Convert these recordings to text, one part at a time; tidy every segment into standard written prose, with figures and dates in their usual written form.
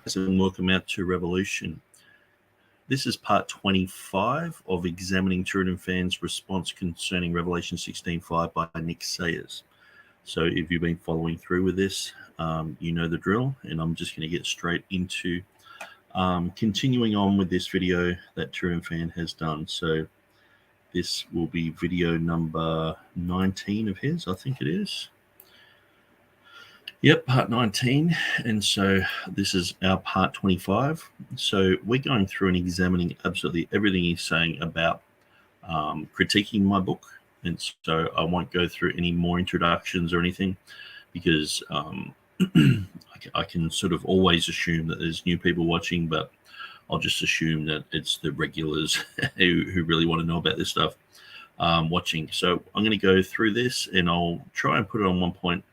And welcome out to Revolution. This is part 25 of examining TurretinFan's response concerning Revelation 16:5 by Nick Sayers. So if you've been following through with this, you know the drill, and I'm just going to get straight into continuing on with this video that TurretinFan has done. So this will be video number 19 of his, I think it is. Yep, part 19, and so this is our part 25. So we're going through and examining absolutely everything he's saying about critiquing my book, and so I won't go through any more introductions or anything, because I can sort of always assume that there's new people watching, but I'll just assume that it's the regulars who really want to know about this stuff watching. So I'm going to go through this, and I'll try and put it on 1.25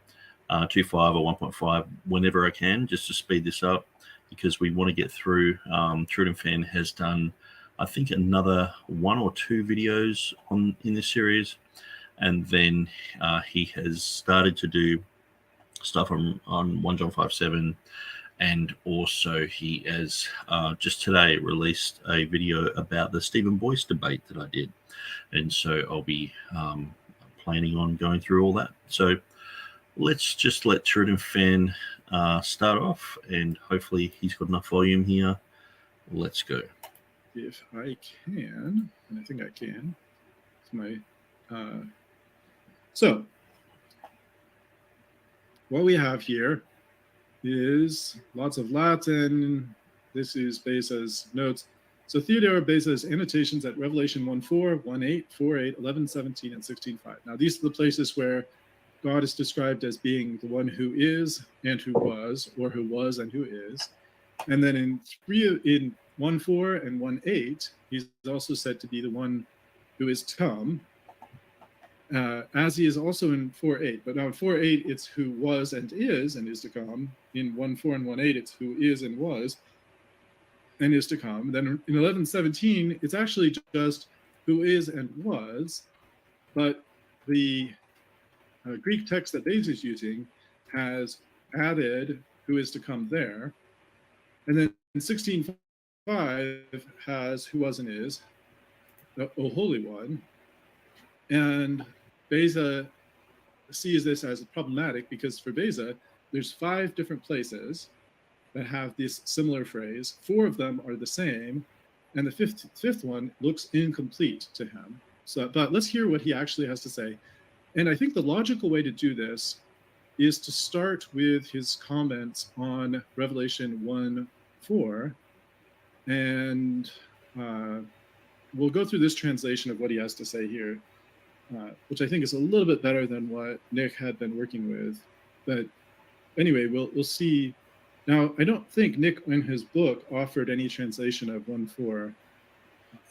or 1.5 whenever I can, just to speed this up, because we want to get through. TurretinFan has done, I think, another 1 or 2 videos in this series, and then he has started to do stuff on 1 John 5:7, and also he has just today released a video about the Stephen Boyce debate that I did, and so I'll be planning on going through all that. So let's just let TurretinFan start off, and hopefully he's got enough volume here. Let's go. If I can, and I think I can. It's my so what we have here is lots of Latin. This is Beza's notes. So Theodore Beza's annotations at Revelation 1:4, 1:8, 4:8, 11:17, and 16:5. Now these are the places where God is described as being the one who is and who was, or who was and who is. And then in 1:4 and 1:8, he's also said to be the one who is to come, as he is also in 4:8. But now in 4:8, it's who was and is to come. In 1:4 and 1:8, it's who is and was and is to come. Then in 11:17, it's actually just who is and was, but the Greek text that Beza is using has added who is to come there. And then in 16:5 has who was and is, O Holy One. And Beza sees this as problematic because for Beza, there's 5 different places that have this similar phrase. 4 of them are the same, and the fifth one looks incomplete to him. So, but let's hear what he actually has to say. And I think the logical way to do this is to start with his comments on Revelation 1:4, and we'll go through this translation of what he has to say here, which I think is a little bit better than what Nick had been working with. But anyway, we'll see. Now, I don't think Nick in his book offered any translation of 1:4.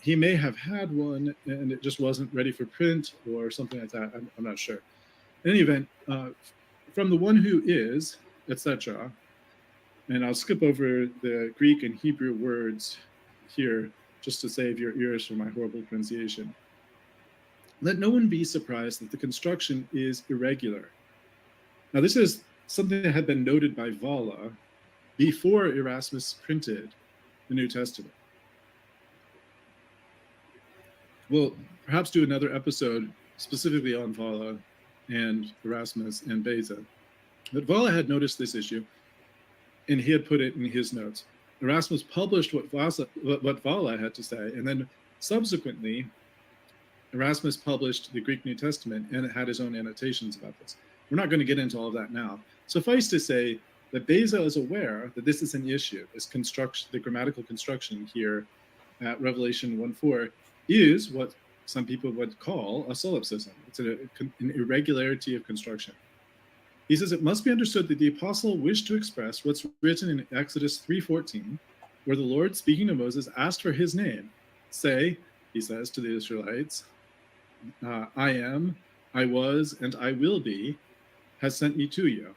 He may have had one and it just wasn't ready for print or something like that. I'm not sure. In any event, from the one who is, etc., and I'll skip over the Greek and Hebrew words here just to save your ears from my horrible pronunciation. Let no one be surprised that the construction is irregular. Now, this is something that had been noted by Valla before Erasmus printed the New Testament. We'll perhaps do another episode specifically on Valla and Erasmus and Beza. But Valla had noticed this issue, and he had put it in his notes. Erasmus published what Valla had to say, and then subsequently, Erasmus published the Greek New Testament, and it had his own annotations about this. We're not going to get into all of that now. Suffice to say that Beza is aware that this is an issue. This construction, the grammatical construction here at Revelation 1:4, is what some people would call a solipsism. It's an irregularity of construction. He says it must be understood that the apostle wished to express what's written in Exodus 3:14, where the Lord, speaking to Moses, asked for his name. Say, he says to the Israelites, I am, I was, and I will be, has sent me to you.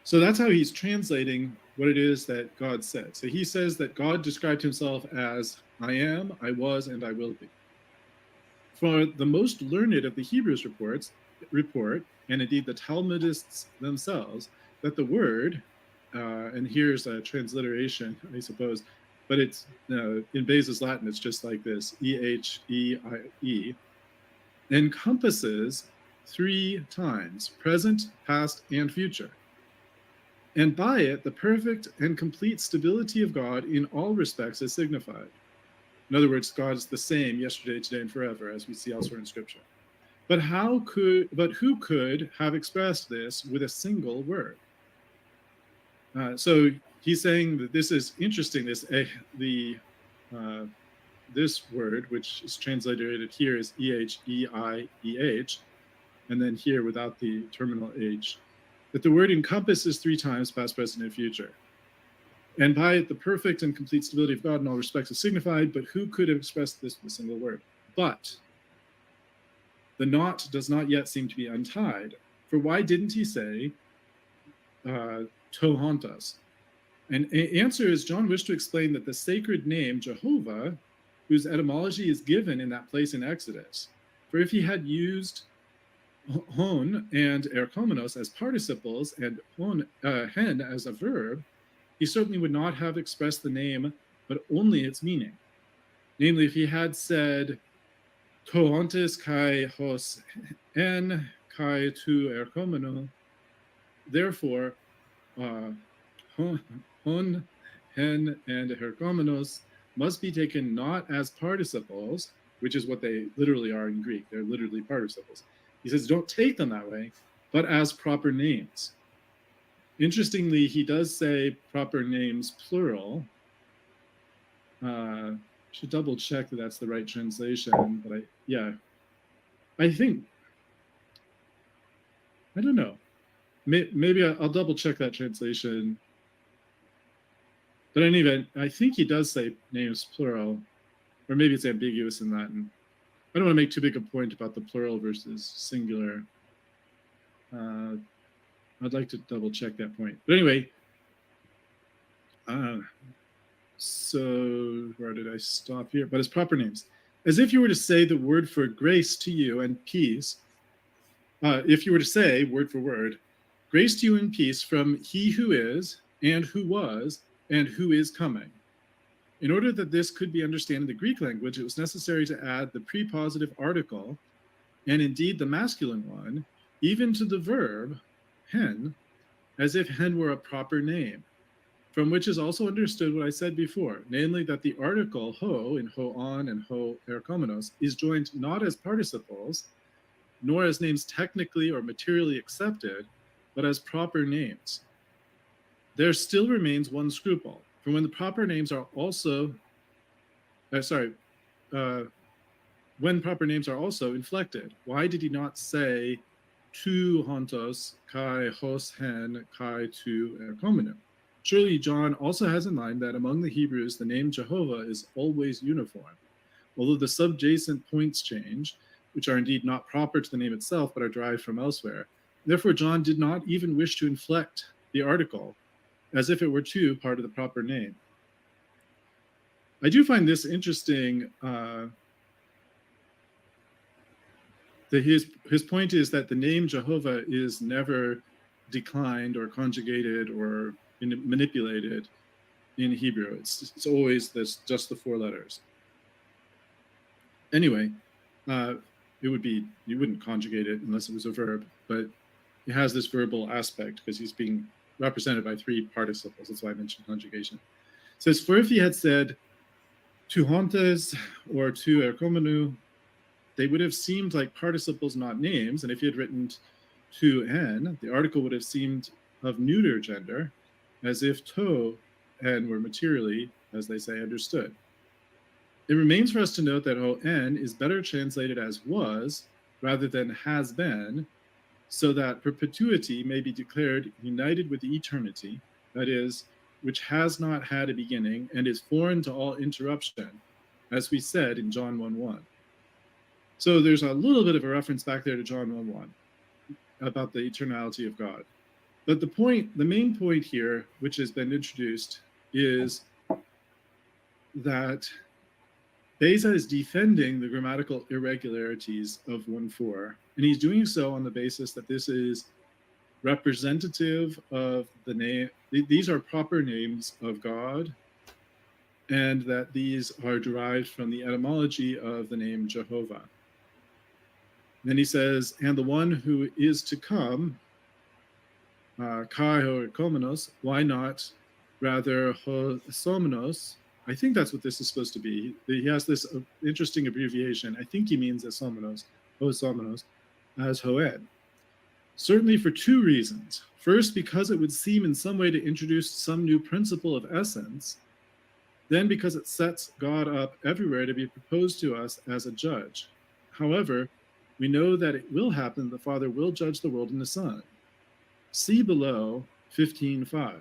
So that's how he's translating what it is that God said. So he says that God described himself as I am, I was, and I will be. For the most learned of the Hebrews report, and indeed the Talmudists themselves, that the word and here's a transliteration, I suppose, but it's in Beza's Latin, it's just like this, E-H-E-I-E, encompasses 3 times, present, past, and future. And by it, the perfect and complete stability of God in all respects is signified. In other words, God is the same yesterday, today, and forever, as we see elsewhere in Scripture. But who could have expressed this with a single word? So he's saying that this is interesting. This word, which is translated here as E-H-E-I-E-H, and then here without the terminal H, that the word encompasses 3 times, past, present, and future. And by it, the perfect and complete stability of God in all respects is signified, but who could have expressed this with a single word? But the knot does not yet seem to be untied. For why didn't he say, Tohontas? And the answer is John wished to explain that the sacred name Jehovah, whose etymology is given in that place in Exodus, for if he had used hon and erkomenos as participles and hen as a verb, he certainly would not have expressed the name, but only its meaning. Namely, if he had said, Tohontes kai hos en kai tu erkomeno, therefore, hon, hen, and erkomenos must be taken not as participles, which is what they literally are in Greek. They're literally participles. He says, don't take them that way, but as proper names. Interestingly, he does say proper names plural. Should double check that that's the right translation, but I think, I don't know. Maybe I'll double check that translation. But in any event, I think he does say names plural, or maybe it's ambiguous in Latin. I don't want to make too big a point about the plural versus singular. I'd like to double check that point. But anyway, so where did I stop here? But as proper names. As if you were to say the word for grace to you and peace, if you were to say, word for word, grace to you and peace from he who is, and who was, and who is coming. In order that this could be understood in the Greek language, it was necessary to add the prepositive article, and indeed the masculine one, even to the verb, hen, as if hen were a proper name, from which is also understood what I said before, namely that the article ho in ho on and ho erkomenos is joined not as participles, nor as names technically or materially accepted, but as proper names. There still remains one scruple, for when the proper names are also, when proper names are also inflected, why did he not say tu hontos kai hos hen kai tu erkomenu? Surely John also has in mind that among the Hebrews, the name Jehovah is always uniform, although the subjacent points change, which are indeed not proper to the name itself, but are derived from elsewhere. Therefore, John did not even wish to inflect the article as if it were too part of the proper name. I do find this interesting. That his point is that the name Jehovah is never declined or conjugated or manipulated in Hebrew. It's always just the 4 letters. Anyway, it would be, you wouldn't conjugate it unless it was a verb, but it has this verbal aspect because he's being represented by 3 participles. That's why I mentioned conjugation. It says, for if he had said tu hontes or tu erkomenu, they would have seemed like participles, not names. And if he had written tu en, the article would have seemed of neuter gender, as if to en were materially, as they say, understood. It remains for us to note that ho en is better translated as was rather than has been, so that perpetuity may be declared united with the eternity, that is, which has not had a beginning and is foreign to all interruption, as we said in John 1:1. So there's a little bit of a reference back there to John 1:1 about the eternality of God. But the main point here, which has been introduced, is that Beza is defending the grammatical irregularities of 1:4, and he's doing so on the basis that this is representative of the name. These are proper names of God, and that these are derived from the etymology of the name Jehovah. Then he says, and the one who is to come, kai or komenos, why not rather hosomenos? I think that's what this is supposed to be. He has this interesting abbreviation. I think he means hosomenos, as hoed. Certainly for two reasons. First, because it would seem in some way to introduce some new principle of essence. Then because it sets God up everywhere to be proposed to us as a judge. However, we know that it will happen, the Father will judge the world in the Son. See below 15:5.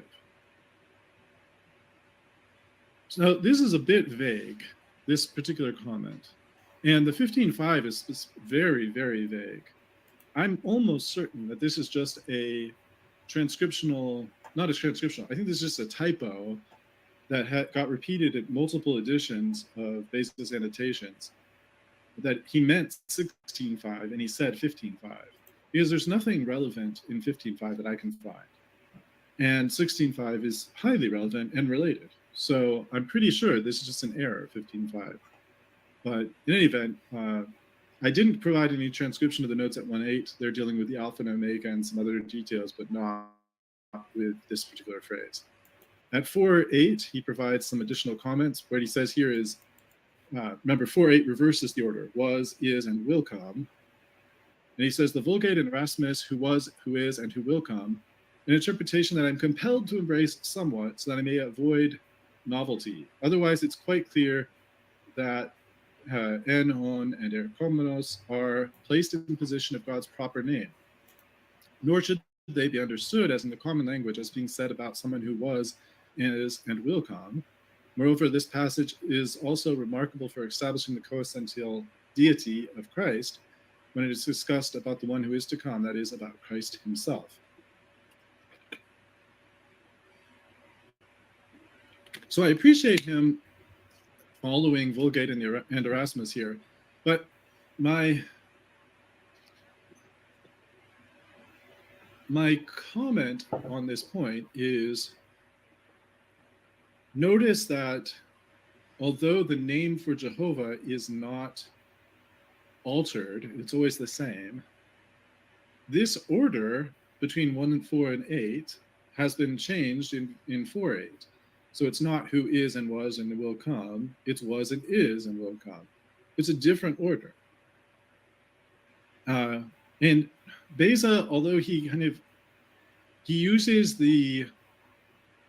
So this is a bit vague, this particular comment. And the 15:5 is very, very vague. I'm almost certain that this is just a transcriptional, not a transcriptional, I think this is just a typo that got repeated at multiple editions of Basil's annotations, that he meant 16:5 and he said 15:5, because there's nothing relevant in 15:5 that I can find. And 16:5 is highly relevant and related. So I'm pretty sure this is just an error, 15:5. But in any event, I didn't provide any transcription of the notes at 1.8. They're dealing with the alpha and omega and some other details, but not with this particular phrase. At 4.8, he provides some additional comments. What he says here is, remember, 4.8 reverses the order, was, is, and will come. And he says, the Vulgate and Erasmus, who was, who is, and who will come, an interpretation that I'm compelled to embrace somewhat so that I may avoid novelty. Otherwise, it's quite clear that en, hon, and erkomenos are placed in position of God's proper name. Nor should they be understood as in the common language as being said about someone who was, is, and will come. Moreover, this passage is also remarkable for establishing the coessential deity of Christ when it is discussed about the one who is to come, that is, about Christ himself. So I appreciate him following Vulgate and Erasmus here, but my comment on this point is, notice that although the name for Jehovah is not altered, it's always the same, this order between 1 and 4 and 8 has been changed in 4.8. So it's not who is and was and will come, it's was and is and will come. It's a different order. And Beza, although he uses the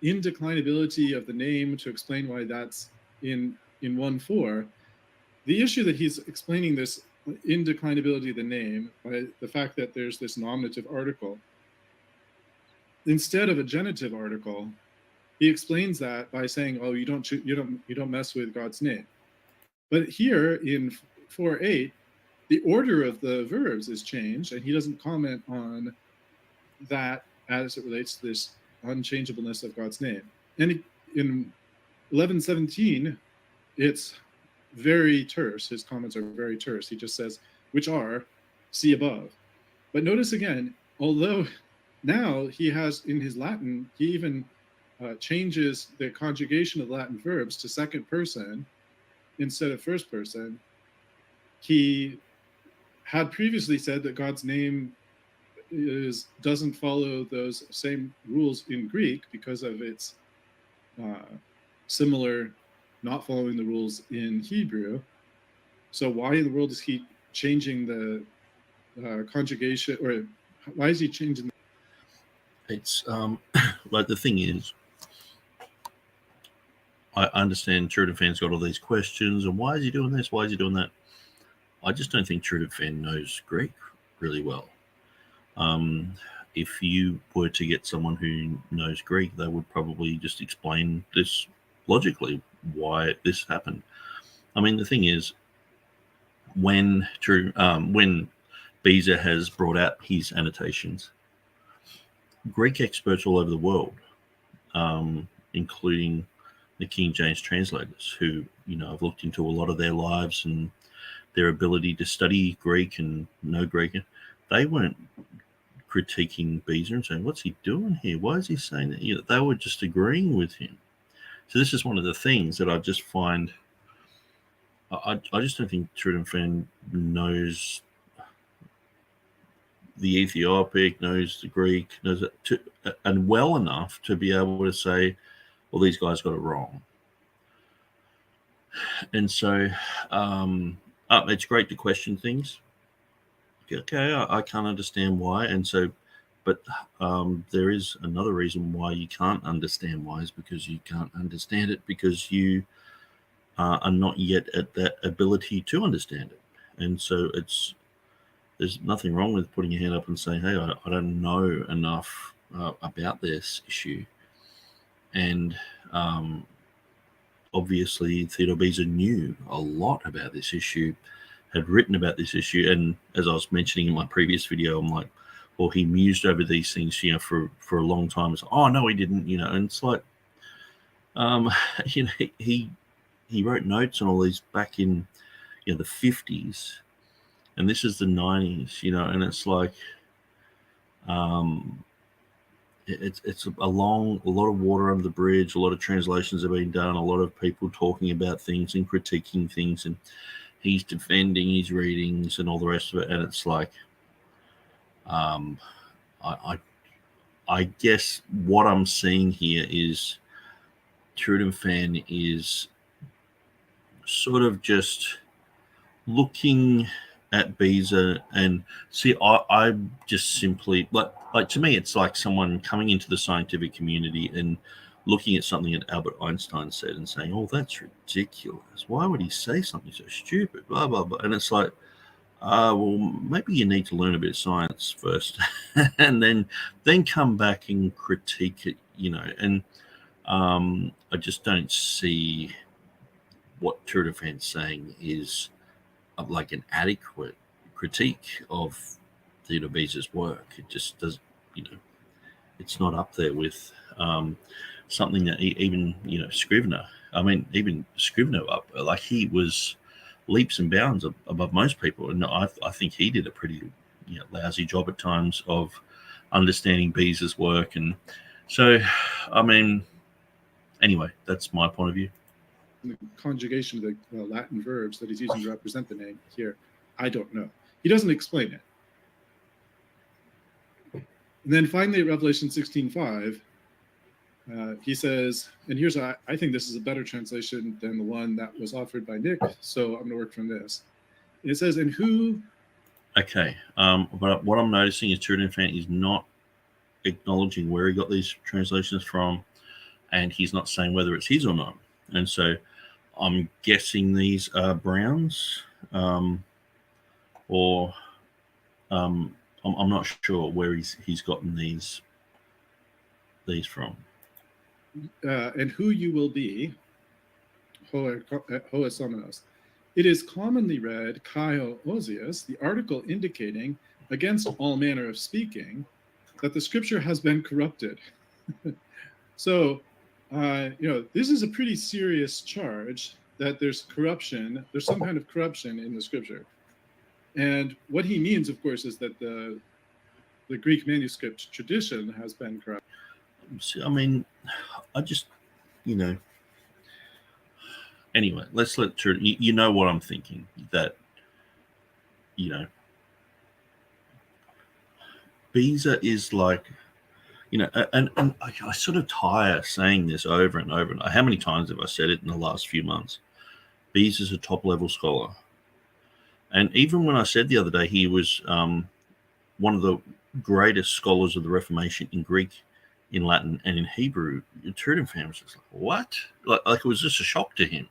indeclinability of the name to explain why that's in 1.4, the issue that he's explaining this indeclinability of the name by the fact that there's this nominative article instead of a genitive article, he explains that by saying, "Oh, you don't mess with God's name." But here in 4.8, the order of the verbs is changed, and he doesn't comment on that as it relates to this unchangeableness of God's name. And in 11.17, it's very terse. His comments are very terse. He just says, "which are, see above." But notice again, although now he has in his Latin, he even changes the conjugation of Latin verbs to second person instead of first person. He had previously said that God's name doesn't follow those same rules in Greek because of its similar not following the rules in Hebrew. So why in the world is he changing the conjugation, or why is he changing? It's like, the thing is, I understand TurretinFan's got all these questions, and why is he doing this? Why is he doing that? I just don't think TurretinFan knows Greek really well. If you were to get someone who knows Greek, they would probably just explain this logically, why this happened. I mean, the thing is, when Beza has brought out his annotations, Greek experts all over the world, including the King James translators, who, I've looked into a lot of their lives and their ability to study Greek and know Greek, they weren't critiquing Beza and saying, what's he doing here? Why is he saying that? They were just agreeing with him. So this is one of the things that I just find, I just don't think TurretinFan knows the Ethiopic, knows the Greek, knows it and well enough to be able to say, well, these guys got it wrong. And so it's great to question things. Okay, I can't understand why. And so, but there is another reason why you can't understand why, is because you can't understand it because you are not yet at that ability to understand it. And so there's nothing wrong with putting your hand up and saying, hey, I don't know enough about this issue. And obviously Theodore Beza knew a lot about this issue, had written about this issue. And as I was mentioning in my previous video, I'm like, well, he mused over these things, for a long time. It's like, oh, no, he didn't, and it's like, he wrote notes on all these back in, the 50s, and this is the 90s, and it's like, it's a lot of water under the bridge. A lot of translations have been done. A lot of people talking about things and critiquing things, and he's defending his readings and all the rest of it. And it's like, I guess what I'm seeing here is TurretinFan is sort of just looking at Beza and see, I just simply like to me, it's like someone coming into the scientific community and looking at something that Albert Einstein said and saying, oh, that's ridiculous. Why would he say something so stupid? Blah, blah, blah. And it's like, well, maybe you need to learn a bit of science first and then come back and critique it, and I just don't see what TurretinFan's saying is like an adequate critique of Theodore Beza's work. It just does, it's not up there with something that even, Scrivener, even Scrivener like he was leaps and bounds above most people. And I think he did a pretty lousy job at times of understanding Beza's work. And so, anyway, that's my point of view. The conjugation of the Latin verbs that he's using to represent the name here, I don't know. He doesn't explain it. And then finally at Revelation 16:5, he says, and here's, I think this is a better translation than the one that was offered by Nick, so I'm going to work from this. And it says, and who... Okay, but what I'm noticing is TurretinFan is not acknowledging where he got these translations from, and he's not saying whether it's his or not. And so I'm guessing these are Brown's, or I'm not sure where he's gotten these from. And who you will be, Hoesomenos. It is commonly read Kai Osius, the article indicating against all manner of speaking that the scripture has been corrupted. So, this is a pretty serious charge that there's corruption. There's some kind of corruption in the scripture. And what he means, of course, is that the Greek manuscript tradition has been corrupted. I just, anyway, let's let you know what I'm thinking, that, Beza is like, and I sort of tire saying this over and over. And how many times have I said it in the last few months? Beza's a top-level scholar. And even when I said the other day he was one of the greatest scholars of the Reformation in Greek, in Latin, and in Hebrew, TurretinFan was just like, what? Like it was just a shock to him.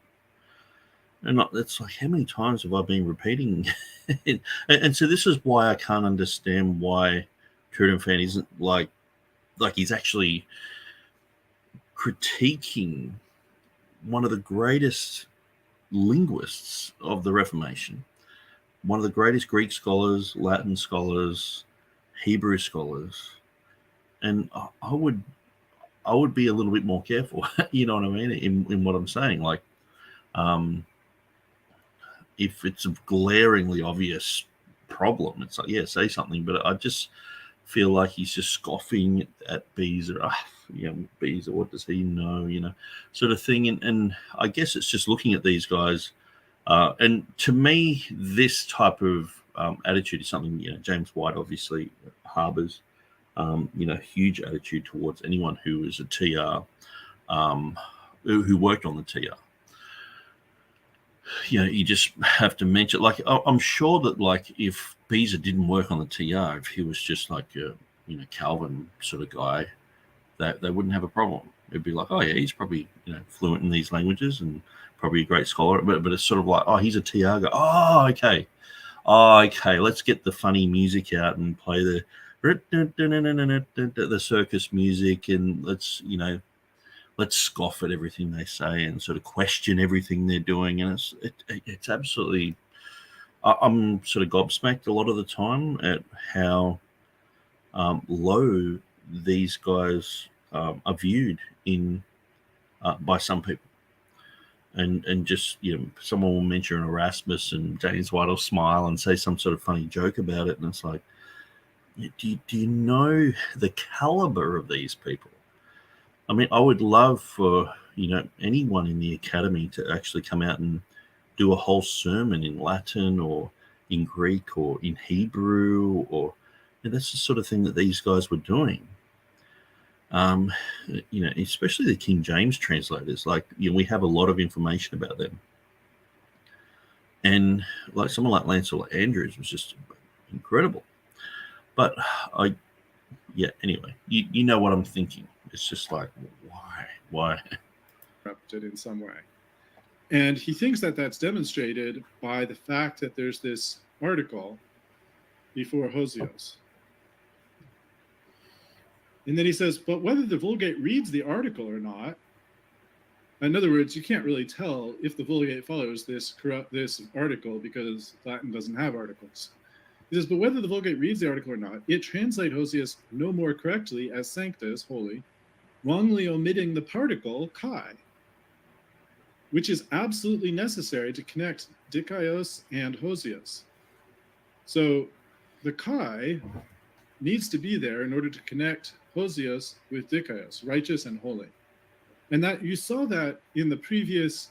And it's like, how many times have I been repeating it? And so this is why I can't understand why TurretinFan isn't like he's actually critiquing one of the greatest linguists of the Reformation, one of the greatest Greek scholars, Latin scholars, Hebrew scholars. And I would be a little bit more careful, you know what I mean, in what I'm saying. Like, if it's a glaringly obvious problem, it's like, yeah, say something. But I just feel like he's just scoffing at Beza. Beza, what does he know? Sort of thing. And I guess it's just looking at these guys. And to me, this type of attitude is something James White obviously harbors. Huge attitude towards anyone who is a TR, who worked on the TR. You just have to mention, like, I'm sure that, like, if Beza didn't work on the TR, if he was just like a Calvin sort of guy, that they wouldn't have a problem. It'd be like, oh yeah, he's probably fluent in these languages and probably a great scholar, but it's sort of like, oh, he's a TR guy. Oh, okay, let's get the funny music out and play the circus music, and let's scoff at everything they say and sort of question everything they're doing. And it's absolutely, I'm sort of gobsmacked a lot of the time at how low these guys are viewed by some people. And just, someone will mention Erasmus and James White will smile and say some sort of funny joke about it. And it's like, do you know the caliber of these people? I mean, I would love for, anyone in the academy to actually come out and do a whole sermon in Latin or in Greek or in Hebrew, or that's the sort of thing that these guys were doing. Especially the King James translators, like, we have a lot of information about them. And like someone like Lancelot Andrews was just incredible. But anyway, you know what I'm thinking. It's just like, why? Corrupted in some way. And he thinks that that's demonstrated by the fact that there's this article before Hosios. And then he says, but whether the Vulgate reads the article or not, in other words, you can't really tell if the Vulgate follows this article because Latin doesn't have articles. He says, but whether the Vulgate reads the article or not, it translates Hosius no more correctly as sanctus, holy, wrongly omitting the particle kai, which is absolutely necessary to connect dikaios and Hosius. So the kai needs to be there in order to connect Hosios with dikaios, righteous and holy. And that you saw that in the previous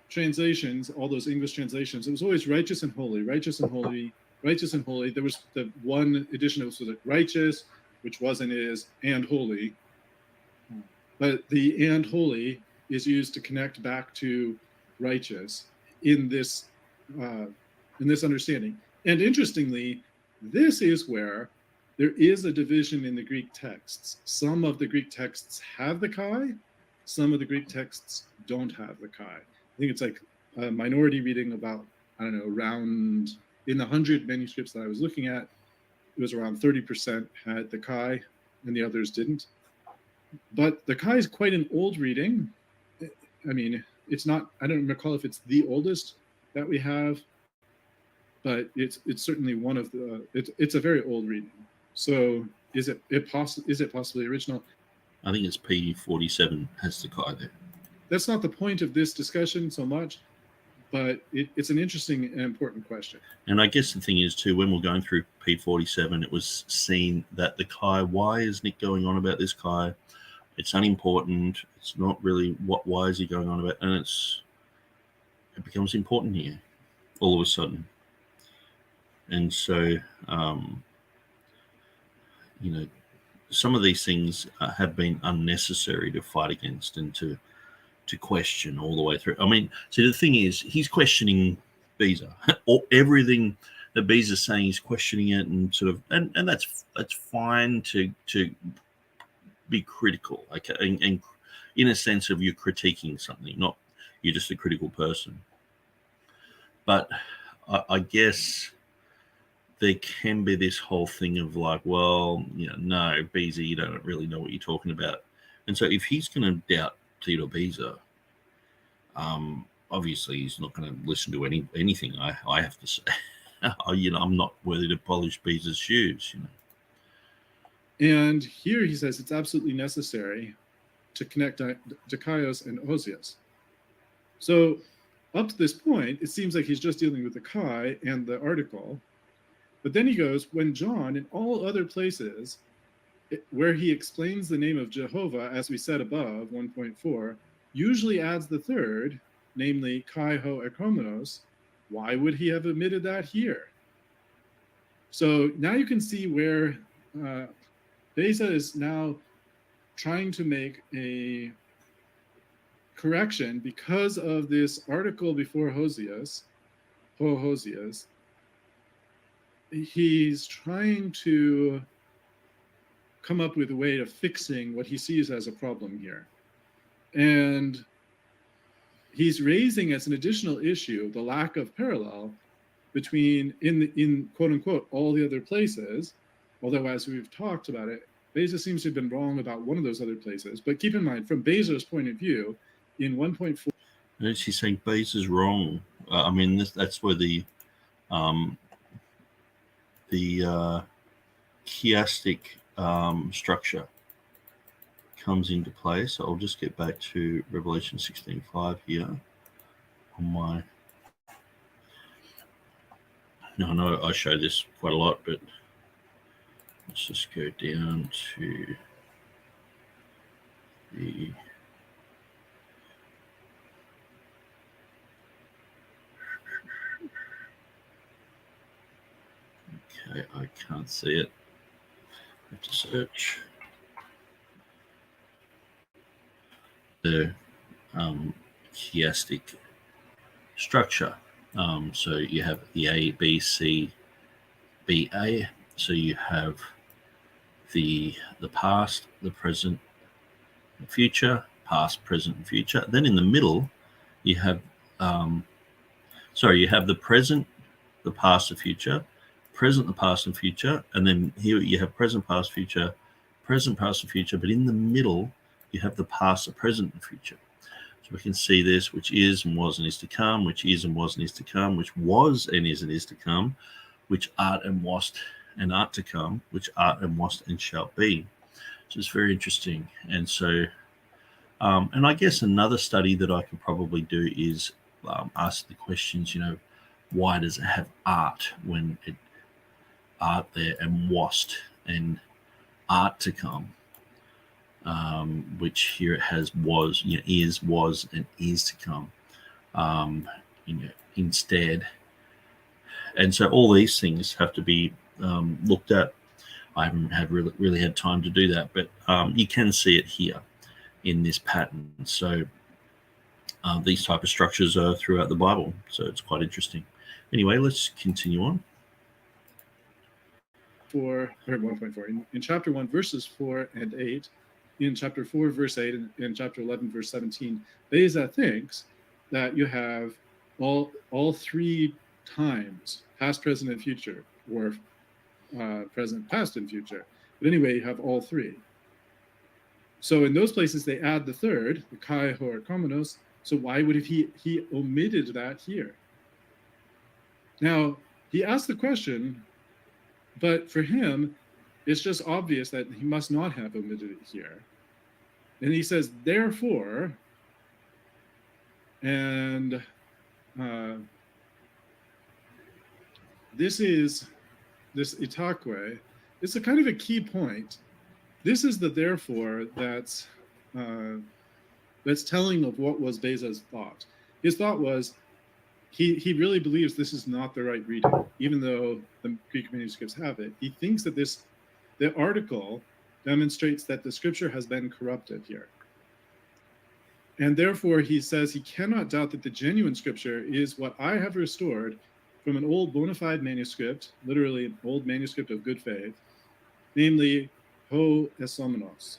translations, all those English translations, it was always righteous and holy, righteous and holy, righteous and holy. There was the one edition that was like righteous, which wasn't is, and holy. But the and holy is used to connect back to righteous in this understanding. And interestingly, this is where there is a division in the Greek texts. Some of the Greek texts have the chi, some of the Greek texts don't have the chi. I think it's like a minority reading about, around, in the 100 manuscripts that I was looking at, it was around 30% had the chi and the others didn't. But the chi is quite an old reading. I mean, it's not, I don't recall if it's the oldest that we have, but it's certainly one of the, it's a very old reading. So is it possibly original? I think it's P47 has the chi there. That's not the point of this discussion so much, but it's an interesting and important question. And I guess the thing is too, when we're going through P47, it was seen that the chi, why is Nick going on about this chi? It's unimportant. It's not really why is he going on about, and it becomes important here all of a sudden. And so, some of these things have been unnecessary to fight against and to question all the way through. I mean, see, the thing is, he's questioning Beza. Everything that Beza's saying, he's questioning it, and sort of, and that's fine to be critical, okay, and in a sense of you're critiquing something, not you're just a critical person. But I guess there can be this whole thing of like, well, no, Beza, you don't really know what you're talking about. And so if he's going to doubt Theodore Beza, obviously he's not going to listen to anything I have to say. I'm not worthy to polish Beza's shoes. And here he says it's absolutely necessary to connect dikaios and Hosios. So up to this point, it seems like he's just dealing with the chi and the article. But then he goes, when John, in all other places, where he explains the name of Jehovah, as we said above, 1.4, usually adds the third, namely Kai Ho Ekomenos, why would he have omitted that here? So now you can see where Beza is now trying to make a correction because of this article before Hosius. He's trying to come up with a way of fixing what he sees as a problem here. And he's raising as an additional issue the lack of parallel between, in quote unquote, all the other places, although as we've talked about it, Beza seems to have been wrong about one of those other places. But keep in mind, from Beza's point of view, in 1.4... And she's saying Beza's wrong. I mean, that's where the chiastic structure comes into play. So I'll just get back to Revelation 16:5 here on my... Now, I know I show this quite a lot, but let's just go down to the... Okay, I can't see it. I have to search. The chiastic structure. So you have the A, B, C, B, A. So you have the past, the present, the future, past, present, and future. Then in the middle, you have you have the present, the past, the future, present, the past, and future, and then here you have present, past, future, present, past, and future. But in the middle, you have the past, the present, and future. So we can see this, which is and was and is to come, which is and was and is to come, which was and is to come, which art and wast and art to come, which art and wast and shall be. So it's very interesting. And so, and I guess another study that I could probably do is ask the questions, why does it have art when it art there and wast and art to come? Which here it has was, is, was, and is to come, instead. And so all these things have to be looked at. I haven't really had time to do that, but you can see it here in this pattern. So these type of structures are throughout the Bible, so it's quite interesting. Anyway, let's continue on. 1.4 in chapter 1 verses 4 and 8, in chapter 4 verse 8, and in chapter 11 verse 17, Beza thinks that you have all three times, past, present, and future, or present, past, and future. But anyway, you have all three. So in those places they add the third, the kai hor komenos. So why would he omitted that here? Now he asked the question, but for him, it's just obvious that he must not have omitted it here. And he says, therefore, and this itaque, it's a kind of a key point. This is the therefore that's telling of what was Beza's thought. His thought was, he really believes this is not the right reading, even though the Greek manuscripts have it. He thinks that the article demonstrates that the scripture has been corrupted here. And therefore, he says he cannot doubt that the genuine scripture is what I have restored from an old bona fide manuscript, literally an old manuscript of good faith, namely ho esomenos.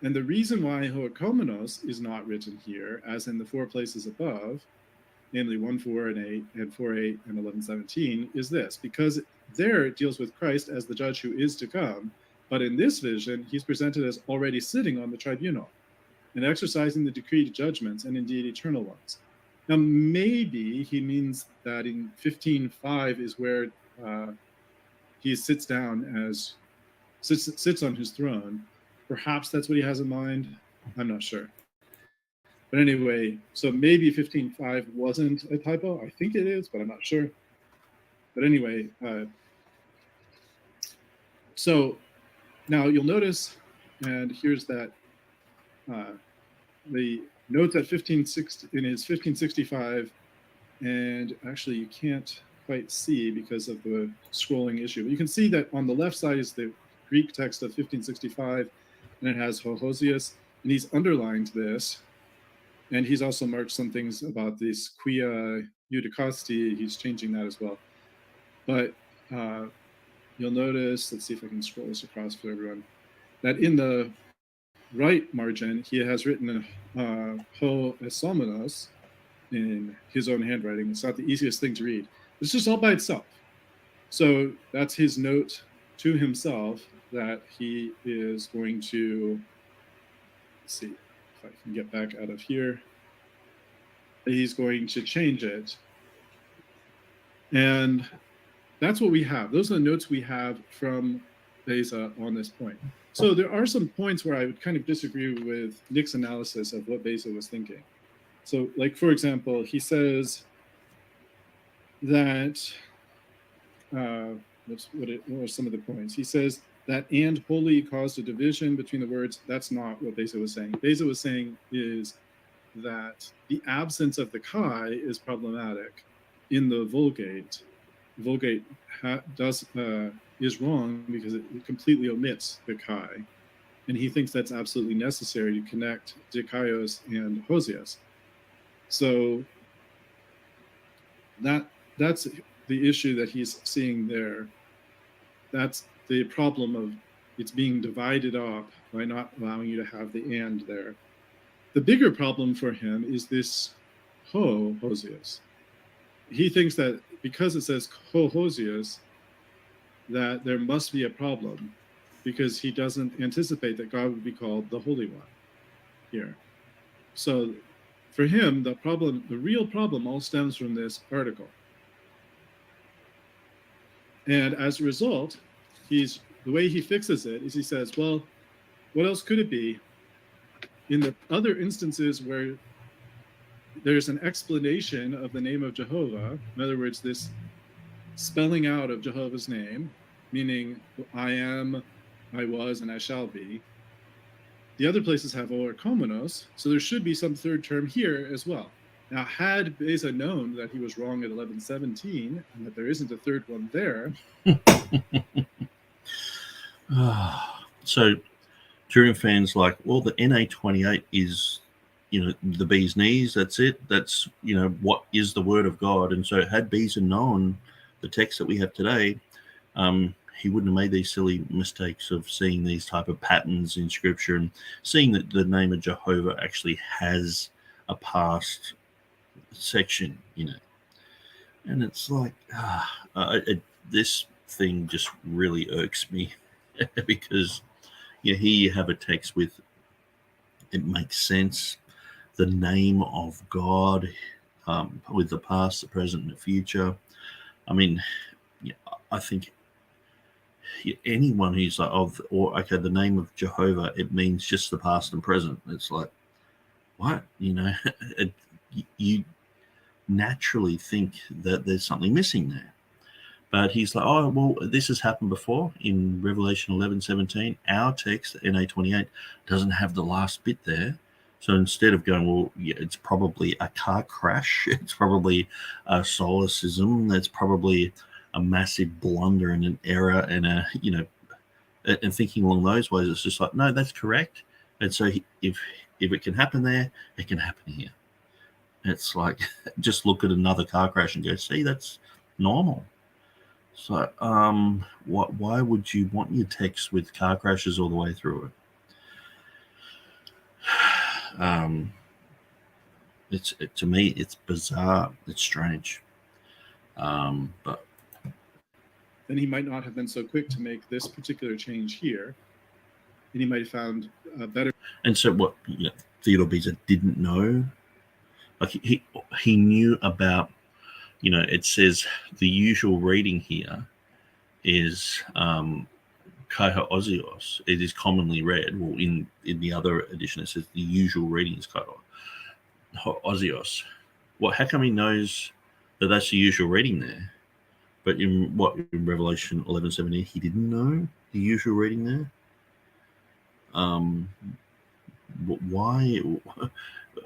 And the reason why ho ekomenos is not written here, as in the four places above, namely 1:4 and 8 and 4:8 and 11:17, is this: because there it deals with Christ as the judge who is to come, but in this vision he's presented as already sitting on the tribunal and exercising the decreed judgments, and indeed eternal ones. Now maybe he means that in 15:5 is where he sits down as sits on his throne. Perhaps that's what he has in mind. I'm not sure. But anyway, so maybe 15:5 wasn't a typo. I think it is, but I'm not sure. But anyway, so now you'll notice, and here's that the notes at 1560 in his 1565, and actually you can't quite see because of the scrolling issue, but you can see that on the left side is the Greek text of 1565, and it has Hohosius, and he's underlined this, and he's also marked some things about this quia judicasti. He's changing that as well. But you'll notice, let's see if I can scroll this across for everyone, that in the right margin, he has written ho esomenos in his own handwriting. It's not the easiest thing to read. It's just all by itself. So that's his note to himself that he is going to, let's see if I can get back out of here. He's going to change it. And that's what we have. Those are the notes we have from Beza on this point. So there are some points where I would kind of disagree with Nick's analysis of what Beza was thinking. So, like, for example, he says that, what are some of the points? He says that and holy caused a division between the words. That's not what Beza was saying. Beza was saying is that the absence of the chi is problematic in the Vulgate. The Vulgate is wrong because it completely omits the chi, and he thinks that's absolutely necessary to connect Dikaios and Hosius. So that's the issue that he's seeing there. That's the problem of it's being divided up by not allowing you to have the and there. The bigger problem for him is this Hosius. He thinks that because it says Hosius, that there must be a problem, because he doesn't anticipate that God would be called the Holy One here. So for him, the real problem all stems from this article. And as a result, the way he fixes it is he says, well, what else could it be? In the other instances where there's an explanation of the name of Jehovah, in other words, this spelling out of Jehovah's name, meaning I am, I was, and I shall be. The other places have oikomenos, so there should be some third term here as well. Now, had Beza known that he was wrong at 1117 and that there isn't a third one there. So, TurretinFan's like, well, the NA28 is, the bee's knees. That's it. That's, what is the word of God. And so, had Beza known the text that we have today, he wouldn't have made these silly mistakes of seeing these type of patterns in Scripture and seeing that the name of Jehovah actually has a past section in it. And it's like, this thing just really irks me because here you have a text with, it makes sense, the name of God with the past, the present, and the future. I mean, I think anyone who's like, the name of Jehovah, it means just the past and present. It's like, what? You naturally think that there's something missing there. But he's like, oh, well, this has happened before in Revelation 11:17. Our text, NA28, doesn't have the last bit there. So instead of going, well, yeah, it's probably a car crash. It's probably a solecism. That's probably a massive blunder and an error and and thinking along those ways. It's just like, no, that's correct. And so if it can happen there, it can happen here. It's like, just look at another car crash and go, see, that's normal. So why would you want your text with car crashes all the way through it? To me, it's bizarre. It's strange. But then he might not have been so quick to make this particular change here, and he might have found a better. And so what Theodore Beza didn't know, like he knew about, it says the usual reading here is Kaiha Ozios. It is commonly read. Well, in the other edition, it says the usual reading is Kaiha Ozios. Well, how come he knows that that's the usual reading there? But in Revelation 11:17, he didn't know the usual reading there. Why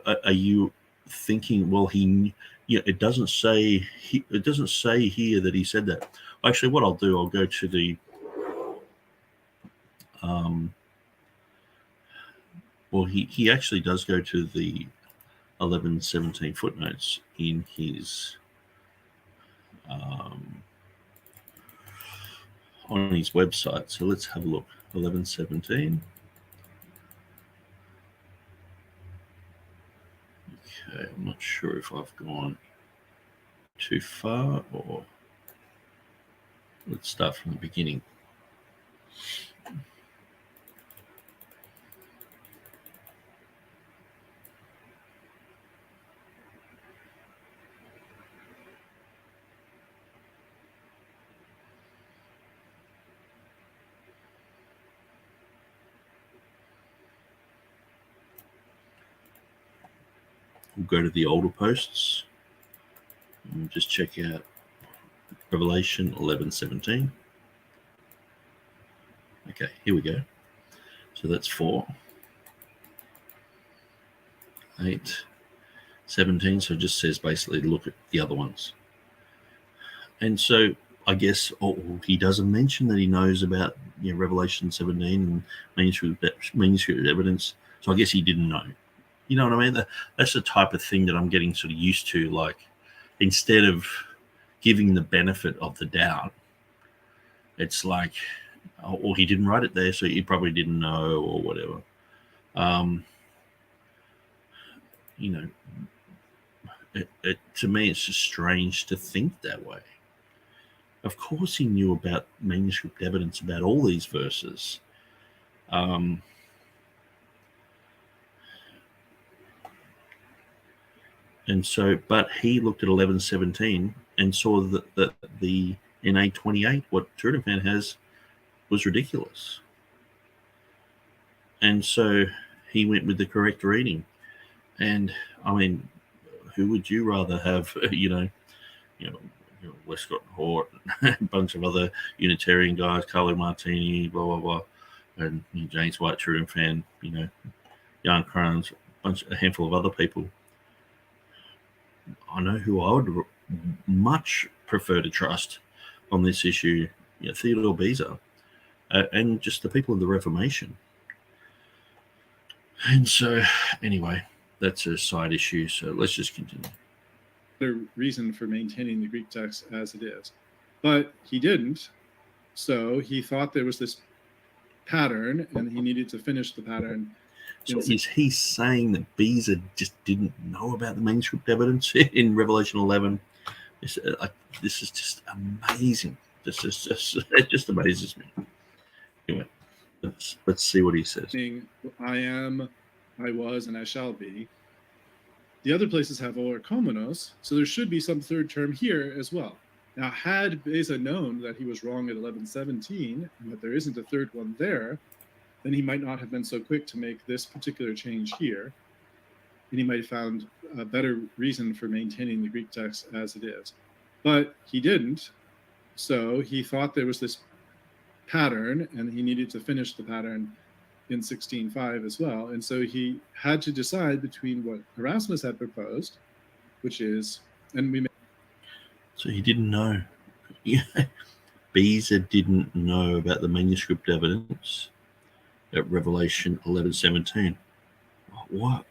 are you thinking? Well, it doesn't say it doesn't say here that he said that. Actually, what I'll do, I'll go to the well, he actually does go to the 11:17 footnotes in his on his website. So let's have a look. 11:17. Okay, I'm not sure if I've gone too far, or let's start from the beginning. We'll go to the older posts and just check out Revelation 11:17. Okay, here we go. So that's 4, 8, 17. So it just says basically look at the other ones. And so I guess he doesn't mention that he knows about Revelation 17 and manuscript evidence. So I guess he didn't know. You know what I mean? That's the type of thing that I'm getting sort of used to. Like, instead of giving the benefit of the doubt, it's like, or he didn't write it there, so he probably didn't know, or whatever. To me, it's just strange to think that way. Of course, he knew about manuscript evidence about all these verses. And so, but he looked at 11:17 and saw that the NA28, what TurretinFan has, was ridiculous. And so he went with the correct reading. And I mean, who would you rather have? Westcott and Hort, a bunch of other Unitarian guys, Carlo Martini, blah blah blah, and James White, TurretinFan, Jan Krones, a handful of other people. I know who I would much prefer to trust on this issue, Theodore Beza, and just the people of the Reformation. And so, anyway, that's a side issue. So let's just continue. The reason for maintaining the Greek text as it is, but he didn't. So he thought there was this pattern, and he needed to finish the pattern. So is he saying that Beza just didn't know about the manuscript evidence in Revelation 11? This is just amazing. It just amazes me. Anyway, let's see what he says. I am, I was, and I shall be. The other places have oikomenos, so there should be some third term here as well. Now, had Beza known that he was wrong at 11:17 and that there isn't a third one there, then he might not have been so quick to make this particular change here. And he might have found a better reason for maintaining the Greek text as it is. But he didn't. So he thought there was this pattern, and he needed to finish the pattern in 16:5 as well. And so he had to decide between what Erasmus had proposed, which is, so he didn't know. Beza didn't know about the manuscript evidence at Revelation 11:17. What?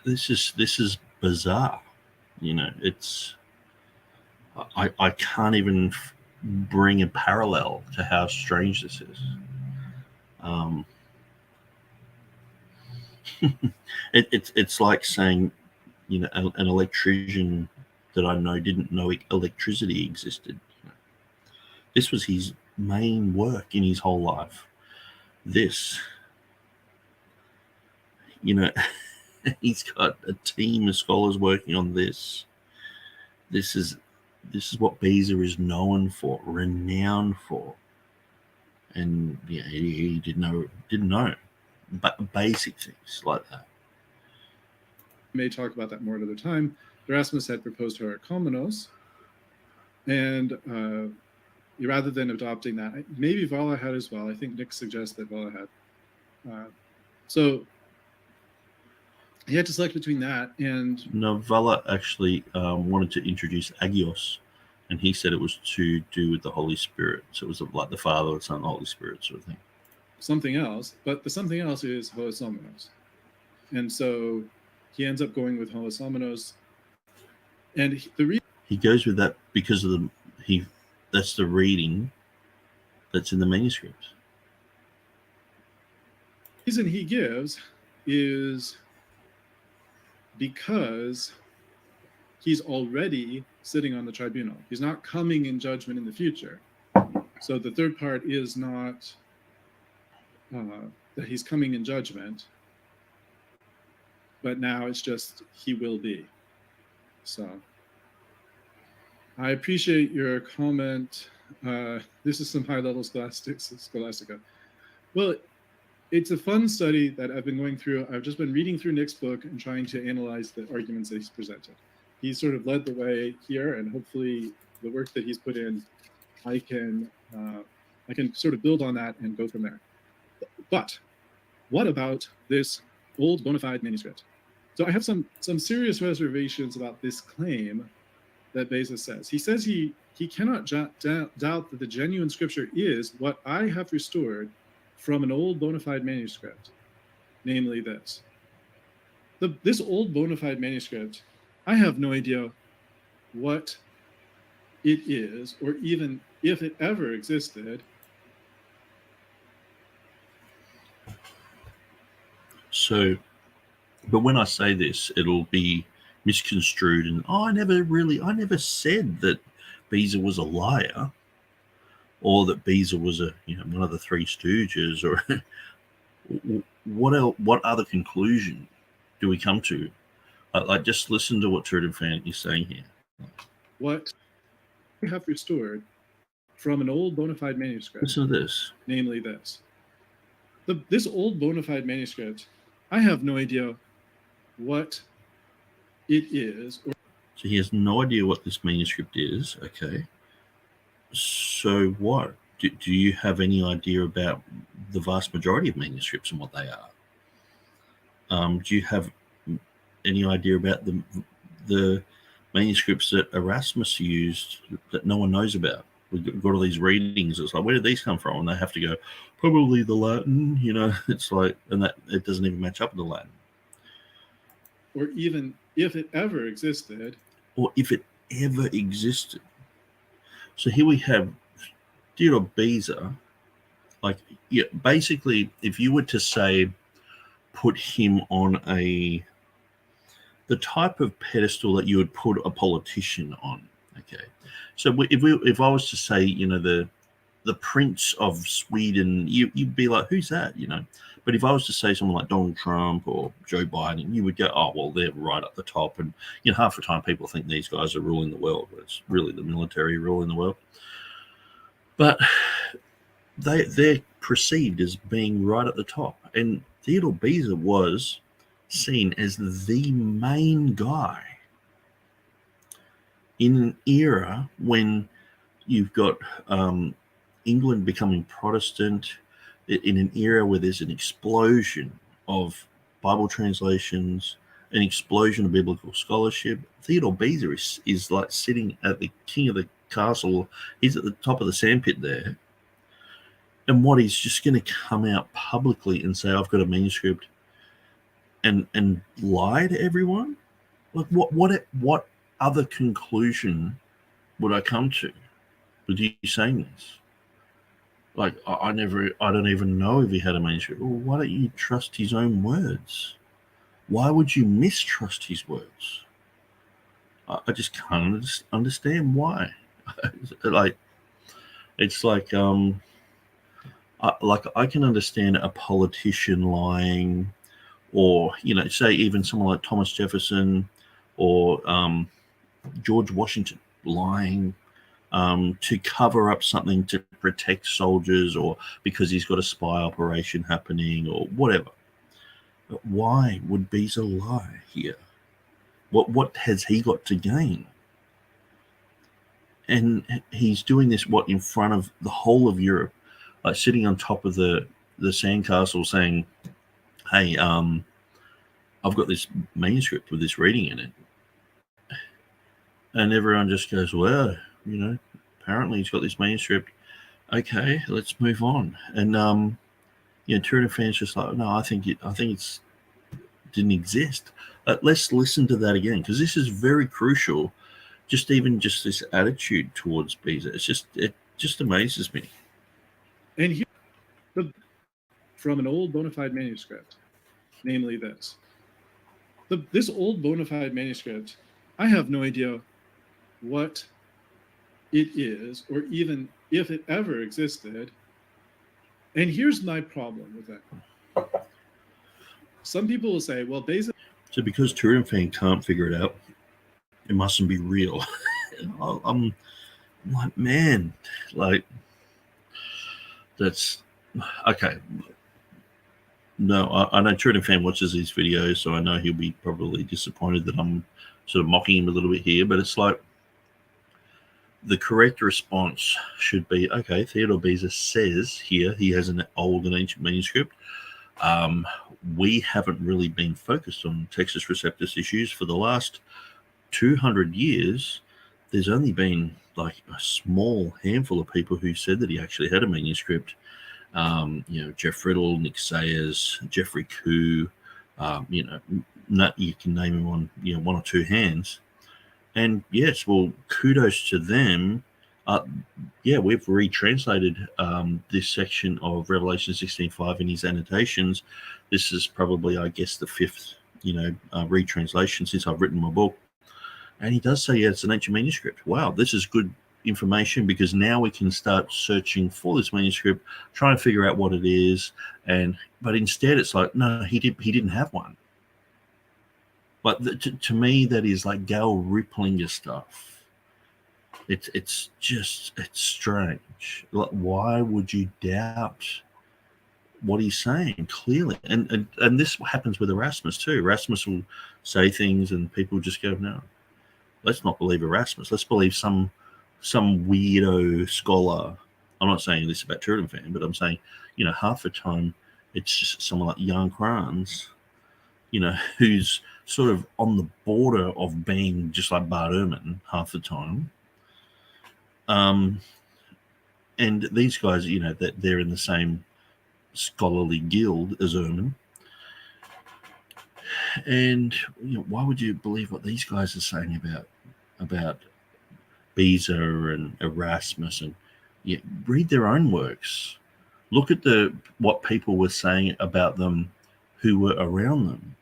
This is bizarre. It's I can't even bring a parallel to how strange this is. It's like saying, an electrician that I know didn't know electricity existed. This was his main work in his whole life. This, he's got a team of scholars working on this. This is what Beza is known for, renowned for. And he didn't know, but basic things like that. We may talk about that more another time. Erasmus had proposed Horacomenos, and rather than adopting that, maybe Valla had as well. I think Nick suggests that Valla had. So he had to select between that and... No, Valla actually wanted to introduce Agios, and he said it was to do with the Holy Spirit. So it was like the Father, the Son, the Holy Spirit sort of thing. Something else, but the something else is Hoasomenos. And so he ends up going with Hoasomenos. And he goes with that because of that's the reading that's in the manuscript. The reason he gives is because he's already sitting on the tribunal. He's not coming in judgment in the future. So the third part is not that he's coming in judgment, but now it's just he will be. So I appreciate your comment. This is some high-level scholastica. Well, it's a fun study that I've been going through. I've just been reading through Nick's book and trying to analyze the arguments that he's presented. He sort of led the way here, and hopefully the work that he's put in, I can sort of build on that and go from there. But what about this old bona fide manuscript? So I have some serious reservations about this claim that Beza says. He says he cannot doubt that the genuine scripture is what I have restored from an old bona fide manuscript, namely this. This old bona fide manuscript, I have no idea what it is, or even if it ever existed. So, but when I say this, it'll be misconstrued and I never said that Beza was a liar, or that Beza was one of the Three Stooges, or what other conclusion do we come to? Like, just listen to what TurretinFan is saying here. What we have restored from an old bona fide manuscript. Listen to this. Namely this. This old bona fide manuscript, I have no idea what it is. So he has no idea what this manuscript is, okay? So what? Do you have any idea about the vast majority of manuscripts and what they are? Do you have any idea about the manuscripts that Erasmus used that no one knows about? We've got all these readings. It's like, where did these come from? And they have to go, probably the Latin, it's like, and that it doesn't even match up with the Latin. Or even if it ever existed. Or if it ever existed. So here we have Theodore Beza. Basically, if you were to say, put him on the type of pedestal that you would put a politician on, okay? So if I was to say, the Prince of Sweden, you'd be like, who's that, But if I was to say someone like Donald Trump or Joe Biden, you would go, oh, well, they're right up the top. And, half the time people think these guys are ruling the world, but it's really the military ruling the world. But they're perceived as being right at the top. And Theodore Beza was seen as the main guy in an era when you've got England becoming Protestant, in an era where there's an explosion of Bible translations, an explosion of biblical scholarship. Theodore Beza is like sitting at the king of the castle. He's at the top of the sandpit there. And what, he's just going to come out publicly and say, I've got a manuscript and lie to everyone? Like, what other conclusion would I come to with you saying this? Like, I don't even know if he had a manuscript. Well, why don't you trust his own words? Why would you mistrust his words? I just can't understand why. I can understand a politician lying, or, say even someone like Thomas Jefferson or George Washington lying to cover up something to protect soldiers, or because he's got a spy operation happening or whatever. But why would Beza lie here? What has he got to gain? And he's doing this in front of the whole of Europe, like sitting on top of the sandcastle, saying, "Hey, I've got this manuscript with this reading in it," and everyone just goes, "Well, apparently he's got this manuscript. Okay, let's move on." And TurretinFan's just like, "No, I think it's didn't exist." Let's listen to that again, because this is very crucial. Just this attitude towards Beza, it just amazes me. And here, from an old bona fide manuscript, namely this. This old bona fide manuscript, I have no idea what it is, or even if it ever existed. And here's my problem with that. Some people will say, well, Beza... So because TurretinFan can't figure it out, it mustn't be real. I'm like, man, like, that's okay. No, I know TurretinFan watches these videos, so I know he'll be probably disappointed that I'm sort of mocking him a little bit here, but it's like, the correct response should be, okay, Theodore Beza says here he has an old and ancient manuscript. We haven't really been focused on Textus Receptus issues for the last 200 years. There's only been like a small handful of people who said that he actually had a manuscript. Jeff Riddle, Nick Sayers, Jeffrey Koo, you can name him on one or two hands. And yes, well, kudos to them. We've retranslated this section of Revelation 16:5 in his annotations. This is probably, I guess, the fifth, retranslation since I've written my book. And he does say, it's an ancient manuscript. Wow, this is good information, because now we can start searching for this manuscript, trying to figure out what it is. But instead, it's like, no, he didn't have one. But to me, that is like Gail Riplinger stuff. It's strange. Like, why would you doubt what he's saying clearly? And this happens with Erasmus too. Erasmus will say things, and people just go, no, let's not believe Erasmus. Let's believe some weirdo scholar. I'm not saying this about TurretinFan, but I'm saying, half the time it's just someone like Jan Kranz, who's sort of on the border of being just like Bart Ehrman half the time. And these guys, that they're in the same scholarly guild as Ehrman. And why would you believe what these guys are saying about Beza and Erasmus? And read their own works. Look at what people were saying about them who were around them.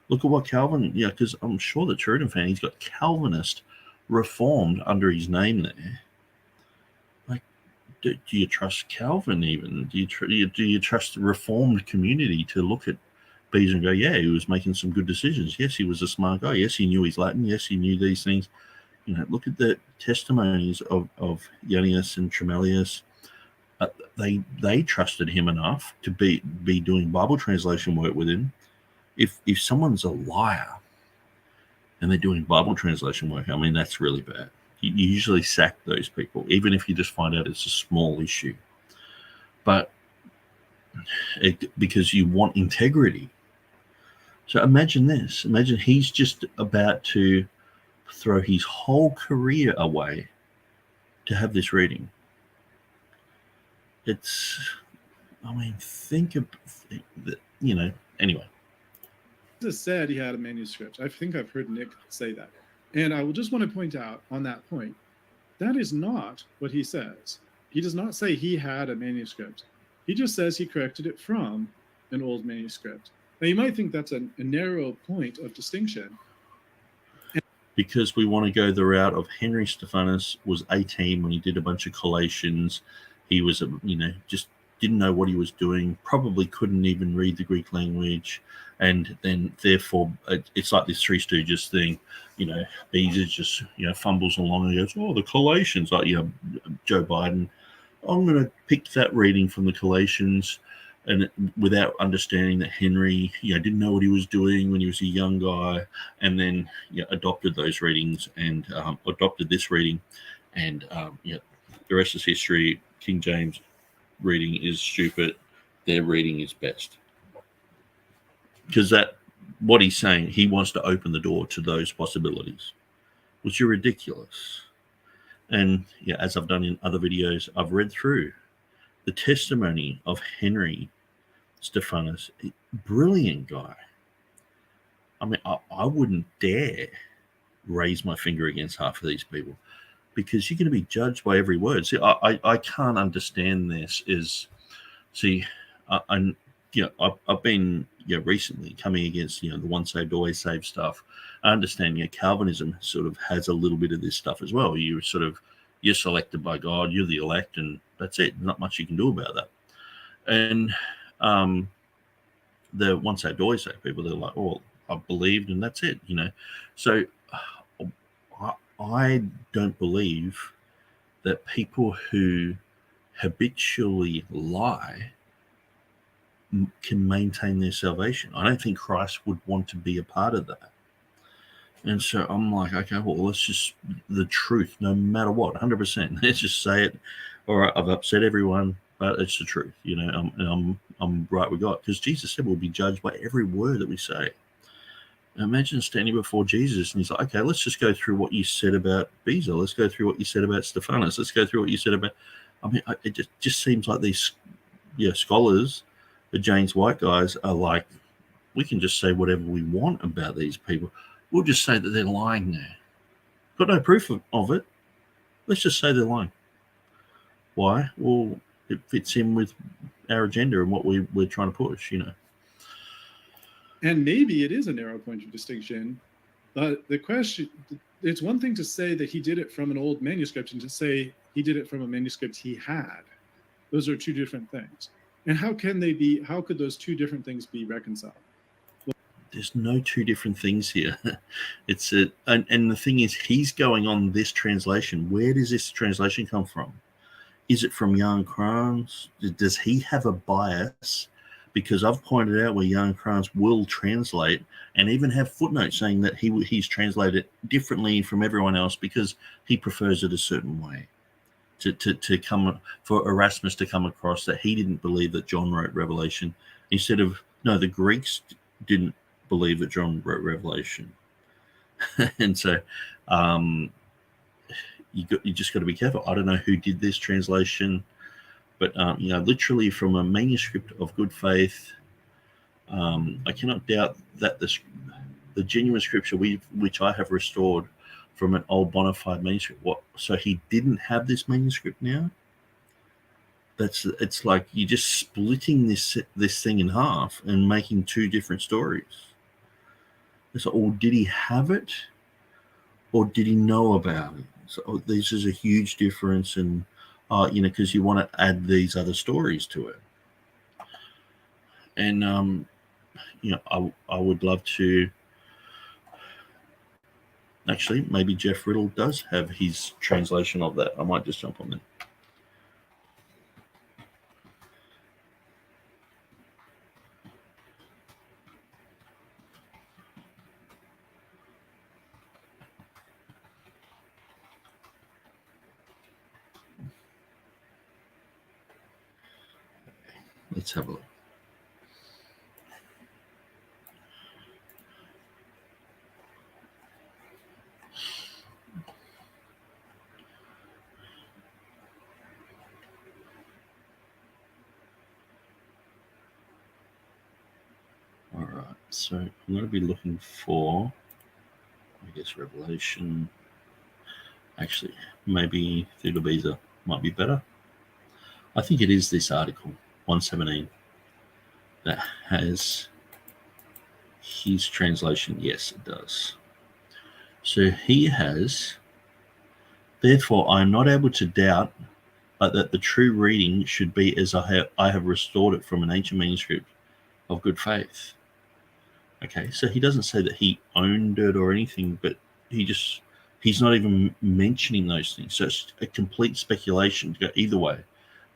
Look at what Calvin, because I'm sure that TurretinFan, he's got Calvinist Reformed under his name there. Like, do you trust Calvin even? Do you trust the Reformed community to look at Beza and go, yeah, he was making some good decisions. Yes, he was a smart guy. Yes, he knew his Latin. Yes, he knew these things. Look at the testimonies of Ianius and Tremellius. They trusted him enough to be doing Bible translation work with him. If someone's a liar and they're doing Bible translation work, I mean, that's really bad. You usually sack those people, even if you just find out it's a small issue. But because you want integrity. So imagine this. Imagine he's just about to throw his whole career away to have this reading. Think of that, anyway. Just said he had a manuscript. I think I've heard Nick say that. And I will just want to point out on that point, that is not what he says. He does not say he had a manuscript. He just says he corrected it from an old manuscript. Now, you might think that's a narrow point of distinction. Because we want to go the route of Henry Stephanus was 18 when he did a bunch of collations. He was, just didn't know what he was doing, probably couldn't even read the Greek language. And then, therefore, it's like this Three Stooges thing. Beza just, fumbles along and goes, oh, the collations. Like, Joe Biden, I'm going to pick that reading from the collations. and without understanding that Henry, didn't know what he was doing when he was a young guy, and then adopted those readings and adopted this reading, and the rest is history. King James reading is stupid. Their reading is best, because what he's saying, he wants to open the door to those possibilities, which are ridiculous. And as I've done in other videos, I've read through the testimony of Henry Stephanus, brilliant guy. I mean, I wouldn't dare raise my finger against half of these people, because you're going to be judged by every word. See, I can't understand this. I've been recently coming against the once saved always saved stuff. I understand Calvinism sort of has a little bit of this stuff as well. You're selected by God, you're the elect, and that's it. Not much you can do about that. And the once saved always saved people, they're like, oh, I believed and that's it. So I don't believe that people who habitually lie can maintain their salvation. I don't think Christ would want to be a part of that. And so I'm like, okay, well, let's just, the truth, no matter what, 100%. Let's just say it. All right, I've upset everyone, but it's the truth. I'm right with God, because Jesus said we'll be judged by every word that we say. Imagine standing before Jesus and he's like, okay, let's just go through what you said about Beza. Let's go through what you said about Stephanus. Let's go through what you said about, it just seems like these scholars, the James White guys, are like, we can just say whatever we want about these people. We'll just say that they're lying now. Got no proof of it. Let's just say they're lying. Why? Well, it fits in with our agenda and what we're trying to push, And maybe it is a narrow point of distinction, but the question, it's one thing to say that he did it from an old manuscript and to say he did it from a manuscript he had. Those are two different things. And how could those two different things be reconciled? There's no two different things here. And the thing is, he's going on this translation. Where does this translation come from? Is it from Jan Krans? Does he have a bias? Because I've pointed out where Jan Krans will translate and even have footnotes saying that he's translated differently from everyone else because he prefers it a certain way. To come for Erasmus to come across that he didn't believe that John wrote Revelation, instead of the Greeks didn't believe that John wrote Revelation. And so you just got to be careful. I don't know who did this translation, but literally from a manuscript of good faith, I cannot doubt that the genuine scripture which I have restored from an old bona fide manuscript. So he didn't have this manuscript now? It's like you're just splitting this thing in half and making two different stories. It's like, or did he have it, or did he know about it? So this is a huge difference, and because you want to add these other stories to it. And I would love to. Actually, maybe Jeff Riddle does have his translation of that. I might just jump on there. Let's have a look. All right, so I'm going to be looking for, I guess, Revelation. Actually, maybe Theodore Beza might be better. I think it is this article, 117, that has his translation. Yes, it does. So he has, therefore, I am not able to doubt that the true reading should be as I have restored it from an ancient manuscript of good faith. Okay, so he doesn't say that he owned it or anything, but he's not even mentioning those things. So it's a complete speculation to go either way,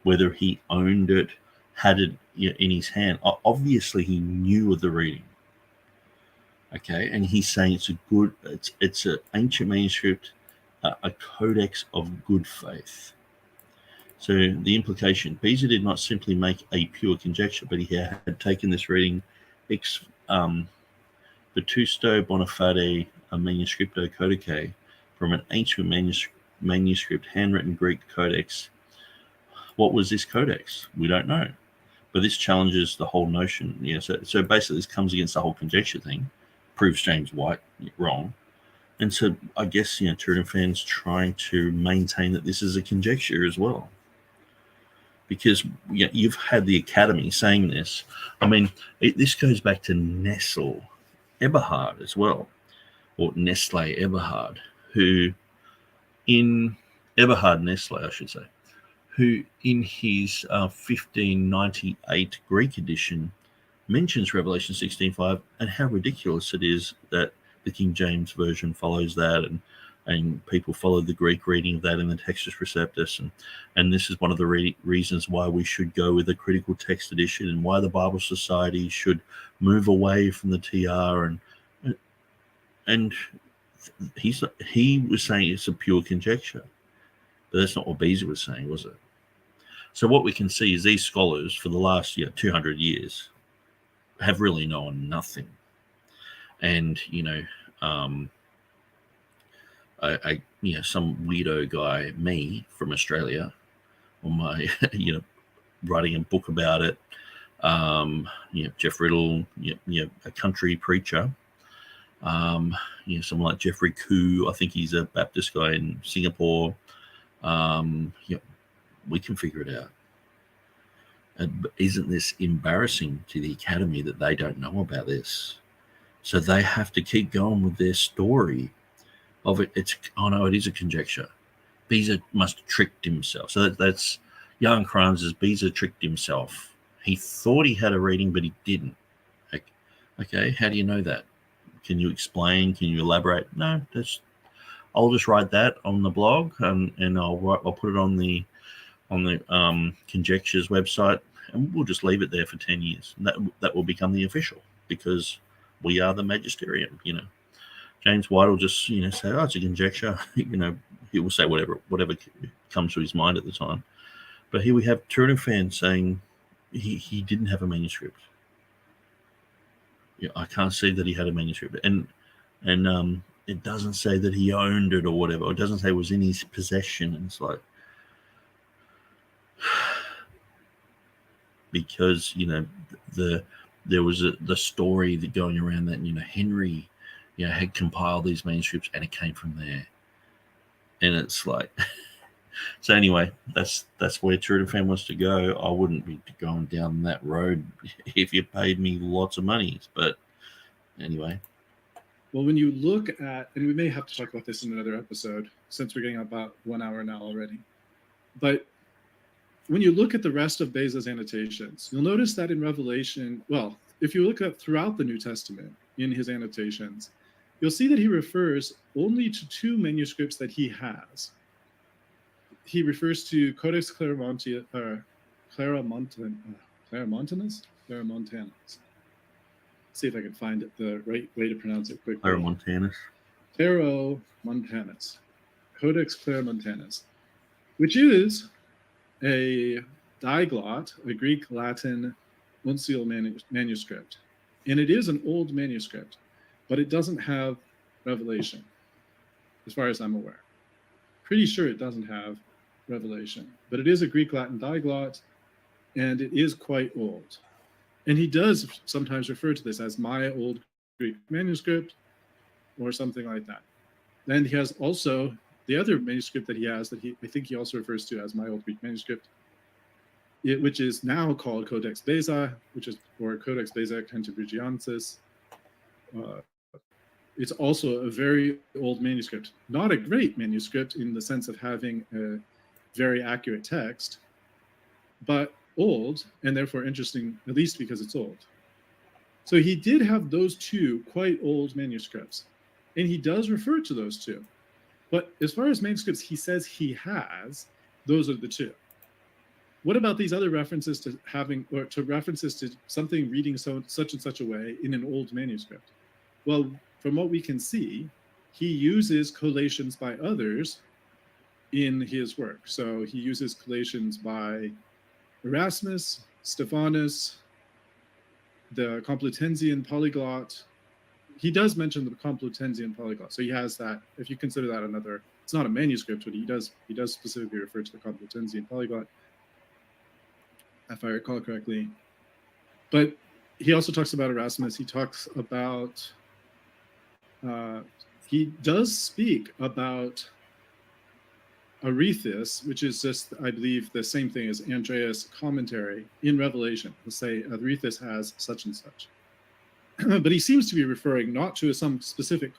whether he owned it, had it in his hand. Obviously, he knew of the reading. Okay, and he's saying it's an ancient manuscript, a codex of good faith. So the implication, Beza did not simply make a pure conjecture, but he had taken this reading Vetusto Bonafide a manuscripto codice from an ancient manuscript handwritten Greek codex. What was this codex? We don't know. But this challenges the whole notion. Yeah, so basically this comes against the whole conjecture thing, proves James White wrong. And so I guess, TurretinFan's trying to maintain that this is a conjecture as well. Because you've had the Academy saying this. I mean, this goes back to Nestle Everhard as well, or Nestle Everhard, who in Everhard Nestle, I should say, who in his 1598 Greek edition mentions Revelation 16:5 and how ridiculous it is that the King James Version follows that, and people follow the Greek reading of that in the Textus Receptus, and this is one of the reasons why we should go with a critical text edition, and why the Bible Society should move away from the TR, and he was saying it's a pure conjecture, but that's not what Beza was saying, was it? So what we can see is these scholars for the last 200 years have really known nothing, and some weirdo guy, me from Australia, on my writing a book about it, Jeff Riddle, a country preacher, someone like Jeffrey Koo, I think he's a Baptist guy in Singapore. We can figure it out. And isn't this embarrassing to the Academy that they don't know about this? So they have to keep going with their story of it. It is a conjecture. Beza must have tricked himself. So that's Jan Kranz's Beza tricked himself. He thought he had a reading, but he didn't. Okay, how do you know that? Can you explain? Can you elaborate? No, I'll just write that on the blog, and I'll put it on the conjectures website, and we'll just leave it there for 10 years. And that will become the official, because we are the magisterium. James White will just say, oh, it's a conjecture. He will say whatever comes to his mind at the time. But here we have TurretinFan saying he didn't have a manuscript. I can't see that he had a manuscript, and it doesn't say that he owned it or whatever. It doesn't say it was in his possession. And it's like, because there was the story that going around that Henry had compiled these manuscripts, and it came from there. And it's like, so anyway, that's where TurretinFan wants to go. I wouldn't be going down that road if you paid me lots of money. But anyway. Well, when you look at, and we may have to talk about this in another episode, since we're getting about 1 hour now already, but when you look at the rest of Beza's annotations, you'll notice that in Revelation, well, if you look at throughout the New Testament in his annotations, you'll see that he refers only to 2 manuscripts that he has. He refers to Codex Claromontanus. See if I can find it, the right way to pronounce it quickly. Claromontanus. Codex Claromontanus, which is a diglot, a Greek-Latin uncial manuscript. And it is an old manuscript, but it doesn't have Revelation, as far as I'm aware. Pretty sure it doesn't have Revelation, but it is a Greek-Latin diglot, and it is quite old. And he does sometimes refer to this as my old Greek manuscript or something like that. Then he has also the other manuscript that he has that I think he also refers to as my old Greek manuscript, which is now called Codex Beza, or Codex Beza Cantabrigiensis. It's also a very old manuscript, not a great manuscript in the sense of having a very accurate text, but old, and therefore interesting, at least because it's old. So he did have those 2 quite old manuscripts, and he does refer to those 2. But as far as manuscripts he says he has, those are the 2. what about these other references to having, or to references to something reading such and such a way in an old manuscript? Well, from what we can see, he uses collations by others in his work. So he uses collations by Erasmus, Stephanus, the Complutensian polyglot. He does mention the Complutensian polyglot, so he has that. If you consider that another, it's not a manuscript, but he does specifically refer to the Complutensian polyglot, if I recall correctly. But he also talks about Erasmus. He talks about, he does speak about Arethus, which is just, I believe, the same thing as Andreas' commentary in Revelation. He'll say Arethus has such and such. But he seems to be referring not to some specific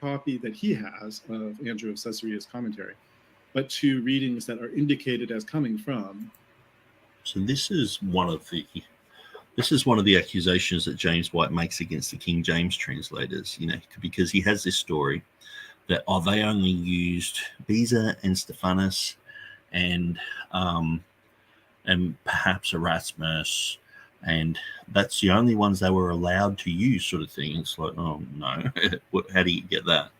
copy that he has of Andrew of Caesarea's commentary, but to readings that are indicated as coming from. So this is one of the accusations that James White makes against the King James translators, because he has this story that they only used Beza and Stephanus and perhaps Erasmus, and that's the only ones they were allowed to use, sort of thing. It's like, oh no, how do you get that?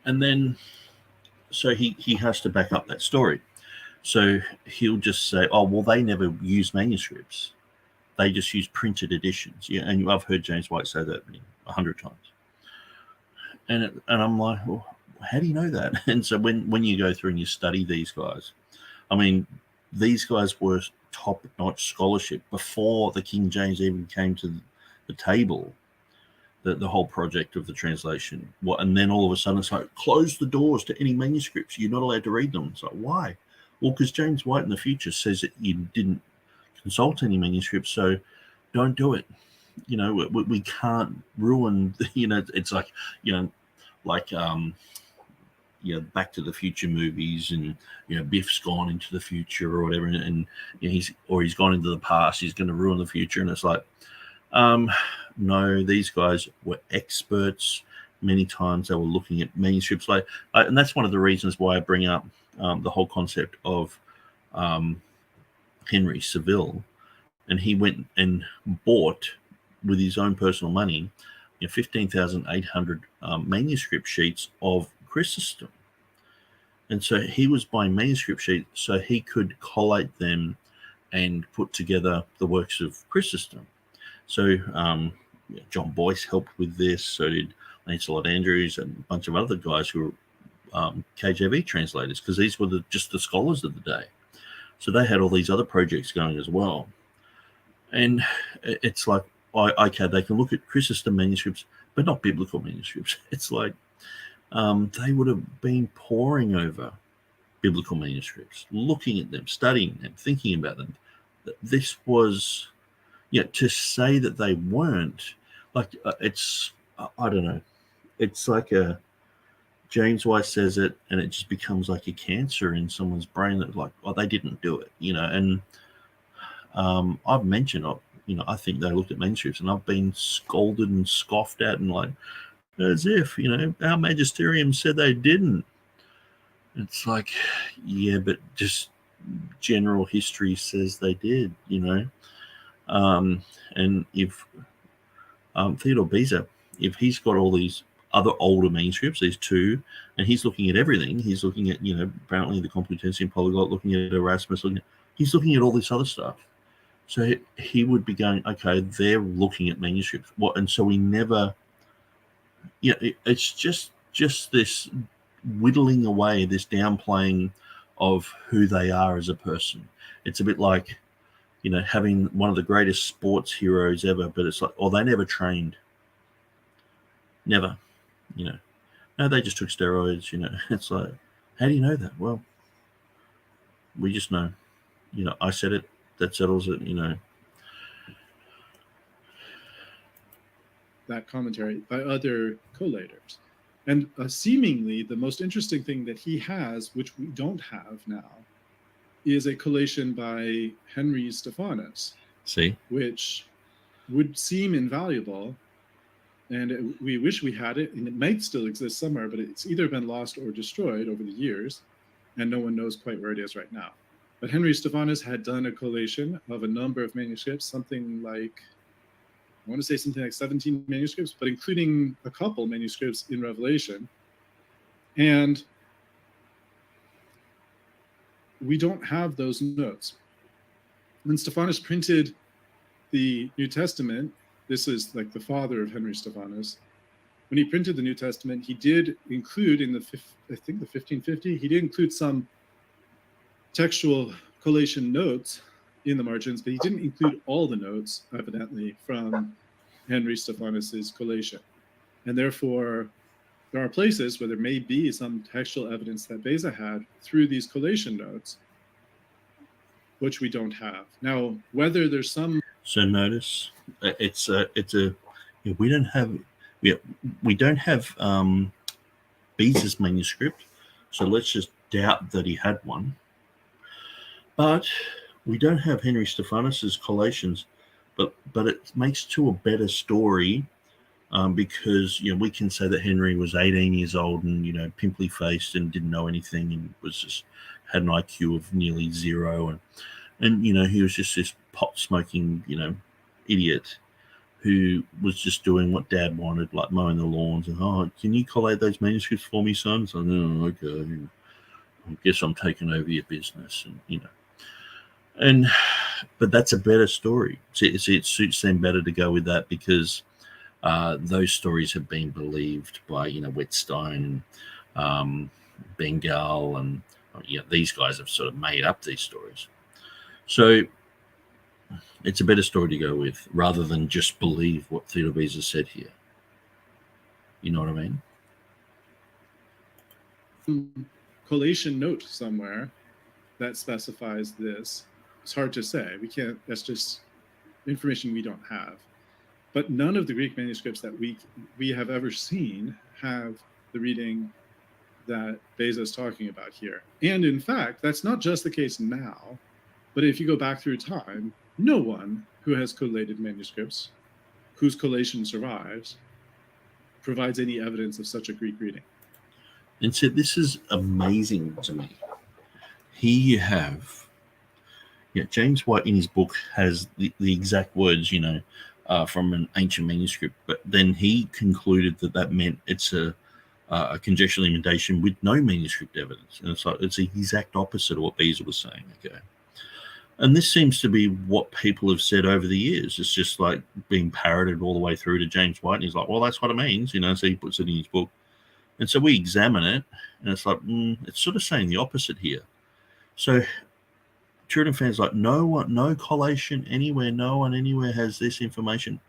And then, so he has to back up that story. So he'll just say, oh, well, they never use manuscripts. They just use printed editions. Yeah, and I've heard James White say that 100 times. And I'm like, well, how do you know that? And so when you go through and you study these guys, I mean, these guys were top-notch scholarship before the King James even came to the table, the whole project of the translation. And then all of a sudden it's like, close the doors to any manuscripts. You're not allowed to read them. It's like, why? Well, because James White in the future says that you didn't consult any manuscripts, so don't do it. We can't ruin, it's like, Back to the Future movies, and Biff's gone into the future or whatever, and he's gone into the past. He's going to ruin the future, and it's like, no, these guys were experts. Many times they were looking at manuscripts, and that's one of the reasons why I bring up the whole concept of Henry Saville, and he went and bought with his own personal money 15,800 manuscript sheets of Chrysostom. And so he was buying manuscript sheets so he could collate them and put together the works of Chrysostom. So John Boyce helped with this, so did Lancelot Andrews and a bunch of other guys who were KJV translators, because these were just the scholars of the day. So they had all these other projects going as well. And it's like, okay, they can look at Chrysostom manuscripts, but not biblical manuscripts. It's like they would have been poring over biblical manuscripts, looking at them, studying them, thinking about them. This was, to say that they weren't, it's, I don't know. It's like James White says it, and it just becomes like a cancer in someone's brain that's like, oh, they didn't do it, and I've mentioned, I think they looked at manuscripts, and I've been scolded and scoffed at, and like, as if, our magisterium said they didn't. It's like, yeah, but just general history says they did, and if Theodore Beza, if he's got all these other older manuscripts, these two, and he's looking at everything, he's looking at, apparently the Complutensian polyglot, looking at Erasmus, he's looking at all this other stuff. So he would be going, okay, they're looking at manuscripts. And so we never, it's just this whittling away, this downplaying of who they are as a person. It's a bit like, having one of the greatest sports heroes ever, but it's like, oh, they never trained. Never, No, they just took steroids, It's like, how do you know that? Well, we just know. I said it, that settles it, That commentary by other collators. And seemingly the most interesting thing that he has, which we don't have now, is a collation by Henry Stephanus. See? Which would seem invaluable, and we wish we had it, and it might still exist somewhere, but it's either been lost or destroyed over the years, and no one knows quite where it is right now. But Henry Stephanus had done a collation of a number of manuscripts, something like, I want to say something like 17 manuscripts, but including a couple manuscripts in Revelation. And we don't have those notes. When Stephanus printed the New Testament, this is like the father of Henry Stephanus, when he printed the New Testament, he did include in the 1550, he did include some textual collation notes in the margins, but he didn't include all the notes, evidently, from Henry Stephanus's collation. And therefore, there are places where there may be some textual evidence that Beza had through these collation notes, which we don't have. Now, whether there's some... So notice, we don't have Beza's manuscript, so let's just doubt that he had one. But we don't have Henry Stephanus's collations, but it makes to a better story because we can say that Henry was 18 years old and pimply faced and didn't know anything and was just had an IQ of nearly zero and he was just this pot smoking idiot who was just doing what Dad wanted, like mowing the lawns and can you collate those manuscripts for me, son? So okay, I guess I'm taking over your business but that's a better story. See, it suits them better to go with that because those stories have been believed by Wettstein, Bengal, and these guys have sort of made up these stories. So it's a better story to go with rather than just believe what Theodore Beza said here. You know what I mean? Collation note somewhere that specifies this. It's hard to say. We can't. That's just information we don't have. But none of the Greek manuscripts that we have ever seen have the reading that Beza is talking about here. And in fact, that's not just the case now, but if you go back through time, no one who has collated manuscripts, whose collation survives, provides any evidence of such a Greek reading. And so this is amazing to me. Here you have, James White in his book has the exact words, from an ancient manuscript, but then he concluded that meant it's a conjectural imitation with no manuscript evidence. And it's the exact opposite of what Beza was saying, okay? And this seems to be what people have said over the years. It's just like being parroted all the way through to James White. And he's like, well, that's what it means, so he puts it in his book. And so we examine it, and it's like, it's sort of saying the opposite here. So TurretinFan's like, no collation anywhere, no one anywhere has this information.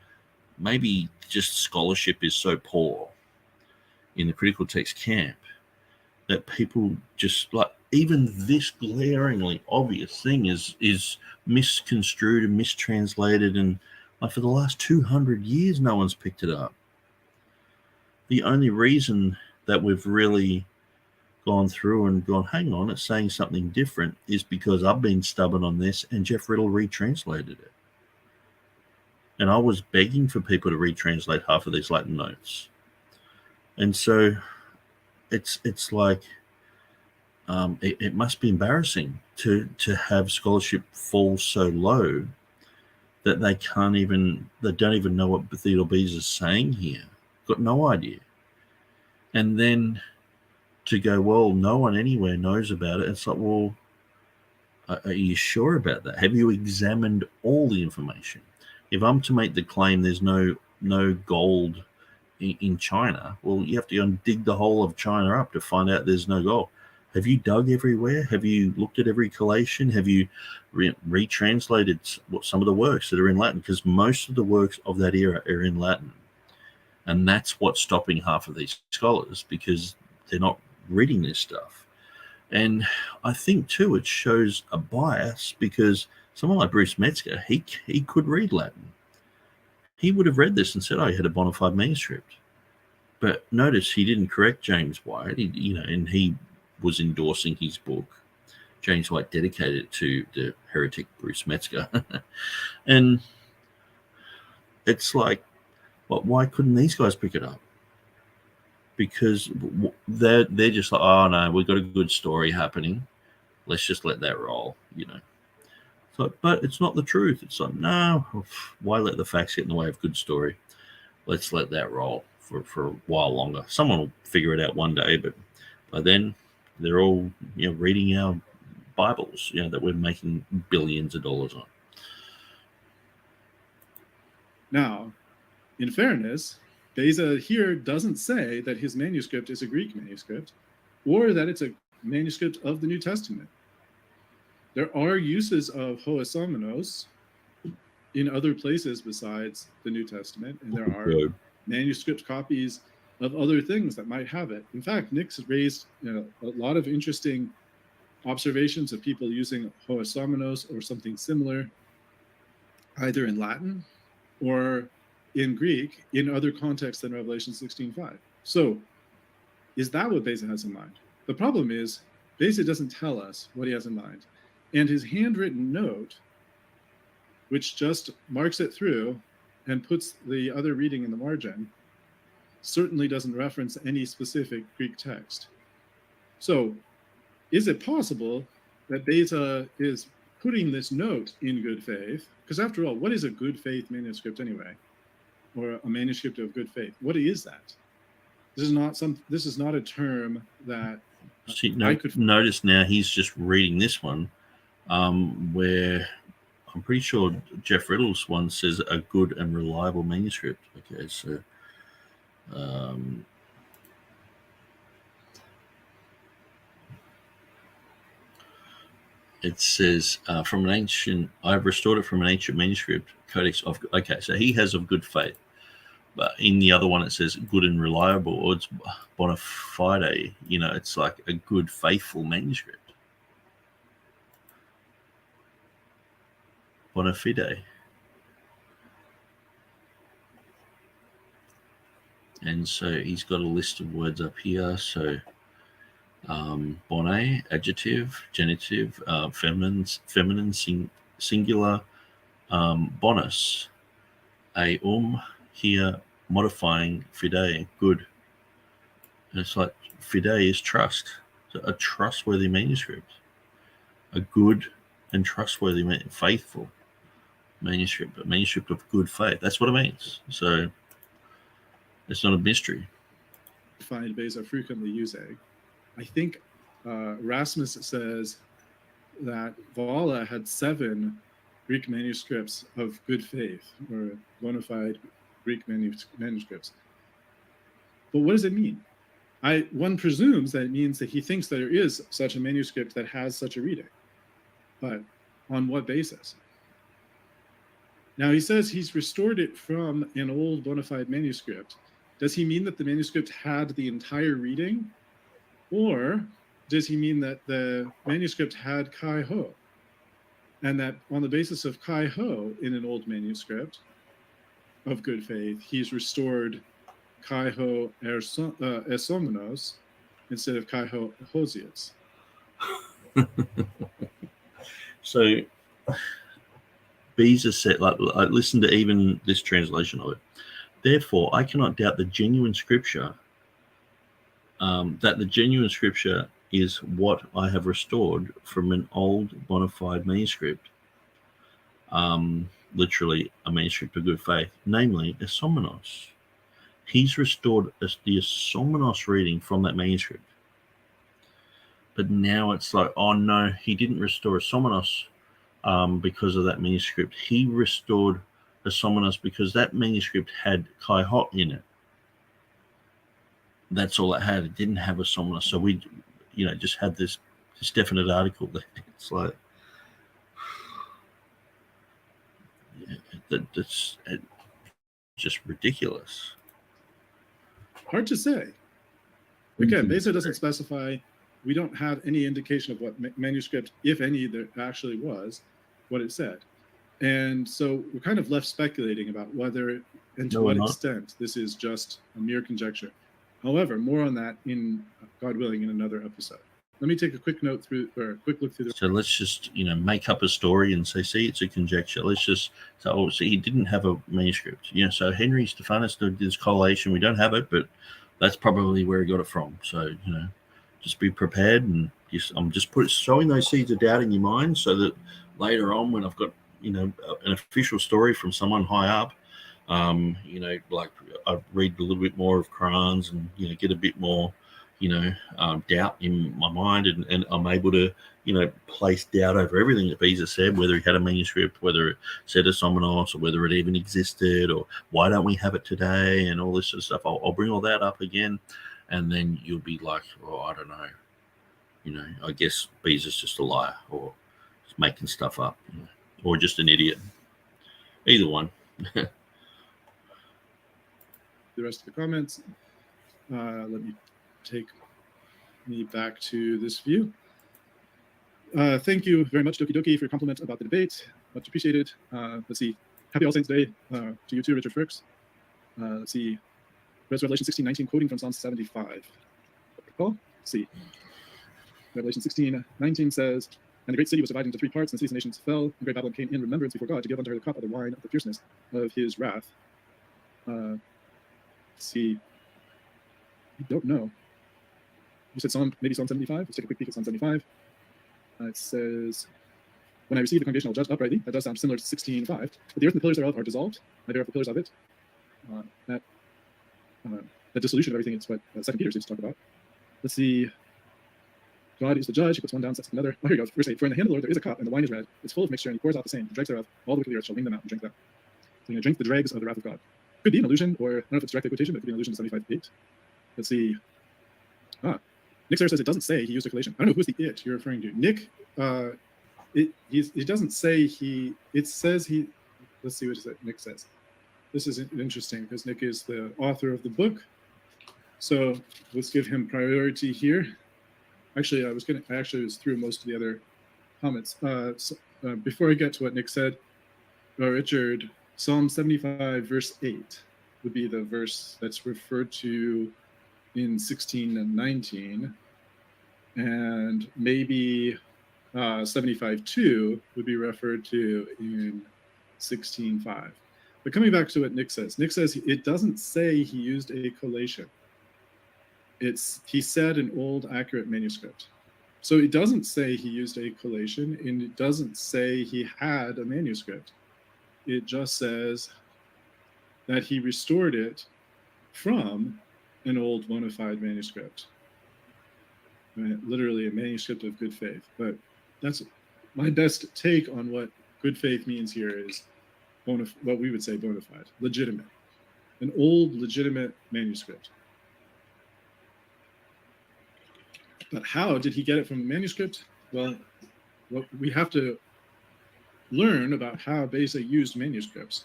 Maybe just scholarship is so poor in the critical text camp that people just like, even this glaringly obvious thing is misconstrued and mistranslated, and like for the last 200 years no one's picked it up. The only reason that we've really gone through and gone, hang on, it's saying something different, is because I've been stubborn on this and Jeff Riddle retranslated it. And I was begging for people to retranslate half of these Latin notes. And so it's like, it must be embarrassing to have scholarship fall so low that they don't even know what Theodore Beza is saying here. Got no idea. And then to go, well, no one anywhere knows about it. It's like, well, are you sure about that? Have you examined all the information? If I'm to make the claim there's no gold in China, well, you have to go and dig the whole of China up to find out there's no gold. Have you dug everywhere? Have you looked at every collation? Have you retranslated some of the works that are in Latin? Because most of the works of that era are in Latin. And that's what's stopping half of these scholars, because they're not reading this stuff. And I think, too, it shows a bias, because someone like Bruce Metzger, he could read Latin. He would have read this and said, oh, he had a bona fide manuscript. But notice he didn't correct James White, and he was endorsing his book. James White dedicated it to the heretic Bruce Metzger. And it's like, well, why couldn't these guys pick it up? Because they're just like, oh, no, we've got a good story happening. let's just let that roll, So, but it's not the truth. It's like, no, why let the facts get in the way of a good story? Let's let that roll for a while longer. Someone will figure it out one day, but by then they're all reading our Bibles, that we're making billions of dollars on. Now, in fairness, Beza here doesn't say that his manuscript is a Greek manuscript or that it's a manuscript of the New Testament. There are uses of hoesomenos in other places besides the New Testament, and there are manuscript copies of other things that might have it. In fact, Nick's raised a lot of interesting observations of people using hoesomenos or something similar, either in Latin or in Greek in other contexts than Revelation 16:5. So is that what Beza has in mind? The problem is Beza doesn't tell us what he has in mind. And his handwritten note, which just marks it through and puts the other reading in the margin, certainly doesn't reference any specific Greek text. So is it possible that Beza is putting this note in good faith? Because after all, what is a good faith manuscript anyway? Or a manuscript of good faith? What is that? This is not a term that I could notice. Now he's just reading this one, where I'm pretty sure Jeff Riddle's one says a good and reliable manuscript. Okay, so it says from an ancient, I've restored it from an ancient manuscript, Codex of. Okay, so he has of good faith, but in the other one it says good and reliable, or it's bona fide. It's like a good, faithful manuscript. Bona fide. And so he's got a list of words up here. So bone, adjective, genitive, feminine, singular, bonus, here modifying fide, good. And it's like fide is trust, so a trustworthy manuscript, a good and trustworthy, faithful manuscript, a manuscript of good faith. That's what it means. So it's not a mystery. Find Beza frequently using. I think Rasmus says that Vala had 7 Greek manuscripts of good faith, or bona fide Greek manuscripts. But what does it mean? One presumes that it means that he thinks that there is such a manuscript that has such a reading. But on what basis? Now he says he's restored it from an old bona fide manuscript. Does he mean that the manuscript had the entire reading? Or does he mean that the manuscript had Kai Ho? And that on the basis of Kai Ho in an old manuscript of good faith, he's restored Kai Ho Esomenos instead of Kai Ho Hosius. So Beza said, like, I listened to even this translation of it. Therefore, I cannot doubt the genuine scripture, that the genuine scripture is what I have restored from an old bona fide manuscript, literally a manuscript of good faith, namely Esomenos. He's restored the Esomenos reading from that manuscript. But now it's like, oh no, he didn't restore Esomenos because of that manuscript. He restored Esomenos because that manuscript had Kai Hot in it. That's all it had. It didn't have Esomenos. So we, just had this definite article there. It's like, that's just ridiculous. Hard to say. Again, Beza doesn't specify. We don't have any indication of what manuscript, if any, there actually was, what it said. And so we're kind of left speculating about whether and to what extent this is just a mere conjecture. However, more on that in, God willing, in another episode. Let me take a quick look through the. So let's just, make up a story and say, see, it's a conjecture. Let's just say, oh, see, he didn't have a manuscript. So Henry Stephanus did this collation. We don't have it, but that's probably where he got it from. So, just be prepared, and I'm just sowing those seeds of doubt in your mind, so that later on, when I've got an official story from someone high up, like I read a little bit more of Qurans and get a bit more doubt in my mind, and I'm able to place doubt over everything that Beza said, whether he had a manuscript, whether it said a Somenos, or whether it even existed, or why don't we have it today, and all this sort of stuff. I'll bring all that up again, and then you'll be like, oh, I don't know, I guess Beza's just a liar, or just making stuff up, or just an idiot. Either one. The rest of the comments. Let me take me back to this view. Thank you very much, Doki Doki, for your compliment about the debate. Much appreciated. Let's see. Happy All Saints Day to you too, Richard Fricks. Let's see. Revelation 16:19, quoting from Psalm 75. Let's see. Revelation 16:19 says, "And the great city was divided into three parts, and cities and nations fell, and great Babylon came in remembrance before God to give unto her the cup of the wine of the fierceness of his wrath." Let's see. I don't know. You said maybe Psalm 75? Let's take a quick peek at Psalm 75. It says, "When I receive the congregation, I'll judge uprightly." That does sound similar to 16:5. "But the earth and the pillars thereof are dissolved. I bear up the pillars of it." The dissolution of everything is what 2 Peter seems to talk about. Let's see. God is the judge. He puts one down, sets another. Oh, here you go. Verse 8. "For in the hand of the Lord there is a cup, and the wine is red. It's full of mixture, and he pours out the same. The dregs thereof, all the wicked of the earth shall wring them out and drink them." So you drink the dregs of the wrath of God. Could be an allusion, or I don't know if it's direct quotation, but it could be an allusion to 75:8. Let's see. Nick Sarah says it doesn't say he used a collation. I don't know who's the it you're referring to. Nick, he doesn't say he. It says he. Let's see what Nick says. This is interesting because Nick is the author of the book. So let's give him priority here. Actually, I was through most of the other comments. Before I get to what Nick said, Richard, Psalm 75 verse 8 would be the verse that's referred to in 16 and 19, and maybe 75:2 would be referred to in 16:5. But coming back to what Nick says it doesn't say he used a collation. He said an old accurate manuscript. So it doesn't say he used a collation, and it doesn't say he had a manuscript. It just says that he restored it from an old bona fide manuscript. Right? Literally a manuscript of good faith. But that's my best take on what good faith means here is what we would say bona fide, legitimate. An old legitimate manuscript. But how did he get it from a manuscript? Well, we have to learn about how Beza used manuscripts.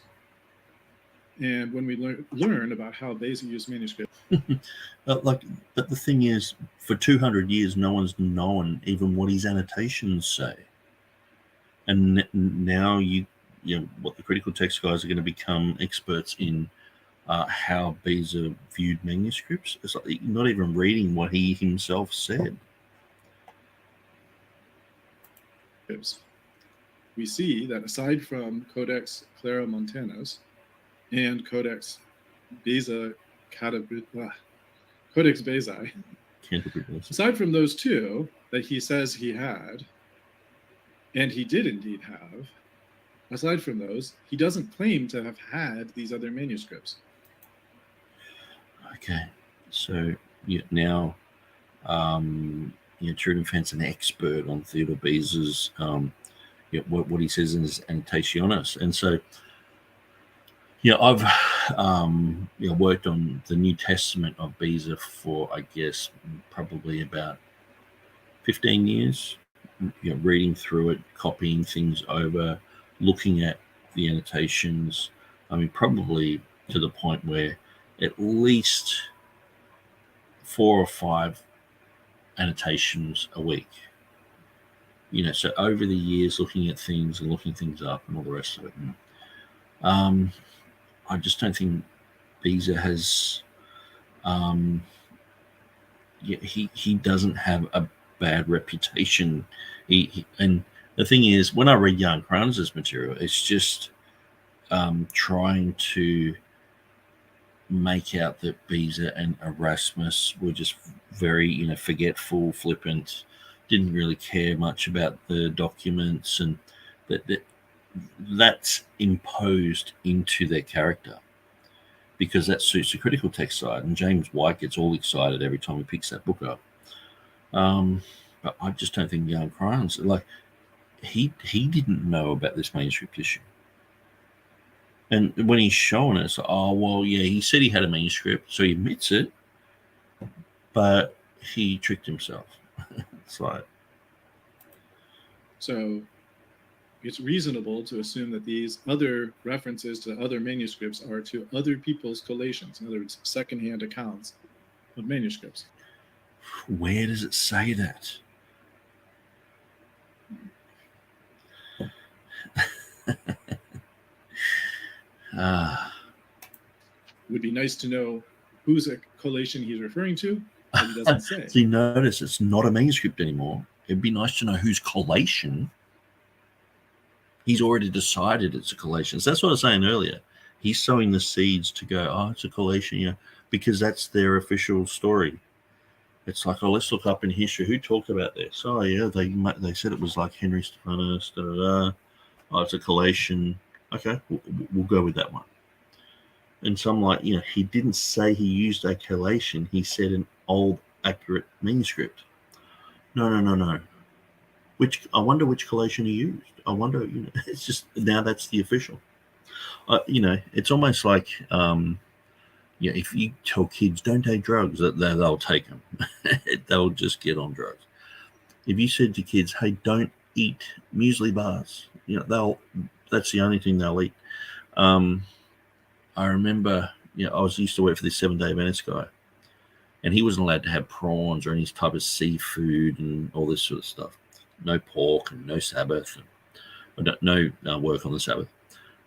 And when we learn about how Beza used manuscripts. But the thing is, for 200 years, no one's known even what his annotations say. And now what the critical text guys are going to become experts in how Beza viewed manuscripts. It's like not even reading what he himself said. We see that aside from Codex Claromontanus and Codex Beza, Codex Bezae, aside from those two that he says he had, and he did indeed have, aside from those, he doesn't claim to have had these other manuscripts. Okay, so now TurretinFan's an expert on Theodore Beza's what he says in his Annotationis, and so I've worked on the New Testament of Beza for I guess probably about 15 years. Reading through it, copying things over, looking at the annotations. I mean, probably to the point where at least 4 or 5 annotations a week. So over the years, looking at things and looking things up and all the rest of it. And, I just don't think Beza has. He doesn't have a bad reputation. And the thing is, when I read Jan Kranz's material, it's just trying to make out that Beza and Erasmus were just very, forgetful, flippant, didn't really care much about the documents, and that's imposed into their character because that suits the critical text side. And James White gets all excited every time he picks that book up. But I just don't think Jan Cryans, he didn't know about this manuscript issue. And when he's showing us, he said he had a manuscript, so he admits it, but he tricked himself. It's like... So it's reasonable to assume that these other references to other manuscripts are to other people's collations, in other words, secondhand accounts of manuscripts. Where does it say that? Would be nice to know whose collation he's referring to, but he doesn't say. So you notice it's not a manuscript anymore. It'd be nice to know whose collation. He's already decided it's a collation. So that's what I was saying earlier. He's sowing the seeds to go, it's a collation, because that's their official story. It's like, let's look up in history. Who talked about this? They said it was like Henry Stephanus. It's a collation. Okay, we'll go with that one. And some he didn't say he used a collation. He said an old, accurate manuscript. No. I wonder which collation he used. I wonder, it's just, now that's the official. It's almost like, if you tell kids don't take drugs, they'll take them. They'll just get on drugs. If you said to kids, hey, don't eat muesli bars, that's the only thing they'll eat. I remember, I used to work for this 7-day Adventist guy, and he wasn't allowed to have prawns or any type of seafood and all this sort of stuff. No pork and no Sabbath, and no work on the Sabbath.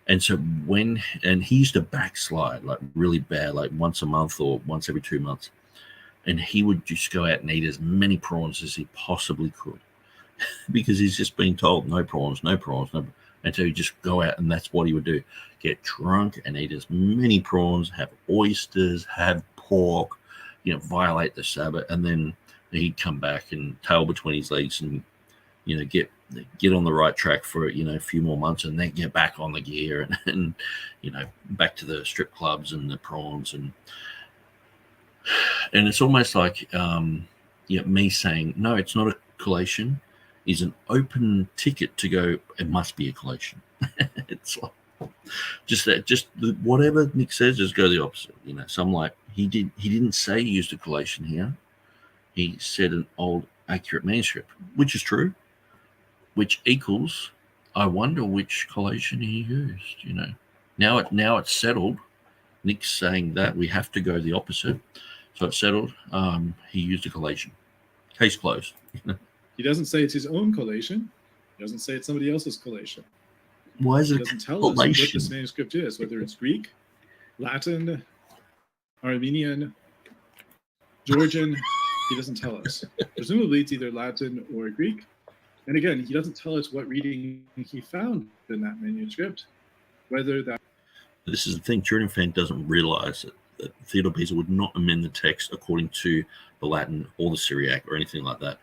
And so he used to backslide like really bad, like once a month or once every 2 months. And he would just go out and eat as many prawns as he possibly could because he's just been told no prawns. And so he'd just go out, and that's what he would do. Get drunk and eat as many prawns, have oysters, have pork, violate the Sabbath. And then he'd come back and tail between his legs and, get on the right track for, a few more months, and then get back on the gear and back to the strip clubs and the prawns. And it's almost like, me saying, no, it's not a collation, is an open ticket to go, it must be a collation. It's like, just whatever Nick says, just go the opposite. So I'm like, he didn't say he used a collation here. He said an old accurate manuscript, which is true, which equals, I wonder which collation he used. Now it's settled. Nick's saying that we have to go the opposite, so it's settled. He used a collation. Case closed. He doesn't say it's his own collation. He doesn't say it's somebody else's collation. Why is it? He doesn't tell us what this manuscript is, whether it's Greek, Latin, Armenian, Georgian. He doesn't tell us. Presumably, it's either Latin or Greek. And again, he doesn't tell us what reading he found in that manuscript, whether that... This is the thing, TurretinFan doesn't realize that Theodore Beza would not amend the text according to the Latin or the Syriac or anything like that.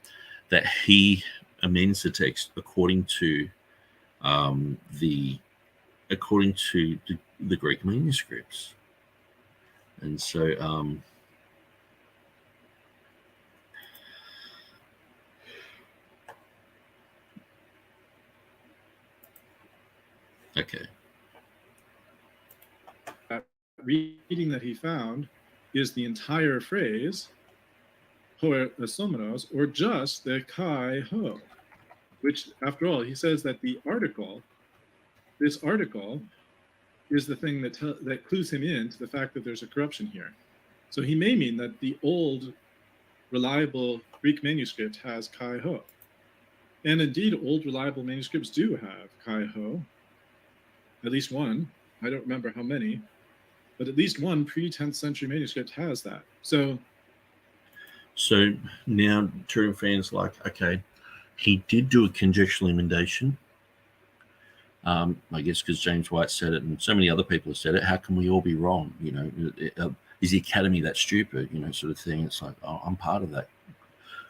That he amends the text according to the Greek manuscripts. And so okay. Reading that he found is the entire phrase "Hoer esomenos," or just the kai ho, which, after all, he says that this article is the thing that clues him in to the fact that there's a corruption here. So he may mean that the old, reliable Greek manuscript has kai ho. And indeed, old, reliable manuscripts do have kai ho. At least one. I don't remember how many. But at least one pre-10th century manuscript has that. So now TurretinFan's like, okay, he did do a conjectural emendation, I guess because James White said it and so many other people have said it, how can we all be wrong? Is the Academy that stupid? Sort of thing. It's like, oh, I'm part of that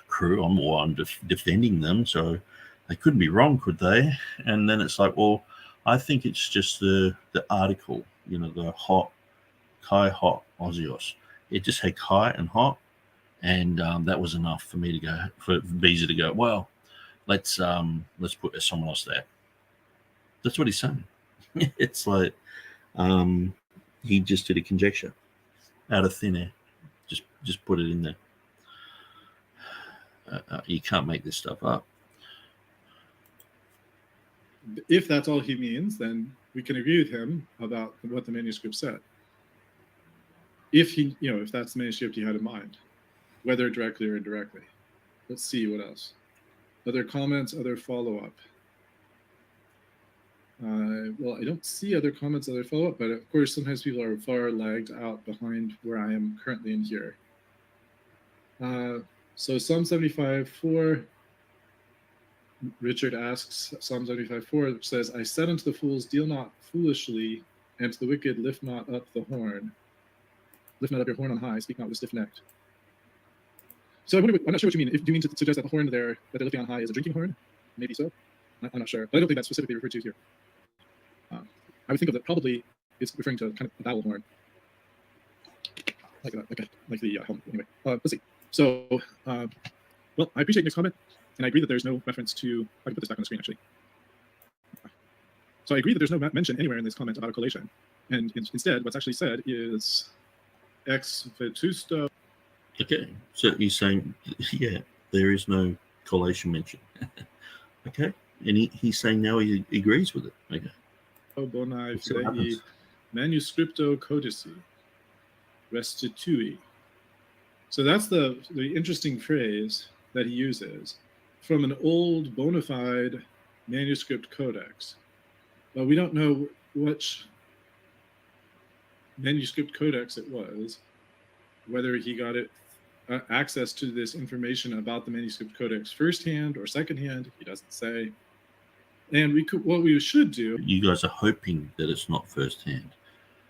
crew. I'm defending them, so they couldn't be wrong, could they? And then it's like, well, I think it's just the article, the hot, Kai hot Ozios. It just had Kai and hot, and that was enough for me to go, for Beezer to go, well, let's put someone else there. That's what he's saying. It's like he just did a conjecture out of thin air. Just put it in there. You can't make this stuff up. If that's all he means, then we can agree with him about what the manuscript said. If that's the manuscript he had in mind, whether directly or indirectly. Let's see what else. Other comments, other follow-up. Well, I don't see other comments, other follow-up, but of course, sometimes people are far lagged out behind where I am currently in here. So Psalm 75:4, Richard asks, Psalm 75:4 says, I said unto the fools, deal not foolishly, and to the wicked, lift not up the horn. Lift not up your horn on high, speak not with stiff-necked. So I'm not sure what you mean. Do you mean to suggest that the horn that they're lifting on high is a drinking horn? Maybe so. I'm not sure. But I don't think that's specifically referred to here. I would think of that probably it's referring to kind of a battle horn. Like the helmet. Anyway, let's see. So, well, I appreciate Nick's comment, and I agree that there's no reference to, I can put this back on the screen actually. So I agree that there's no mention anywhere in this comment about a collation. And instead, what's actually said is ex vetusto. Okay, so you're saying, yeah, there is no collation mention. Okay, and he's saying now he agrees with it. Okay. Bonae fidei manuscripto codici restitui. So that's the interesting phrase that he uses from an old bona fide manuscript codex. But we don't know which manuscript codex it was, whether he got it access to this information about the manuscript codex firsthand or secondhand. He doesn't say. And what we should do. You guys are hoping that it's not firsthand.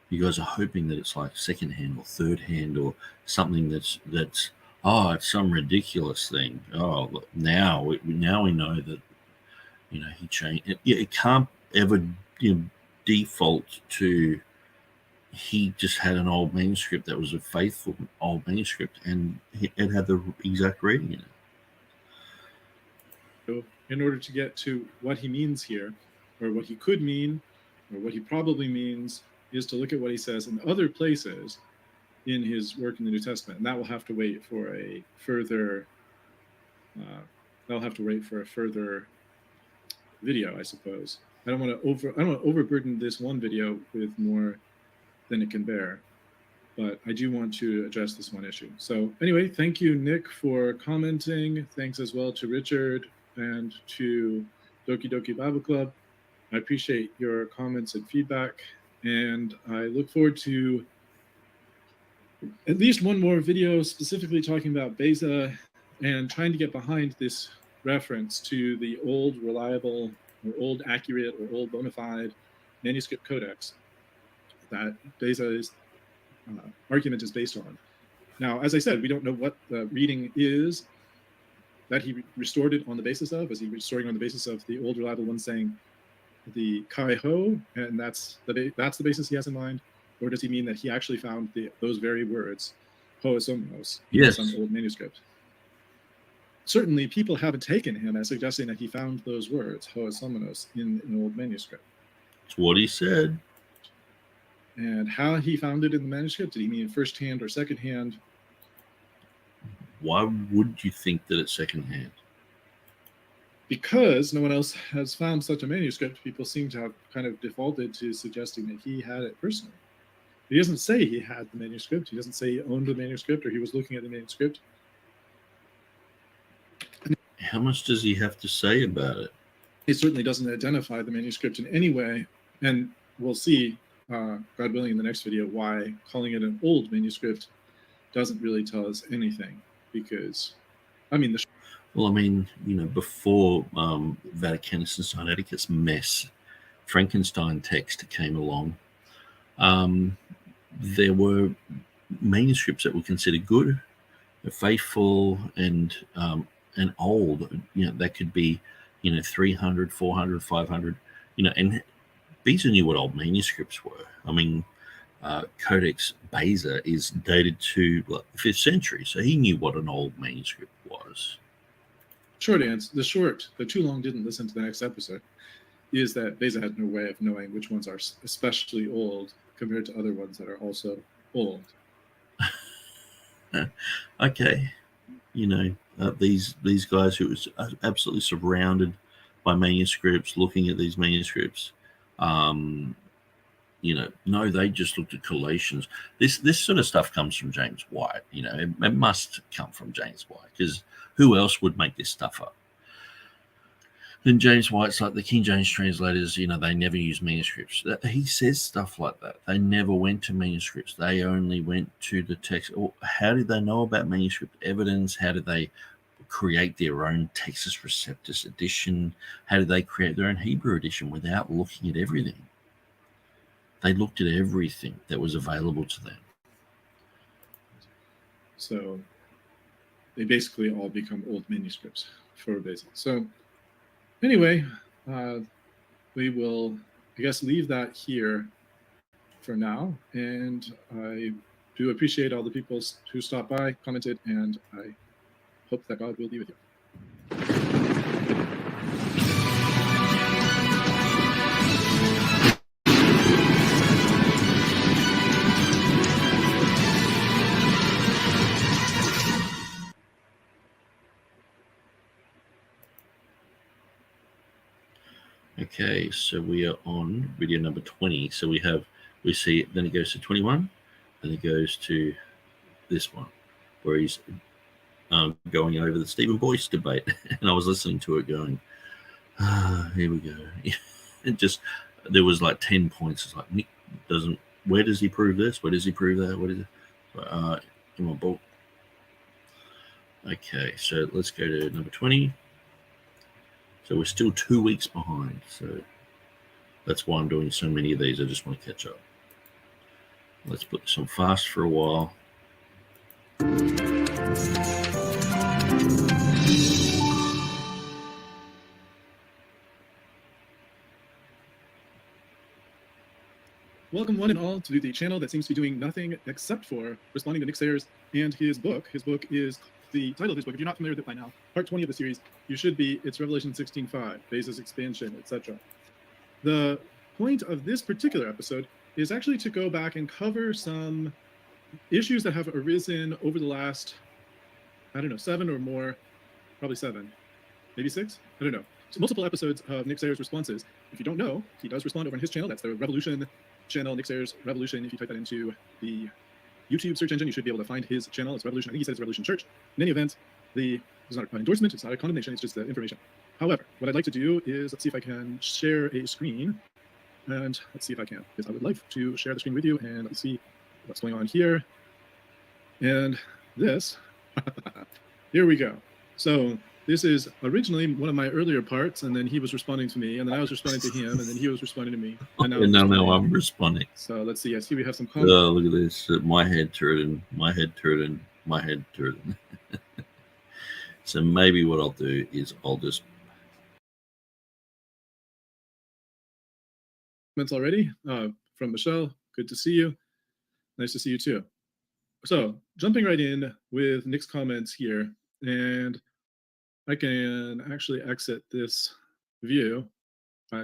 You guys are hoping that it's like secondhand or third hand or something that's it's some ridiculous thing. Oh, look, now we know that he changed. It can't ever default to he just had an old manuscript that was a faithful old manuscript and it had the exact reading in it. So in order to get to what he means here, or what he could mean, or what he probably means, is to look at what he says in other places in his work in the New Testament, and that will have to wait for a further. Video, I suppose. I don't want to overburden this one video with more than it can bear, but I do want to address this one issue. So anyway, thank you, Nick, for commenting. Thanks as well to Richard and to Doki Doki Bible Club. I appreciate your comments and feedback, and I look forward to at least one more video specifically talking about Beza and trying to get behind this reference to the old reliable or old accurate or old bona fide manuscript codex that Beza's argument is based on. Now, as I said, we don't know what the reading is that he restored it on the basis of. Is he restoring on the basis of the old reliable one saying the Kai Ho, and that's the basis he has in mind? Or does he mean that he actually found those very words, hoesomnos, in some old manuscript? Certainly, people haven't taken him as suggesting that he found those words, hoesomnos, in an old manuscript. It's what he said. And how he found it in the manuscript? Did he mean first-hand or second-hand? Why would you think that it's second-hand? Because no one else has found such a manuscript, people seem to have kind of defaulted to suggesting that he had it personally. He doesn't say he had the manuscript. He doesn't say he owned the manuscript or he was looking at the manuscript. How much does he have to say about it? He certainly doesn't identify the manuscript in any way. And we'll see, God willing, in the next video, why calling it an old manuscript doesn't really tell us anything. Because, I mean, before Vaticanus and Sinaiticus mess Frankenstein text came along, there were manuscripts that were considered good, faithful, and old. That could be 300, 400, 500. And Beza knew what old manuscripts were. I mean, Codex Beza is dated to the 5th century, so he knew what an old manuscript was. Short answer, the too long didn't listen to the next episode, is that Beza had no way of knowing which ones are especially old compared to other ones that are also old. Okay. These guys who was absolutely surrounded by manuscripts, looking at these manuscripts, no, they just looked at collations. This sort of stuff comes from James White. It must come from James White, because who else would make this stuff up? Then James White's like, the King James translators, they never use manuscripts. He says stuff like that. They never went to manuscripts. They only went to the text. How did they know about manuscript evidence? How did they create their own Textus Receptus edition? How did they create their own Hebrew edition without looking at everything? They looked at everything that was available to them. So they basically all become old manuscripts for Beza. So anyway, we will, I guess, leave that here for now. And I do appreciate all the people who stopped by, commented, and I hope that God will be with you. Okay, so we are on video number 20. So we see, then it goes to 21, and it goes to this one, where he's going over the Stephen Boyce debate. And I was listening to it going, here we go. There was like 10 points. It's like, Nick where does he prove this? Where does he prove that? What is it? In my book. Okay, so let's go to number 20. So we're still 2 weeks behind. So that's why I'm doing so many of these. I just want to catch up. Let's put this on fast for a while. Welcome one and all to the channel that seems to be doing nothing except for responding to Nick Sayers and his book. His book is, the title of his book, if you're not familiar with it by now, part 20 of the series, you should be. It's Revelation 16:5, Beza's expansion, etc. The point of this particular episode is actually to go back and cover some issues that have arisen over the last, 7 or more, probably 7, maybe 6, I don't know. So multiple episodes of Nick Sayers' responses. If you don't know, he does respond over on his channel. That's the Revolution channel, Nick Sayers Revolution. If you type that into the YouTube search engine, you should be able to find his channel. It's Revolution. I think he said it's Revolution Church. In any event, it's not an endorsement, it's not a condemnation, it's just the information. However, what I'd like to do is, let's see if I can share a screen. And let's see if I can, because I would like to share the screen with you, and let's see what's going on here. And this, here we go. So this is originally one of my earlier parts, and then he was responding to me, and then I was responding to him, and then he was responding to me. And now I'm responding. So let's see. I see we have some comments. Oh, look at this. My head turretin, my head turretin, my head turretin. So maybe what I'll do is I'll just... Comments already from Michelle. Good to see you. Nice to see you too. So jumping right in with Nick's comments here, and I can actually exit this view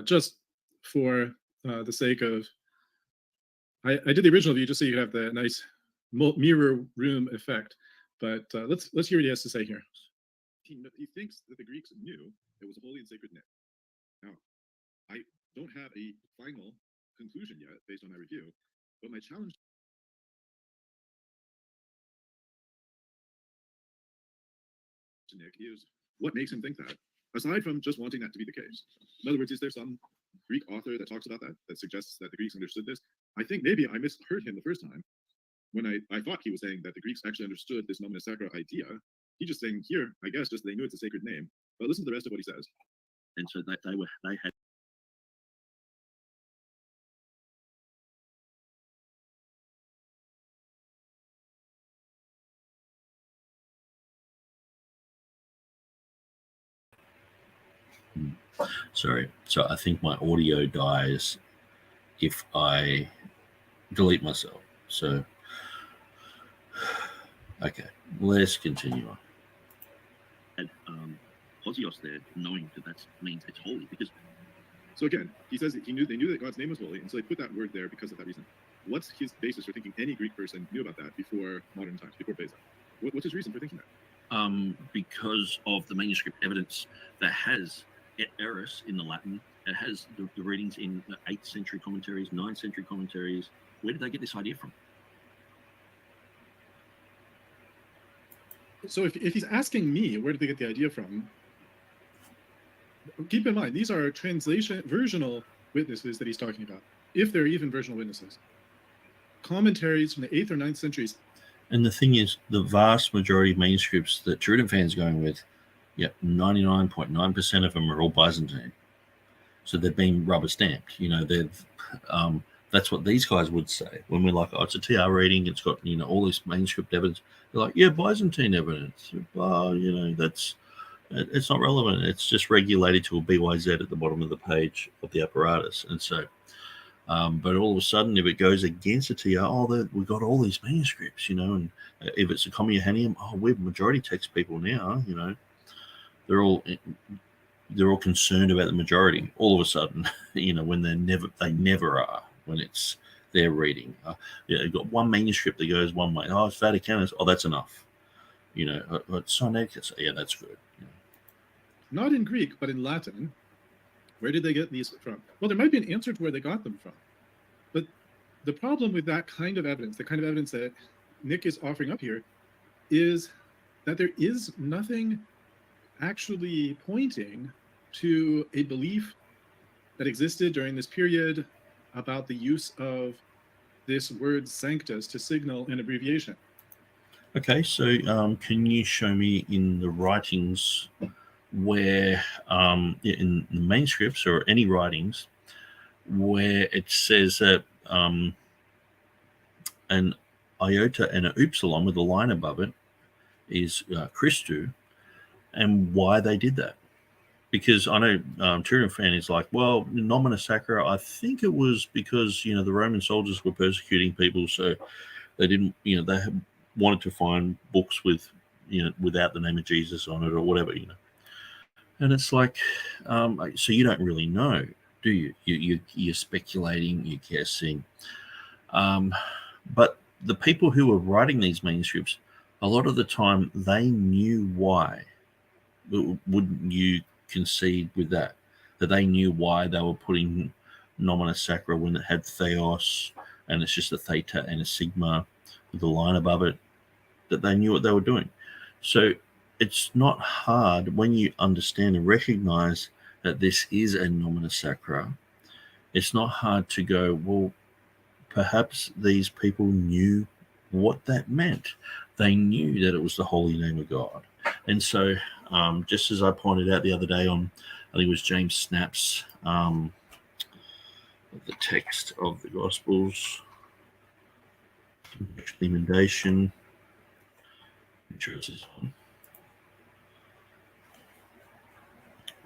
just for the sake of, I did the original view just so you could have the nice mirror room effect, but let's hear what he has to say here. He thinks that the Greeks knew it was a holy and sacred name. Now, I don't have a final conclusion yet based on my review, but my challenge to Nick is, what makes him think that, aside from just wanting that to be the case? In other words, is there some Greek author that talks about that suggests that the Greeks understood this? I think maybe I misheard him the first time when I thought he was saying that the Greeks actually understood this nomina sacra idea. He's just saying here, I guess, just they knew it's a sacred name. But listen to the rest of what he says. And so they had Sorry. So I think my audio dies if I delete myself. So, okay, let's continue on. And Osios there, knowing that means it's holy, because. So again, he says that they knew that God's name was holy, and so they put that word there because of that reason. What's his basis for thinking any Greek person knew about that before modern times, before Beza? What's his reason for thinking that? Because of the manuscript evidence that has errors in the Latin, it has the readings in the 8th century commentaries, 9th century commentaries. Where did they get this idea from? So if he's asking me, where did they get the idea from? Keep in mind, these are versional witnesses that he's talking about, if they're even versional witnesses. Commentaries from the 8th or 9th centuries. And the thing is, the vast majority of manuscripts that TurretinFan's going with, 99.9% of them are all Byzantine. So they've been rubber stamped. That's what these guys would say when we're like, oh, it's a TR reading, it's got all this manuscript evidence. They're like, yeah, Byzantine evidence. It's not relevant. It's just regulated to a BYZ at the bottom of the page of the apparatus. And so, but all of a sudden, if it goes against a TR, we've got all these manuscripts, and if it's a Communianium, we're majority text people now, they're all concerned about the majority all of a sudden, when they never are, when it's their reading. You've got one manuscript that goes one way. Oh, it's Vaticanus. Oh, that's enough. It's Sinaiticus. Yeah, that's good. Not in Greek, but in Latin. Where did they get these from? Well, there might be an answer to where they got them from. But the problem with that kind of evidence, the kind of evidence that Nick is offering up here, is that there is nothing actually pointing to a belief that existed during this period about the use of this word sanctus to signal an abbreviation. Okay, so can you show me in the writings where, in the manuscripts or any writings, where it says that an iota and an upsilon with a line above it is Christu, and why they did that? Because I know TurretinFan is like, well, nomina sacra, I think it was because, the Roman soldiers were persecuting people, so they didn't, they wanted to find books with, without the name of Jesus on it or whatever, And it's like, so you don't really know, do you? You're speculating, you're guessing. But the people who were writing these manuscripts, a lot of the time, they knew why. Wouldn't you concede with that they knew why they were putting nomina sacra when it had theos and it's just a theta and a sigma with a line above it, that they knew what they were doing? So it's not hard when you understand and recognize that this is a nomina sacra. It's not hard to go, well, perhaps these people knew what that meant. They knew that it was the holy name of God. And so, just as I pointed out the other day on, I think it was James Snap's, the text of the Gospels, emendation,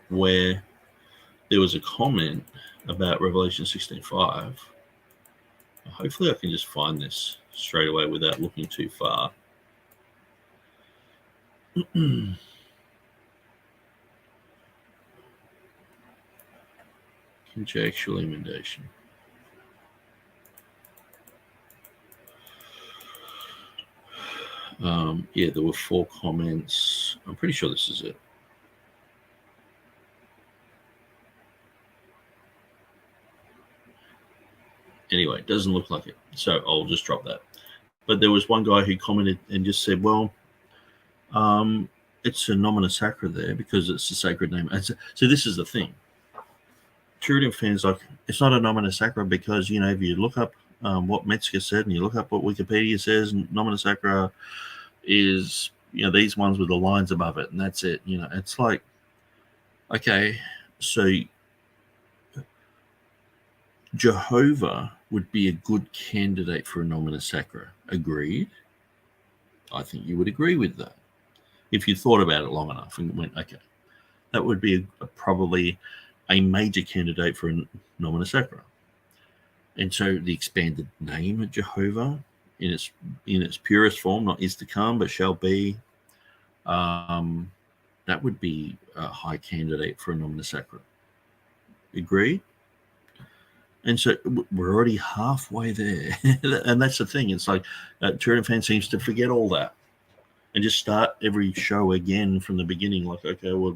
where there was a comment about Revelation 16:5. Hopefully I can just find this straight away without looking too far. Conjectural emendation. Yeah, there were 4 comments. I'm pretty sure this is it. Anyway, it doesn't look like it, so I'll just drop that. But there was one guy who commented and just said, well, it's a nomina sacra there because it's a sacred name. So this is the thing. TurretinFan's like, it's not a nomina sacra because, if you look up what Metzger said and you look up what Wikipedia says, nomina sacra is, these ones with the lines above it, and that's it. It's like, okay, so Jehovah would be a good candidate for a nomina sacra. Agreed? I think you would agree with that if you thought about it long enough and went, okay. that would be probably a major candidate for a nomina sacra. And so the expanded name of Jehovah in its purest form, not is to come, but shall be, that would be a high candidate for a nomina sacra. Agree? And so we're already halfway there. And that's the thing. It's like TurretinFan's seems to forget all that and just start every show again from the beginning. Like, okay, we're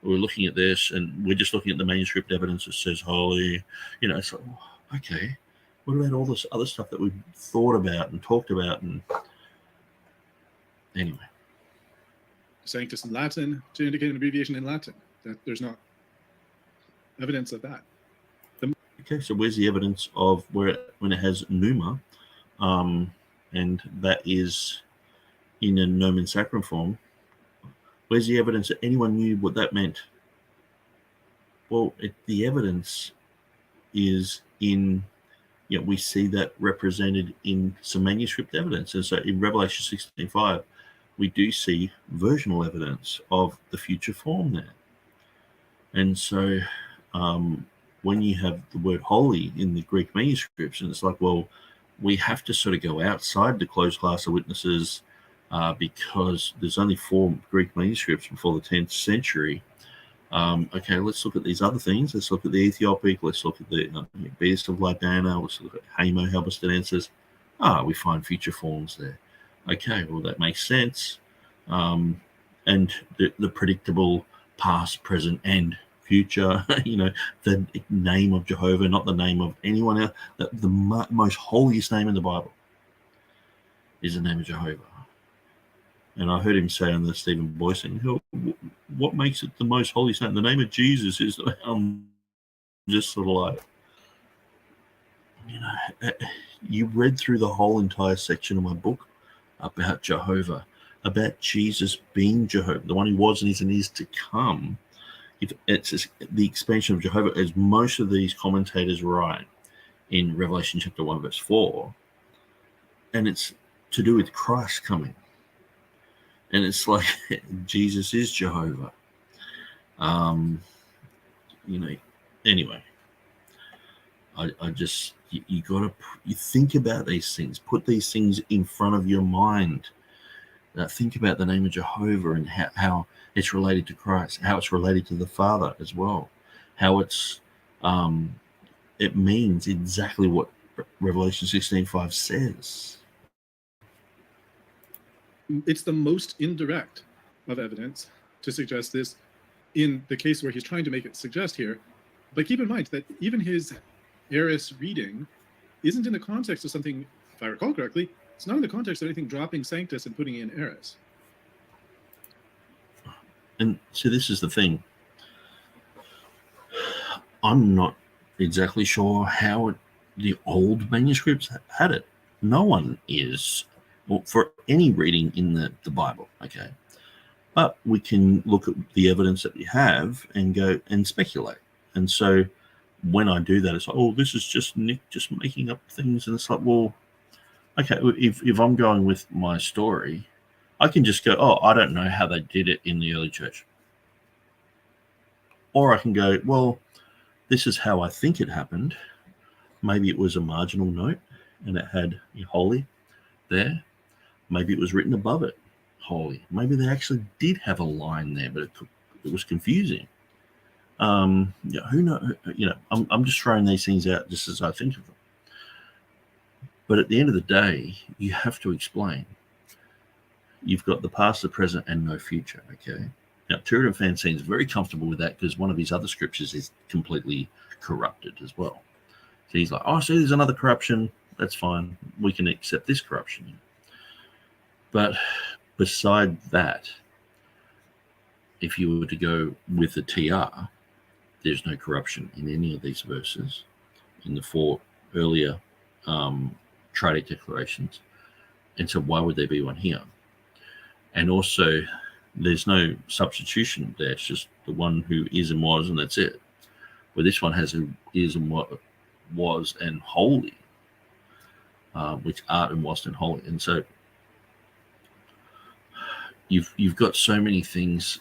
looking at this and we're just looking at the manuscript evidence that says holy. You know, it's like, okay, what about all this other stuff that we've thought about and talked about? And anyway. Sanctus in Latin to indicate an abbreviation in Latin. That there's not evidence of that. Okay, so where's the evidence of when it has pneuma, and that is in a nomen sacrum form? Where's the evidence that anyone knew what that meant? Well, the evidence is in, we see that represented in some manuscript evidence. And so in Revelation 16:5, we do see versional evidence of the future form there. And so when you have the word holy in the Greek manuscripts, and it's like, well, we have to sort of go outside the closed class of witnesses because there's only 4 Greek manuscripts before the 10th century. Okay, let's look at these other things. Let's look at the Ethiopic. Let's look at the Beast of Lidana. Let's look at Hamo Halberstadensis. We find future forms there. Okay, well, that makes sense. And the predictable past, present, and future, the name of Jehovah, not the name of anyone else. The most holiest name in the Bible is the name of Jehovah. And I heard him say on the Stephen Boyce thing, what makes it the most holiest name? The name of Jesus is just sort of like, you read through the whole entire section of my book about Jehovah, about Jesus being Jehovah, the one who was and is to come. If it's the expansion of Jehovah, as most of these commentators write in Revelation chapter 1, verse 4, and it's to do with Christ coming. And it's like Jesus is Jehovah. Anyway, I just, you think about these things, put these things in front of your mind. Think about the name of Jehovah and how it's related to Christ, how it's related to the Father as well, how it's it means exactly what Revelation 16:5 says. It's the most indirect of evidence to suggest this in the case where he's trying to make it suggest here. But keep in mind that even his Eris reading isn't in the context of something, if I recall correctly, it's not in the context of anything dropping Sanctus and putting in Eris. And so this is the thing. I'm not exactly sure how the old manuscripts had it. No one is, for any reading in the Bible, okay? But we can look at the evidence that we have and go and speculate. And so when I do that, it's like, this is just Nick just making up things. And it's like, well, okay, if I'm going with my story, I can just go, I don't know how they did it in the early church. Or I can go, well, this is how I think it happened. Maybe it was a marginal note and it had holy there. Maybe it was written above it, holy. Maybe they actually did have a line there, but it was confusing. Who knows? I'm just throwing these things out just as I think of them. But at the end of the day, you have to explain. You've got the past, the present, and no future, okay? Now, TurretinFan's seems very comfortable with that because one of his other scriptures is completely corrupted as well. So he's like, see, there's another corruption. That's fine. We can accept this corruption. But beside that, if you were to go with the TR, there's no corruption in any of these verses, in the 4 earlier triadic declarations. And so why would there be one here? And also, there's no substitution there. It's just the one who is and was, and that's it. Where this one has who is and what was and holy, which art and was and holy. And so you've got so many things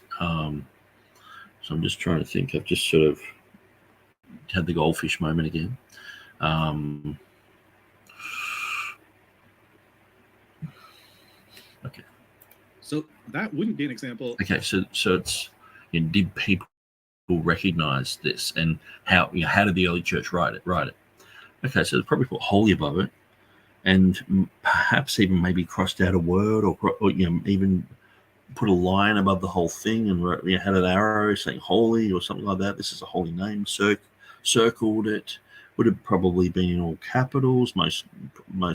So I'm just trying to think. I've just sort of had the goldfish moment again. Okay. So that wouldn't be an example. Okay, so it's, did people recognize this, and how did the early church write it? Okay, so they probably put holy above it, and perhaps even maybe crossed out a word, or even put a line above the whole thing, and had an arrow saying holy or something like that. This is a holy name. Circled it. Would have probably been in all capitals. Most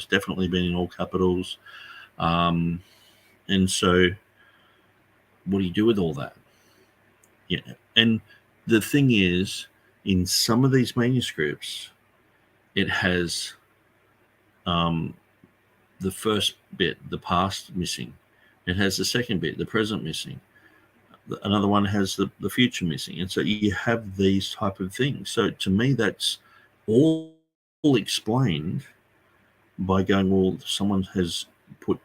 definitely been in all capitals. And so, what do you do with all that? Yeah, and the thing is, in some of these manuscripts, it has the first bit, the past, missing. It has the second bit, the present, missing. Another one has the future missing. And so you have these type of things. So to me, that's all explained by going, well, someone has put,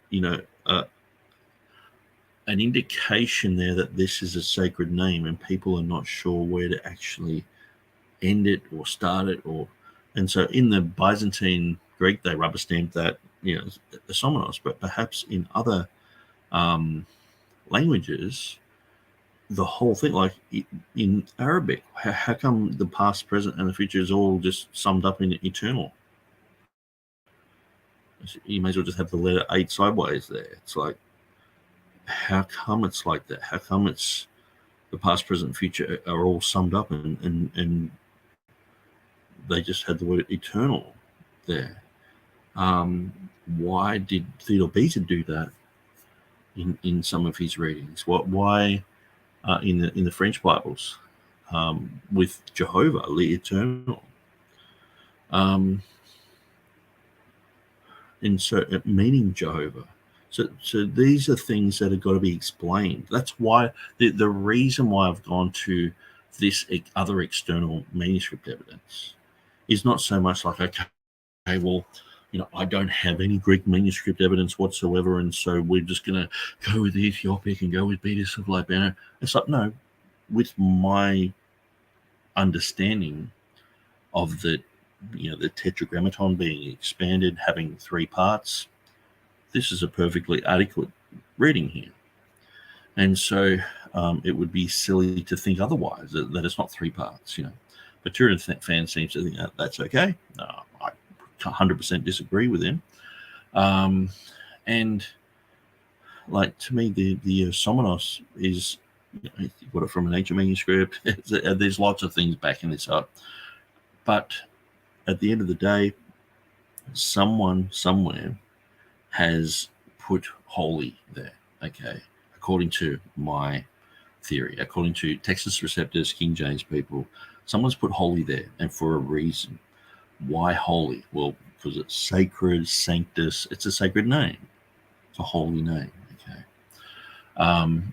an indication there that this is a sacred name, and people are not sure where to actually end it or start it. And so in the Byzantine Greek, they rubber stamped that, Somenos, but perhaps in other languages, the whole thing, like in Arabic, how come the past, present, and the future is all just summed up in eternal? You may as well just have the letter 8 sideways there. It's like, how come it's like that? How come it's the past, present, future are all summed up, and they just had the word eternal there? Why did Theodore Beta do that in some of his readings? Why in the French Bibles with Jehovah, the eternal? And so meaning Jehovah. So these are things that have got to be explained. That's why the reason why I've gone to this other external manuscript evidence is not so much like, okay, well, I don't have any Greek manuscript evidence whatsoever, and so we're just going to go with the Ethiopic and go with Betis of Libana. It's like, no, with my understanding of the Tetragrammaton being expanded, having 3 parts, this is a perfectly adequate reading here. And so it would be silly to think otherwise, that it's not 3 parts, But TurretinFan's seems to think that's okay. No, I 100% disagree with him. And like, to me, the Somenos is, you got it from an ancient manuscript. There's lots of things backing this up. But at the end of the day, someone somewhere has put holy there, okay, according to my theory, according to Textus Receptus, King James people, someone's put holy there, and for a reason. Why holy? Well, because it's sacred, sanctus. It's a sacred name. It's a holy name, okay.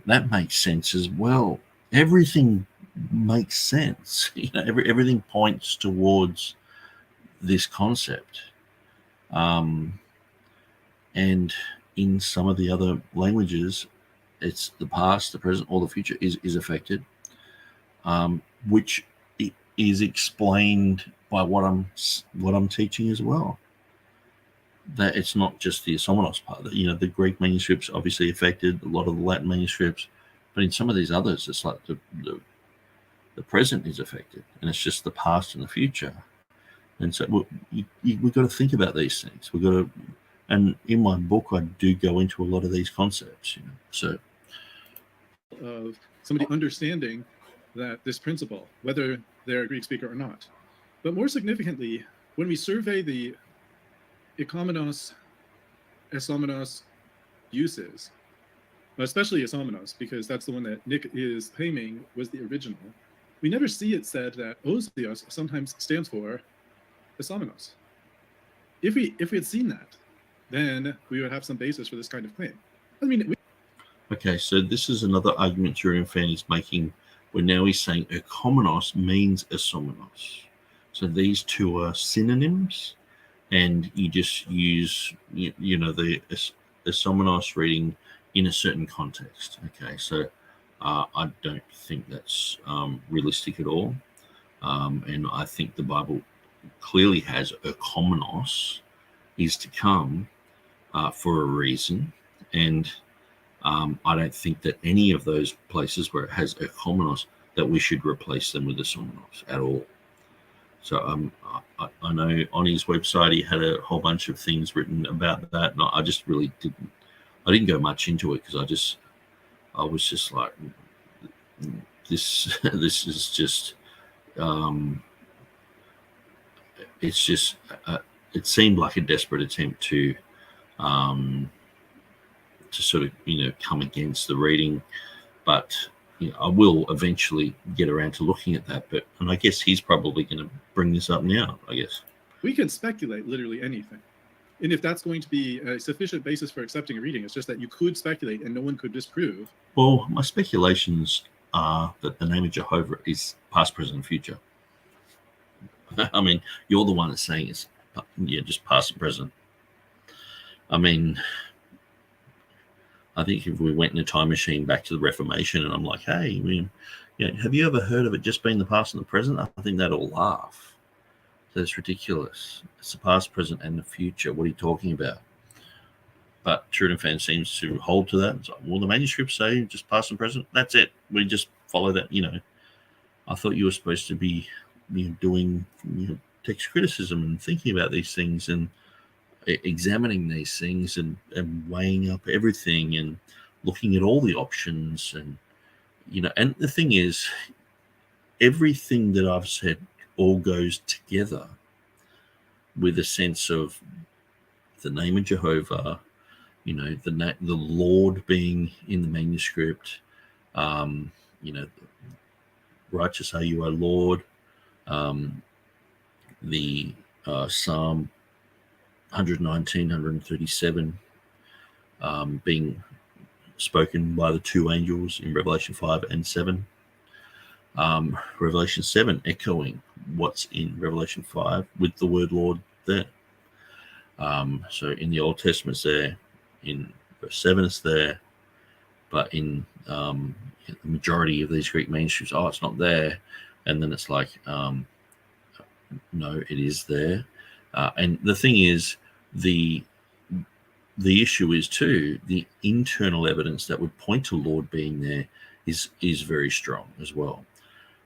That makes sense as well. Everything makes sense. Everything points towards this concept. And in some of the other languages, it's the past, the present, or the future is affected, which is explained by what I'm teaching as well. That it's not just the Somenos part. That, the Greek manuscripts obviously affected, a lot of the Latin manuscripts, but in some of these others, it's like the present is affected, and it's just the past and the future. And so we've got to think about these things. We've got to. And in my book, I do go into a lot of these concepts, So, of somebody understanding that this principle, whether they're a Greek speaker or not. But more significantly, when we survey the ikomenos, esomenos uses, especially esomenos, because that's the one that Nick is claiming was the original, we never see it said that osios sometimes stands for esomenos. If we had seen that, then we would have some basis for this kind of claim. Okay, so this is another argument TurretinFan is making, where now he's saying ikomenos means esomenos. So these two are synonyms, and you just use, the esomenos reading in a certain context. Okay, so I don't think that's realistic at all. And I think the Bible clearly has oikomenos, is to come, for a reason. And I don't think that any of those places where it has oikomenos, that we should replace them with isomenos at all. So I know on his website he had a whole bunch of things written about that, and I just really didn't go much into it, because I was just like, this is just it's just it seemed like a desperate attempt to sort of come against the reading, but I will eventually get around to looking at that. And I guess he's probably going to bring this up now. I guess we can speculate literally anything, and if that's going to be a sufficient basis for accepting a reading, it's just that you could speculate and no one could disprove. Well, my speculations are that the name of Jehovah is past, present, and future. I mean, you're the one that's saying it's just past and present. I mean, I think if we went in a time machine back to the Reformation and I'm like, hey, have you ever heard of it just being the past and the present? I think they'd all laugh. That's ridiculous. It's the past, present, and the future. What are you talking about? But TurretinFan's seems to hold to that. It's like, well, the manuscripts say just past and present. That's it. We just follow that. I thought you were supposed to be doing text criticism and thinking about these things and examining these things and weighing up everything and looking at all the options. And and the thing is, everything that I've said all goes together with a sense of the name of Jehovah, the Lord being in the manuscript, righteous are you, O Lord, the Psalm 119, 137 being spoken by the two angels in Revelation 5 and 7. Revelation 7 echoing what's in Revelation 5 with the word Lord there. So in the Old Testament it's there, in verse 7 it's there, but in the majority of these Greek manuscripts, it's not there. And then it's like, no, it is there. And the thing is, the issue is too, the internal evidence that would point to Lord being there is very strong as well,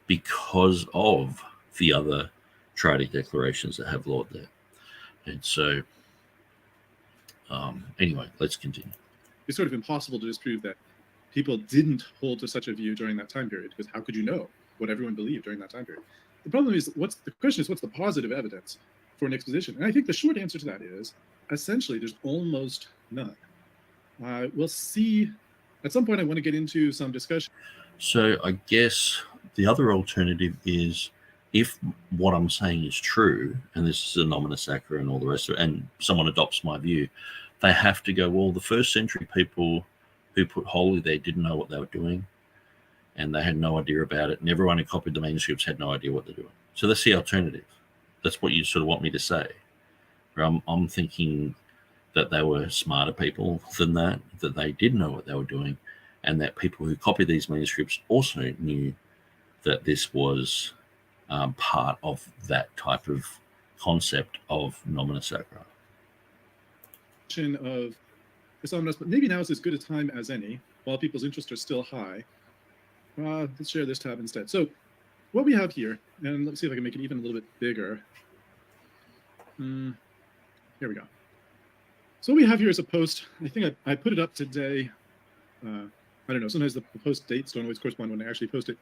because of the other triadic declarations that have Lord there. And so anyway, let's continue. It's sort of impossible to disprove that people didn't hold to such a view during that time period, because how could you know what everyone believed during that time period? The problem is, what's the positive evidence for an exposition? And I think the short answer to that is, essentially, there's almost none. We'll see. At some point, I want to get into some discussion. So I guess the other alternative is, if what I'm saying is true, and this is a nomina sacra and all the rest of it, and someone adopts my view, they have to go, well, the first century people who put holy there didn't know what they were doing, and they had no idea about it, and everyone who copied the manuscripts had no idea what they're doing. So that's the alternative. That's what you sort of want me to say. I'm thinking that they were smarter people than that they did know what they were doing, and that people who copied these manuscripts also knew that this was part of that type of concept of nomina sacra. Of but maybe now is as good a time as any, while people's interests are still high. Let's share this tab instead. So what we have here, and let's see if I can make it even a little bit bigger. Here we go. So what we have here is a post. I think I put it up today. I don't know. Sometimes the post dates don't always correspond when I actually post it.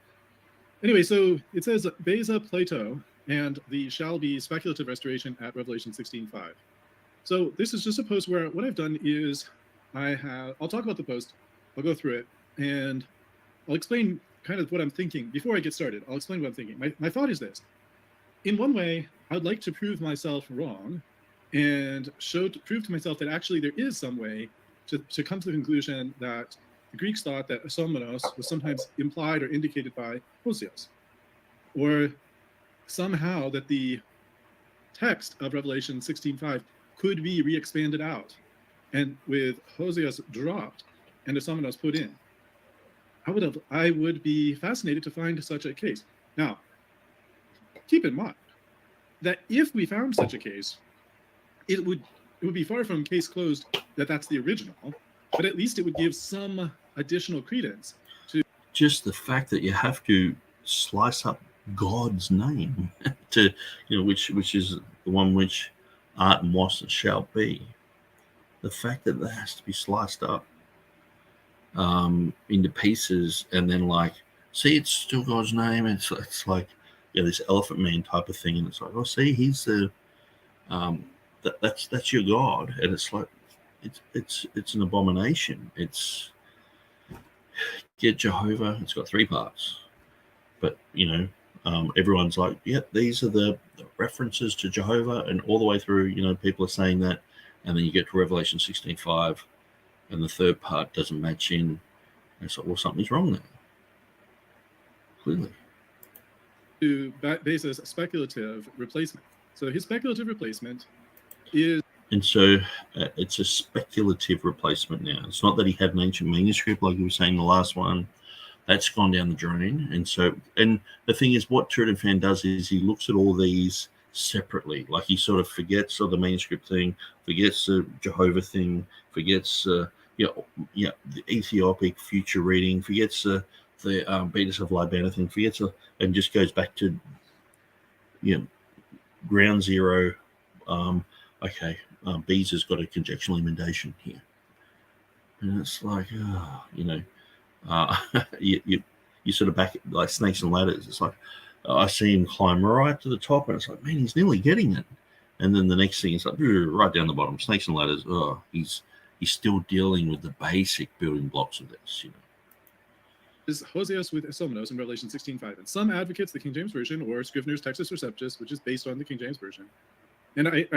Anyway, so it says Beza Plato and the shall be speculative restoration at Revelation 16:5. So this is just a post where what I've done is I'll talk about the post, I'll go through it, and I'll explain kind of what I'm thinking. Before I get started, I'll explain what I'm thinking. My thought is this. In one way, I'd like to prove myself wrong and prove to myself that actually there is some way to come to the conclusion that the Greeks thought that asomenos was sometimes implied or indicated by Hosios, or somehow that the text of Revelation 16:5 could be re-expanded out, and with Hosios dropped and asomenos put in. I would be fascinated to find such a case. Now, keep in mind that if we found such a case, it would be far from case closed that that's the original, but at least it would give some additional credence to just the fact that you have to slice up God's name to, which is the one which art and was and shall be. The fact that that has to be sliced up into pieces and then see, it's still God's name. It's like, this Elephant Man type of thing, and it's like, oh, see, he's the that's your God, and it's like it's an abomination. It's get Jehovah. It's got 3 parts, but everyone's like, these are the references to Jehovah, and all the way through, people are saying that, and then you get to Revelation 16:5, and the 3rd part doesn't match in. And it's like, well, something's wrong there. Clearly. To basis speculative replacement. So his speculative replacement is... And so it's a speculative replacement now. It's not that he had an ancient manuscript like you were saying the last one. That's gone down the drain. And the thing is, what TurretinFan does is he looks at all these separately. Like he sort of forgets the manuscript thing, forgets the Jehovah thing, forgets the Ethiopic future reading, forgets the Beatus of Libana thing, forgets and just goes back to ground zero. Beza's got a conjectural emendation here, and it's like, you sort of back like snakes and ladders. It's like I see him climb right to the top, and it's like, man, he's nearly getting it, and then the next thing is like right down the bottom, snakes and ladders. Oh, he's still dealing with the basic building blocks of this, Is Hoseos with Isomenos in Revelation 16:5, and some advocates the King James Version or Scrivener's Textus Receptus, which is based on the King James Version. And I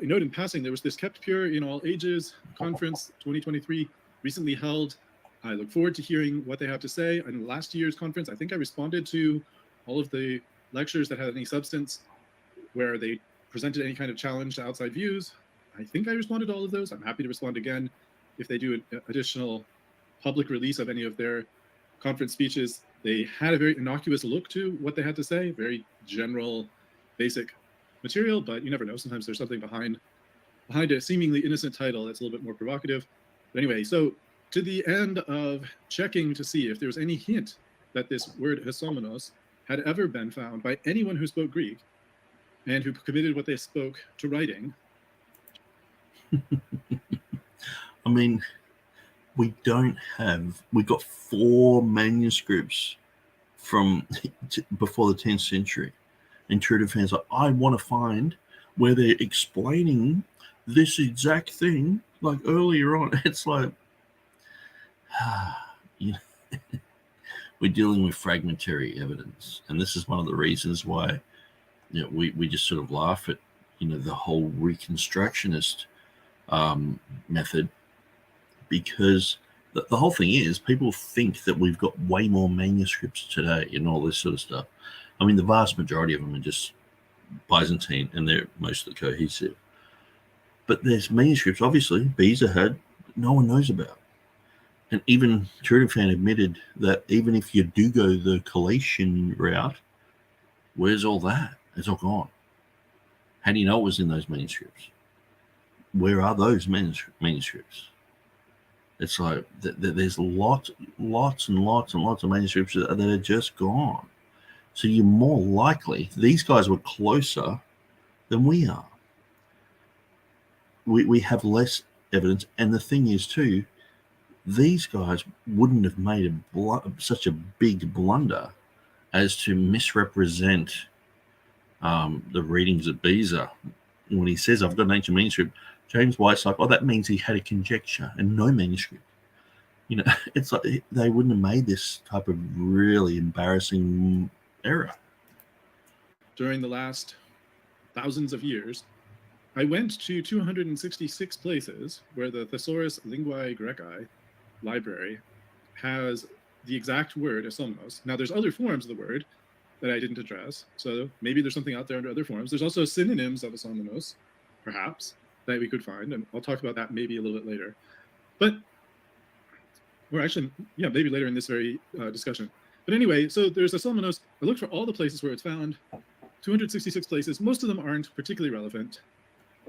note in passing, there was this Kept Pure in All Ages conference 2023 recently held. I look forward to hearing what they have to say. In last year's conference, I think I responded to all of the lectures that had any substance where they presented any kind of challenge to outside views. I think I responded to all of those. I'm happy to respond again if they do an additional public release of any of their conference speeches. They had a very innocuous look to what they had to say, very general, basic material, but you never know. Sometimes there's something behind a seemingly innocent title that's a little bit more provocative. But anyway, so to the end of checking to see if there was any hint that this word hysomenos had ever been found by anyone who spoke Greek and who committed what they spoke to writing. I mean, we got 4 manuscripts from before the 10th century. And TurretinFan's like, I want to find where they're explaining this exact thing like earlier on. It's like, we're dealing with fragmentary evidence. And this is one of the reasons why we just sort of laugh at, the whole Reconstructionist method, because the whole thing is people think that we've got way more manuscripts today and all this sort of stuff. I mean, the vast majority of them are just Byzantine, and they're mostly cohesive. But there's manuscripts, obviously, Beza had, that no one knows about. And even TurretinFan admitted that even if you do go the collation route, where's all that? It's all gone. How do you know it was in those manuscripts? Where are those manuscripts? It's like there's lots and lots and lots of manuscripts that are just gone. So you're more likely, these guys were closer than we are. We have less evidence. And the thing is, too, these guys wouldn't have made such a big blunder as to misrepresent the readings of Beza. When he says, I've got an ancient manuscript, James White's like, oh, that means he had a conjecture and no manuscript. It's like they wouldn't have made this type of really embarrassing error. During the last thousands of years, I went to 266 places where the Thesaurus Linguae Graecae library has the exact word isomnos. Now, there's other forms of the word that I didn't address, so maybe there's something out there under other forms. There's also synonyms of isomnos, perhaps, that we could find, and I'll talk about that maybe a little bit later. But or actually, yeah, maybe later in this very discussion. But anyway, so there's a Solomos. I looked for all the places where it's found, 266 places. Most of them aren't particularly relevant.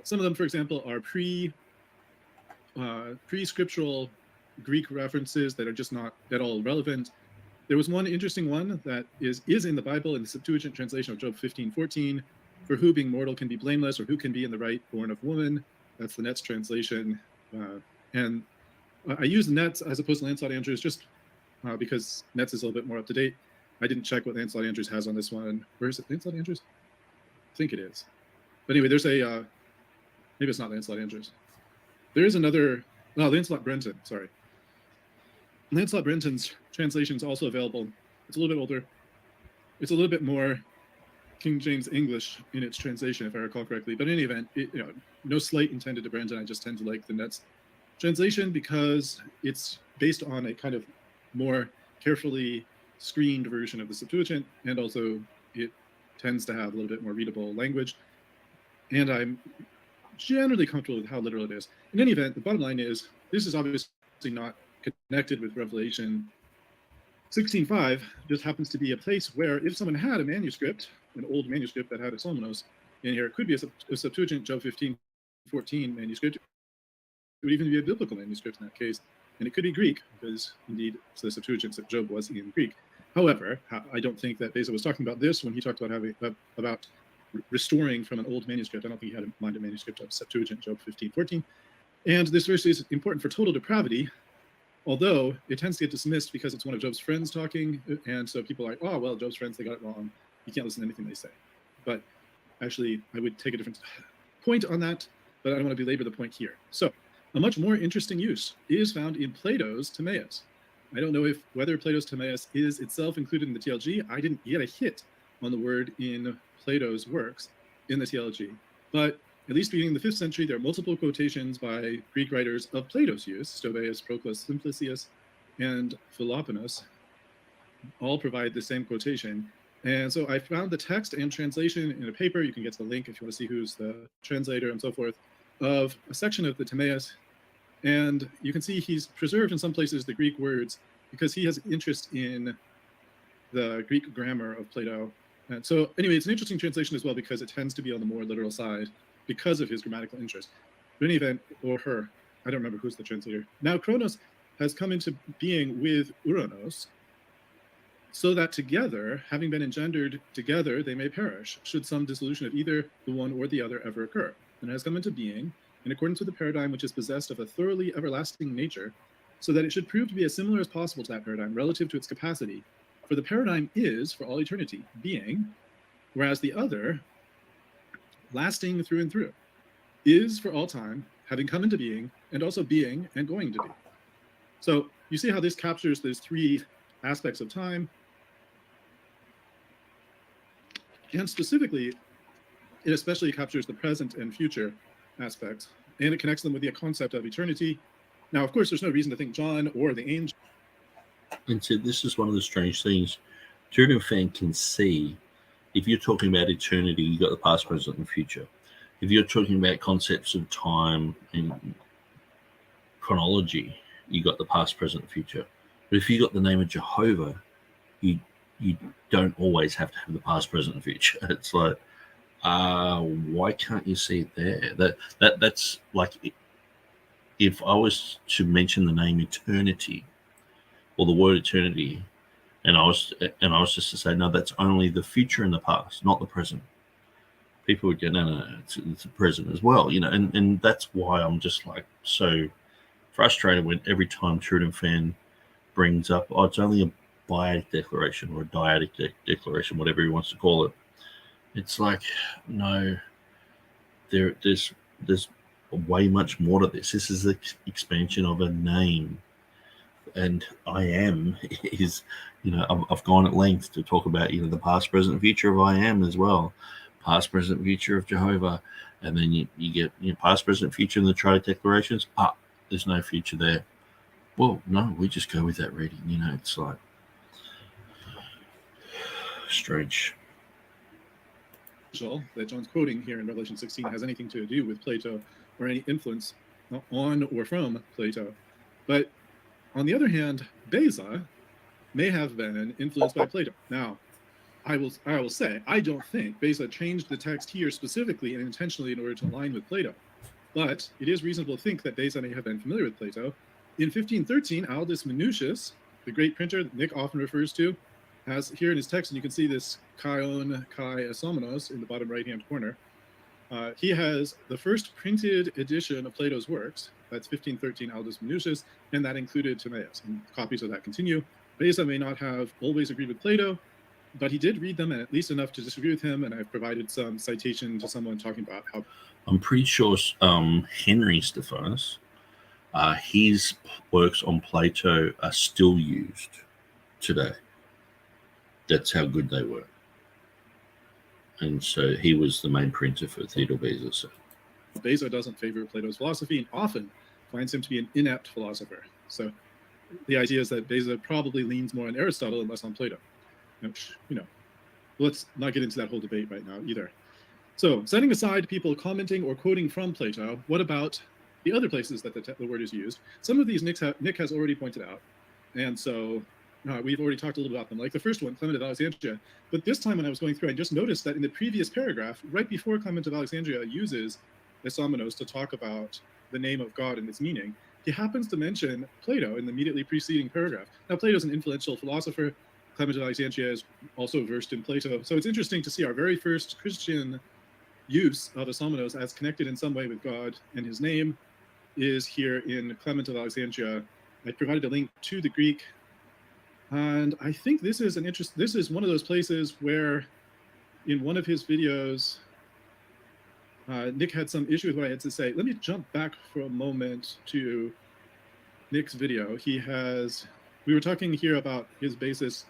Some of them, for example, are pre-scriptural Greek references that are just not at all relevant. There was one interesting one that is in the Bible in the Septuagint translation of Job 15:14, for who being mortal can be blameless, or who can be in the right born of woman. That's the Nets translation. And I use Nets as opposed to Lancelot Andrews just because Nets is a little bit more up to date. I didn't check what Lancelot Andrews has on this one. Where is it? Lancelot Andrews? I think it is. But anyway, there's a, maybe it's not Lancelot Andrews. There is another, Lancelot Brenton, sorry. Lancelot Brenton's translation is also available. It's a little bit older. It's a little bit more King James English in its translation, if I recall correctly. But in any event, no slight intended to Brenton. I just tend to like the Nets translation because it's based on a kind of more carefully screened version of the Septuagint, and also it tends to have a little bit more readable language. And I'm generally comfortable with how literal it is. In any event, the bottom line is this is obviously not connected with Revelation 16:5. Just happens to be a place where if someone had a manuscript, an old manuscript that had a Solomos in here, it could be a Septuagint Job 15:14 manuscript. It would even be a biblical manuscript in that case. And it could be Greek, because indeed the Septuagint that Job was in Greek. However, I don't think that Beza was talking about this when he talked about about restoring from an old manuscript. I don't think he had in mind a manuscript of Septuagint Job 15:14. And this verse is important for total depravity, although it tends to get dismissed because it's one of Job's friends talking. And so people are like, oh, well, Job's friends, they got it wrong. You can't listen to anything they say. But actually, I would take a different point on that, but I don't want to belabor the point here. So a much more interesting use is found in Plato's Timaeus. I don't know whether Plato's Timaeus is itself included in the TLG. I didn't get a hit on the word in Plato's works in the TLG, but at least beginning in the 5th century, there are multiple quotations by Greek writers of Plato's use. Stobaeus, Proclus, Simplicius, and Philoponus all provide the same quotation. And so I found the text and translation in a paper. You can get to the link if you want to see who's the translator and so forth, of a section of the Timaeus. And you can see he's preserved in some places the Greek words because he has interest in the Greek grammar of Plato. And so anyway, it's an interesting translation as well because it tends to be on the more literal side because of his grammatical interest. But in any event, or her, I don't remember who's the translator. Now Kronos has come into being with Uranos, so that together, having been engendered together, they may perish, should some dissolution of either the one or the other ever occur. And it has come into being in accordance with the paradigm which is possessed of a thoroughly everlasting nature, so that it should prove to be as similar as possible to that paradigm relative to its capacity. For the paradigm is, for all eternity, being, whereas the other, lasting through and through, is for all time, having come into being, and also being and going to be. So you see how this captures those three aspects of time. And specifically, it especially captures the present and future aspects, and it connects them with the concept of eternity. Now, of course, there's no reason to think John or the angel. And so this is one of the strange things. TurretinFan can see, if you're talking about eternity, you've got the past, present, and future. If you're talking about concepts of time and chronology, you got the past, present, and future. But if you got the name of Jehovah, you don't always have to have the past, present, and future. It's like, why can't you see it there? That's like, if I was to mention the name eternity or the word eternity, and I was just to say, no, that's only the future and the past, not the present, people would go, no, it's the present as well, and that's why I'm just like so frustrated when every time TurretinFan brings up, oh, it's only a biadic declaration or a dyadic declaration, whatever he wants to call it. It's like, no, there's way much more to this. This is the expansion of a name. And I am is, I've gone at length to talk about, the past, present, and future of I am as well. Past, present, future of Jehovah. And then you get past, present, future in the triadic declarations. There's no future there. Well, no, we just go with that reading. It's like strange. That John's quoting here in Revelation 16 has anything to do with Plato or any influence on or from Plato. But On the other hand, Beza may have been influenced by Plato. Now, I will say, I don't think Beza changed the text here specifically and intentionally in order to align with Plato. But it is reasonable to think that Beza may have been familiar with Plato. In 1513, Aldus Manutius, the great printer that Nick often refers to, has here in his text, and you can see this Kaion Kai Asomenos in the bottom right-hand corner. He has the first printed edition of Plato's works. That's 1513 Aldus Manutius, and that included Timaeus. And copies of that continue. Beza may not have always agreed with Plato, but he did read them, and at least enough to disagree with him. And I've provided some citation to someone talking about how. I'm pretty sure Henry Stephanus, his works on Plato are still used today. That's how good they were. And so he was the main printer for Theodore Beza. So. Beza doesn't favor Plato's philosophy and often finds him to be an inept philosopher. So the idea is that Beza probably leans more on Aristotle and less on Plato. Which, let's not get into that whole debate right now either. So setting aside people commenting or quoting from Plato, what about the other places that the word is used? Some of these Nick has already pointed out. And so we've already talked a little about them, like the first one, Clement of Alexandria. But this time when I was going through, I just noticed that in the previous paragraph, right before Clement of Alexandria uses Esomenos to talk about the name of God and its meaning, he happens to mention Plato in the immediately preceding paragraph. Now, Plato's an influential philosopher. Clement of Alexandria is also versed in Plato. So it's interesting to see our very first Christian use of Esomenos as connected in some way with God and his name is here in Clement of Alexandria. I provided a link to the Greek. And I think this is this is one of those places where in one of his videos, Nick had some issue with what I had to say. Let me jump back for a moment to Nick's video. We were talking here about his basis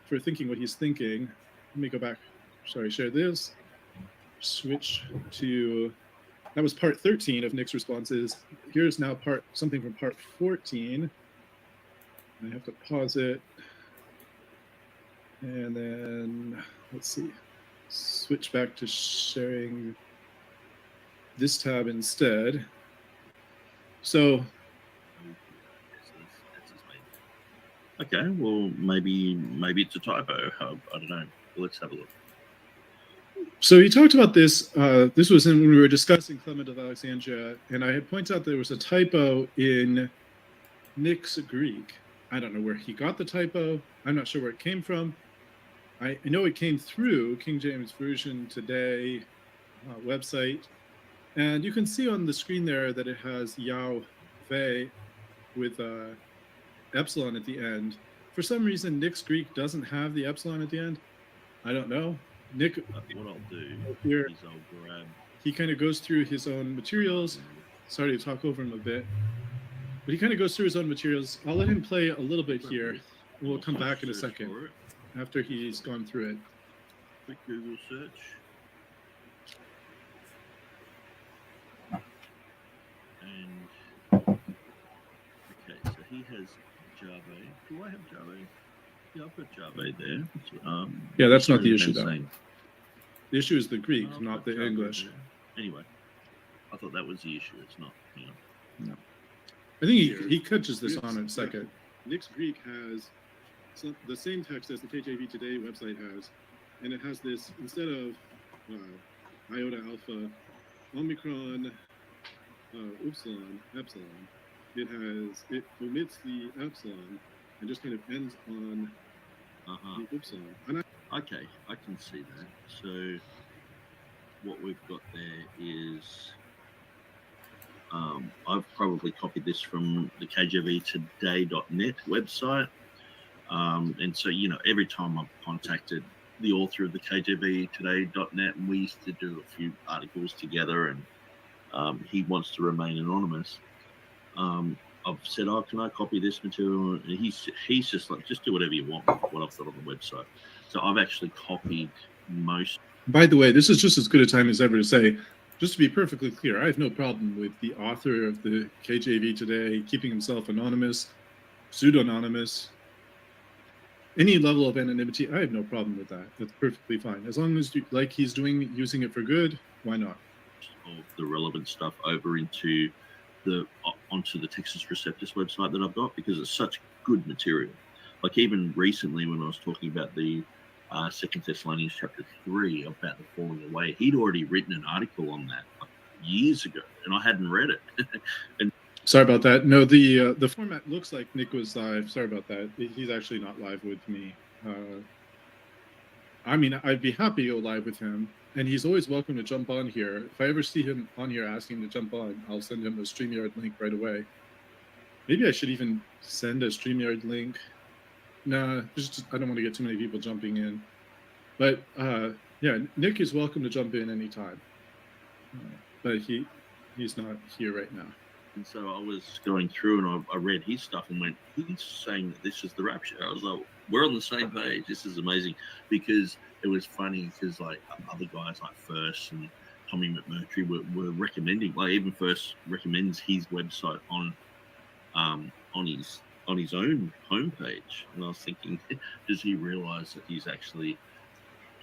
for thinking what he's thinking. Let me go back, share this, switch to, that was part 13 of Nick's responses. Here's now something from part 14. I have to pause it. And then, let's see, switch back to sharing this tab instead. So, okay, well, maybe it's a typo. I don't know. Let's have a look. So he talked about this. This was when we were discussing Clement of Alexandria, and I had pointed out there was a typo in Nick's Greek. I don't know where he got the typo. I'm not sure where it came from. I know it came through King James Version Today website. And you can see on the screen there that it has Yahweh with epsilon at the end. For some reason, Nick's Greek doesn't have the epsilon at the end. I don't know. Nick, what I'll do here, is I'll grab. He kind of goes through his own materials. Sorry to talk over him a bit. But he kind of goes through his own materials. I'll let him play a little bit here. And we'll come back in a second after he's gone through it. Quick Google search. And okay, so he has Java. Do I have Java? Yeah, I've got Java there. Yeah, that's not the issue though. The issue is the Greek, not the English. There. Anyway, I thought that was the issue. It's not. No. I think he catches this on in a second. Nick's Greek has the same text as the KJV Today website has, and it has this, instead of iota, alpha, omicron, upsilon, epsilon, it omits the epsilon and just kind of ends on the upsilon. And okay, I can see that. So what we've got there is I've probably copied this from the KJVtoday.net website. And so, every time I've contacted the author of the KJVtoday.net, and we used to do a few articles together, and he wants to remain anonymous. I've said, can I copy this material? And he's just like, just do whatever you want with what I've got on the website. So I've actually copied most. By the way, this is just as good a time as ever to say, just to be perfectly clear, I have no problem with the author of the KJV Today keeping himself anonymous, pseudonymous, any level of anonymity. I have no problem with that. That's perfectly fine. As long as he's using it for good, why not? Of the relevant stuff over into onto the Textus Receptus website that I've got, because it's such good material. Like even recently when I was talking about the 2 Thessalonians chapter 3 about the falling away, he'd already written an article on that like years ago, and I hadn't read it. And sorry about that. No, the format looks like Nick was live. Sorry about that. He's actually not live with me. I mean, I'd be happy to go live with him, and he's always welcome to jump on here. If I ever see him on here asking to jump on, I'll send him a StreamYard link right away. Maybe I should even send a StreamYard link. Nah, I don't want to get too many people jumping in. But yeah, Nick is welcome to jump in anytime. But he's not here right now. And so I was going through and I read his stuff and went, he's saying that this is the rapture. I was like, we're on the same page. This is amazing. Because it was funny because like other guys like First and Tommy McMurtry were recommending, like even First recommends his website on his own homepage. And I was thinking, does he realize that he's actually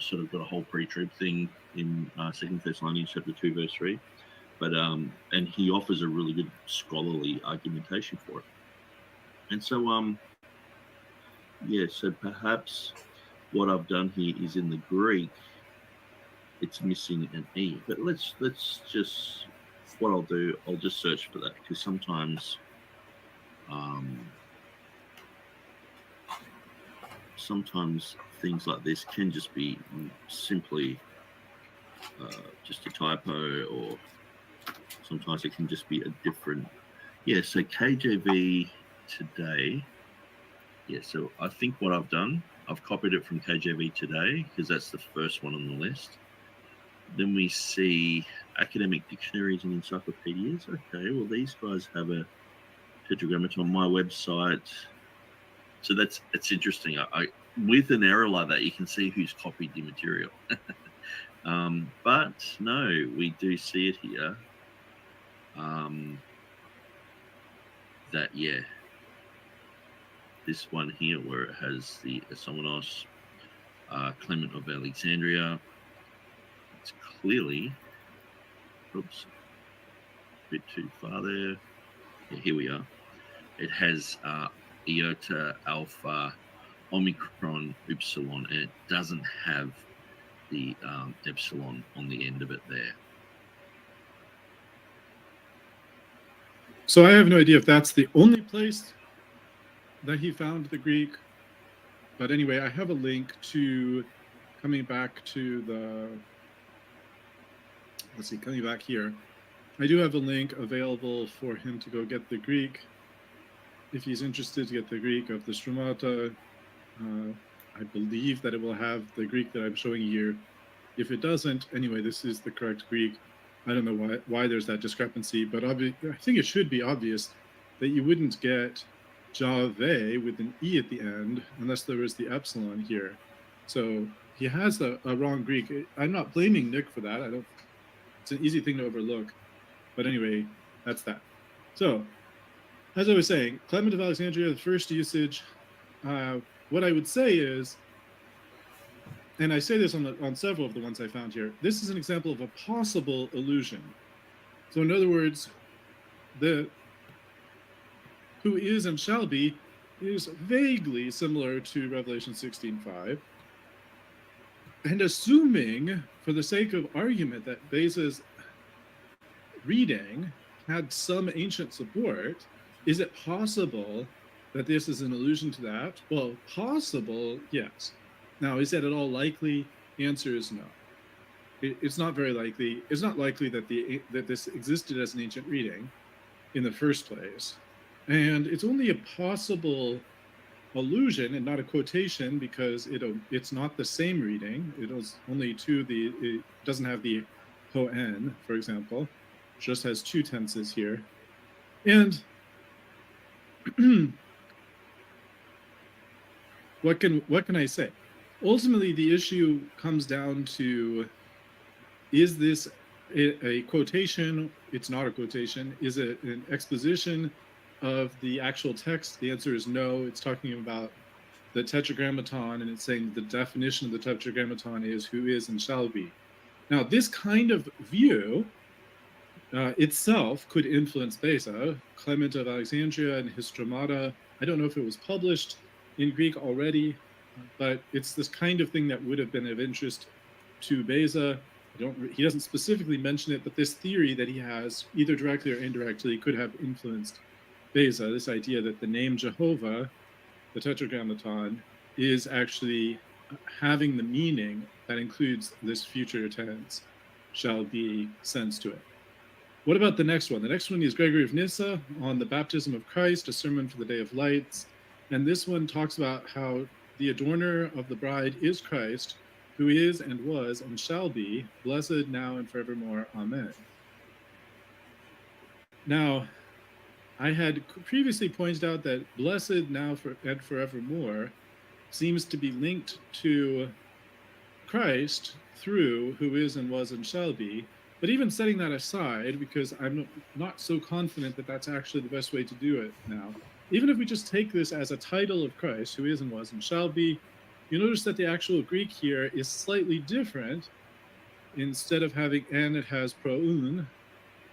sort of got a whole pre-trib thing in 2 Thessalonians chapter 2 verse 3? But and he offers a really good scholarly argumentation for it. And so yeah, so perhaps what I've done here is in the Greek it's missing an E. But let's just, what I'll do, I'll just search for that, because sometimes things like this can just be simply just a typo, or sometimes it can just be a different. Yeah, so KJV today. Yeah, so I think what I've done, I've copied it from KJV today because that's the first one on the list. Then we see academic dictionaries and encyclopedias. Okay, well, these guys have a tetragrammaton on my website. So it's interesting. I with an error like that, you can see who's copied the material. But no, we do see it here. That, yeah, this one here where it has the Somenos, Clement of Alexandria. It's clearly, oops, a bit too far there. Yeah, here we are. It has Iota, Alpha, Omicron, Upsilon, and it doesn't have the epsilon on the end of it there. So I have no idea if that's the only place that he found the Greek. But anyway, I have a link to, coming back to the, let's see, coming back here, I do have a link available for him to go get the Greek. If he's interested to get the Greek of the Stromata, I believe that it will have the Greek that I'm showing here. If it doesn't, anyway, this is the correct Greek. I don't know why there's that discrepancy, but I think it should be obvious that you wouldn't get Jave with an E at the end unless there was the epsilon here. So he has a wrong Greek. I'm not blaming Nick for that. It's an easy thing to overlook. But anyway, that's that. So, as I was saying, Clement of Alexandria, the first usage, what I would say is, and I say this on several of the ones I found here, this is an example of a possible illusion. So in other words, the who is and shall be is vaguely similar to Revelation 16:5. And assuming, for the sake of argument, that Beza's reading had some ancient support, is it possible that this is an allusion to that? Well, possible, yes. Now, is that at all likely? The answer is no. It's not very likely. It's not likely that this existed as an ancient reading in the first place. And it's only a possible allusion and not a quotation because it's not the same reading. It was only it doesn't have the ho-en, for example. It just has two tenses here. And what can I say? Ultimately, the issue comes down to, is this a quotation? It's not a quotation. Is it an exposition of the actual text? The answer is no. It's talking about the tetragrammaton, and it's saying the definition of the tetragrammaton is who is and shall be. Now, this kind of view, itself could influence Beza. Clement of Alexandria and his Dramata. I don't know if it was published in Greek already, but it's this kind of thing that would have been of interest to Beza. He doesn't specifically mention it, but this theory that he has, either directly or indirectly, could have influenced Beza. This idea that the name Jehovah, the Tetragrammaton, is actually having the meaning that includes this future tense, shall be sense to it. What about the next one? The next one is Gregory of Nyssa on the baptism of Christ, a sermon for the Day of Lights. And this one talks about how the adorner of the bride is Christ, who is and was and shall be, blessed now and forevermore. Amen. Now, I had previously pointed out that blessed now and forevermore seems to be linked to Christ through who is and was and shall be. But even setting that aside, because I'm not so confident that that's actually the best way to do it now, even if we just take this as a title of Christ, who is and was and shall be, you notice that the actual Greek here is slightly different. Instead of having "and," it has "proun"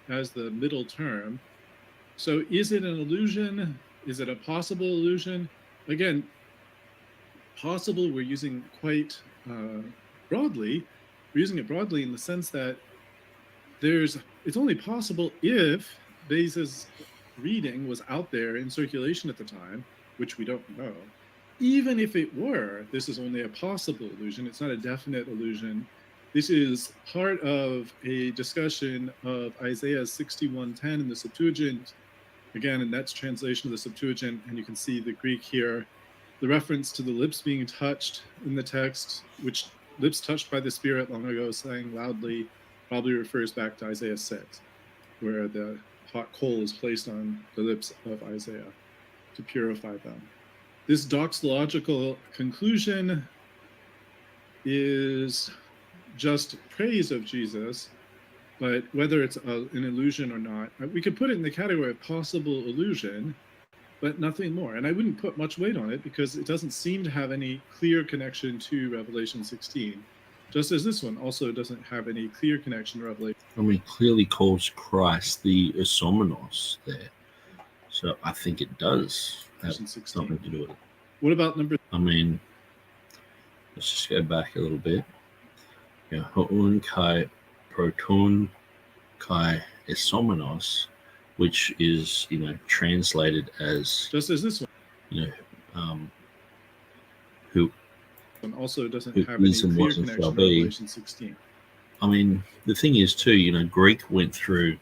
as the middle term. So is it an illusion? Is it a possible illusion? Again, possible we're using quite broadly. We're using it broadly in the sense that it's only possible if Beza's reading was out there in circulation at the time, which we don't know. Even if it were, this is only a possible illusion. It's not a definite illusion. This is part of a discussion of Isaiah 61:10 in the Septuagint. Again, and that's translation of the Septuagint, and you can see the Greek here. The reference to the lips being touched in the text, which lips touched by the Spirit long ago, saying loudly, probably refers back to Isaiah 6, where the hot coal is placed on the lips of Isaiah to purify them. This doxological conclusion is just praise of Jesus, but whether it's an illusion or not, we could put it in the category of possible illusion, but nothing more. And I wouldn't put much weight on it because it doesn't seem to have any clear connection to Revelation 16. Just as this one also doesn't have any clear connection to Revelation. I mean, clearly calls Christ the Isomenos there. So I think it does have something to do with it. What about number? I mean, let's just go back a little bit. Yeah, Ho'un kai proton kai Isomenos, which is, translated as just as this one. Who also doesn't have any clear connection to Revelation 16. I mean, the thing is too, Greek went through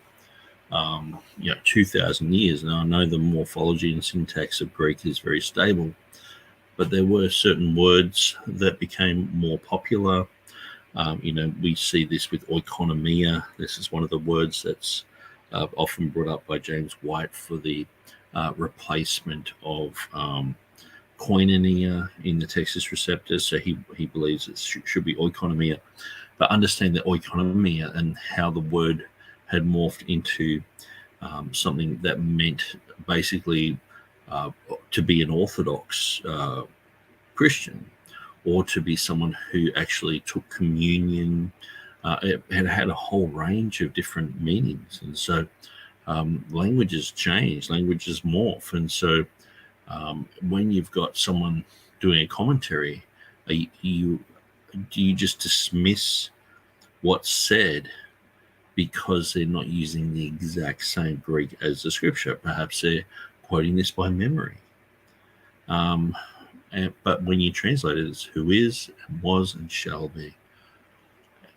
2,000 years. Now I know the morphology and syntax of Greek is very stable, but there were certain words that became more popular. We see this with oikonomia. This is one of the words that's often brought up by James White for the replacement of koinonia in the Textus Receptus. So he believes it should be oikonomia. But understand that oikonomia and how the word had morphed into something that meant basically to be an Orthodox Christian, or to be someone who actually took communion. It had a whole range of different meanings. And so languages change, languages morph. And so when you've got someone doing a commentary, do you just dismiss what's said because they're not using the exact same Greek as the scripture? Perhaps they're quoting this by memory. But when you translate it, it's who is, and was, and shall be.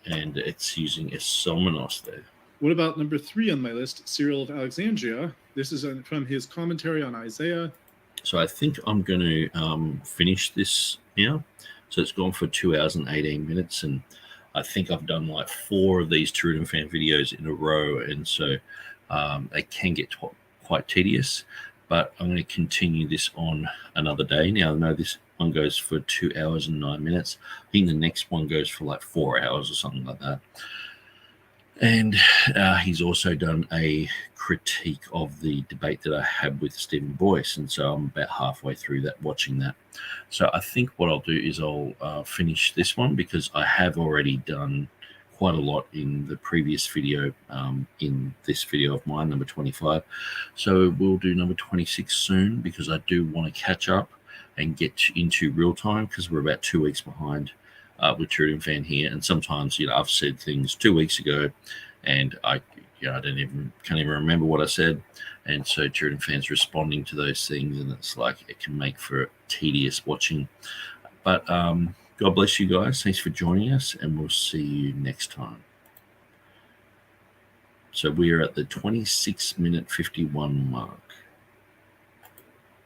And it's using isomenos there. What about number 3 on my list, Cyril of Alexandria? This is from his commentary on Isaiah. So I think I'm going to finish this now. So it's gone for 2 hours and 18 minutes. And I think I've done like 4 of these TurretinFan videos in a row. And so they can get quite tedious. But I'm going to continue this on another day. Now, I know this one goes for 2 hours and 9 minutes. I think the next one goes for like 4 hours or something like that. And he's also done a critique of the debate that I had with Stephen Boyce. And so I'm about halfway through that, watching that. So I think what I'll do is I'll finish this one because I have already done quite a lot in the previous video, in this video of mine, number 25. So we'll do number 26 soon, because I do want to catch up and get into real time, because we're about 2 weeks behind with TurretinFan here. And sometimes, I've said things 2 weeks ago, and I can't even remember what I said. And so TurretinFan's responding to those things, and it's like it can make for tedious watching. But God bless you guys. Thanks for joining us, and we'll see you next time. So we are at the 26-minute 51 mark.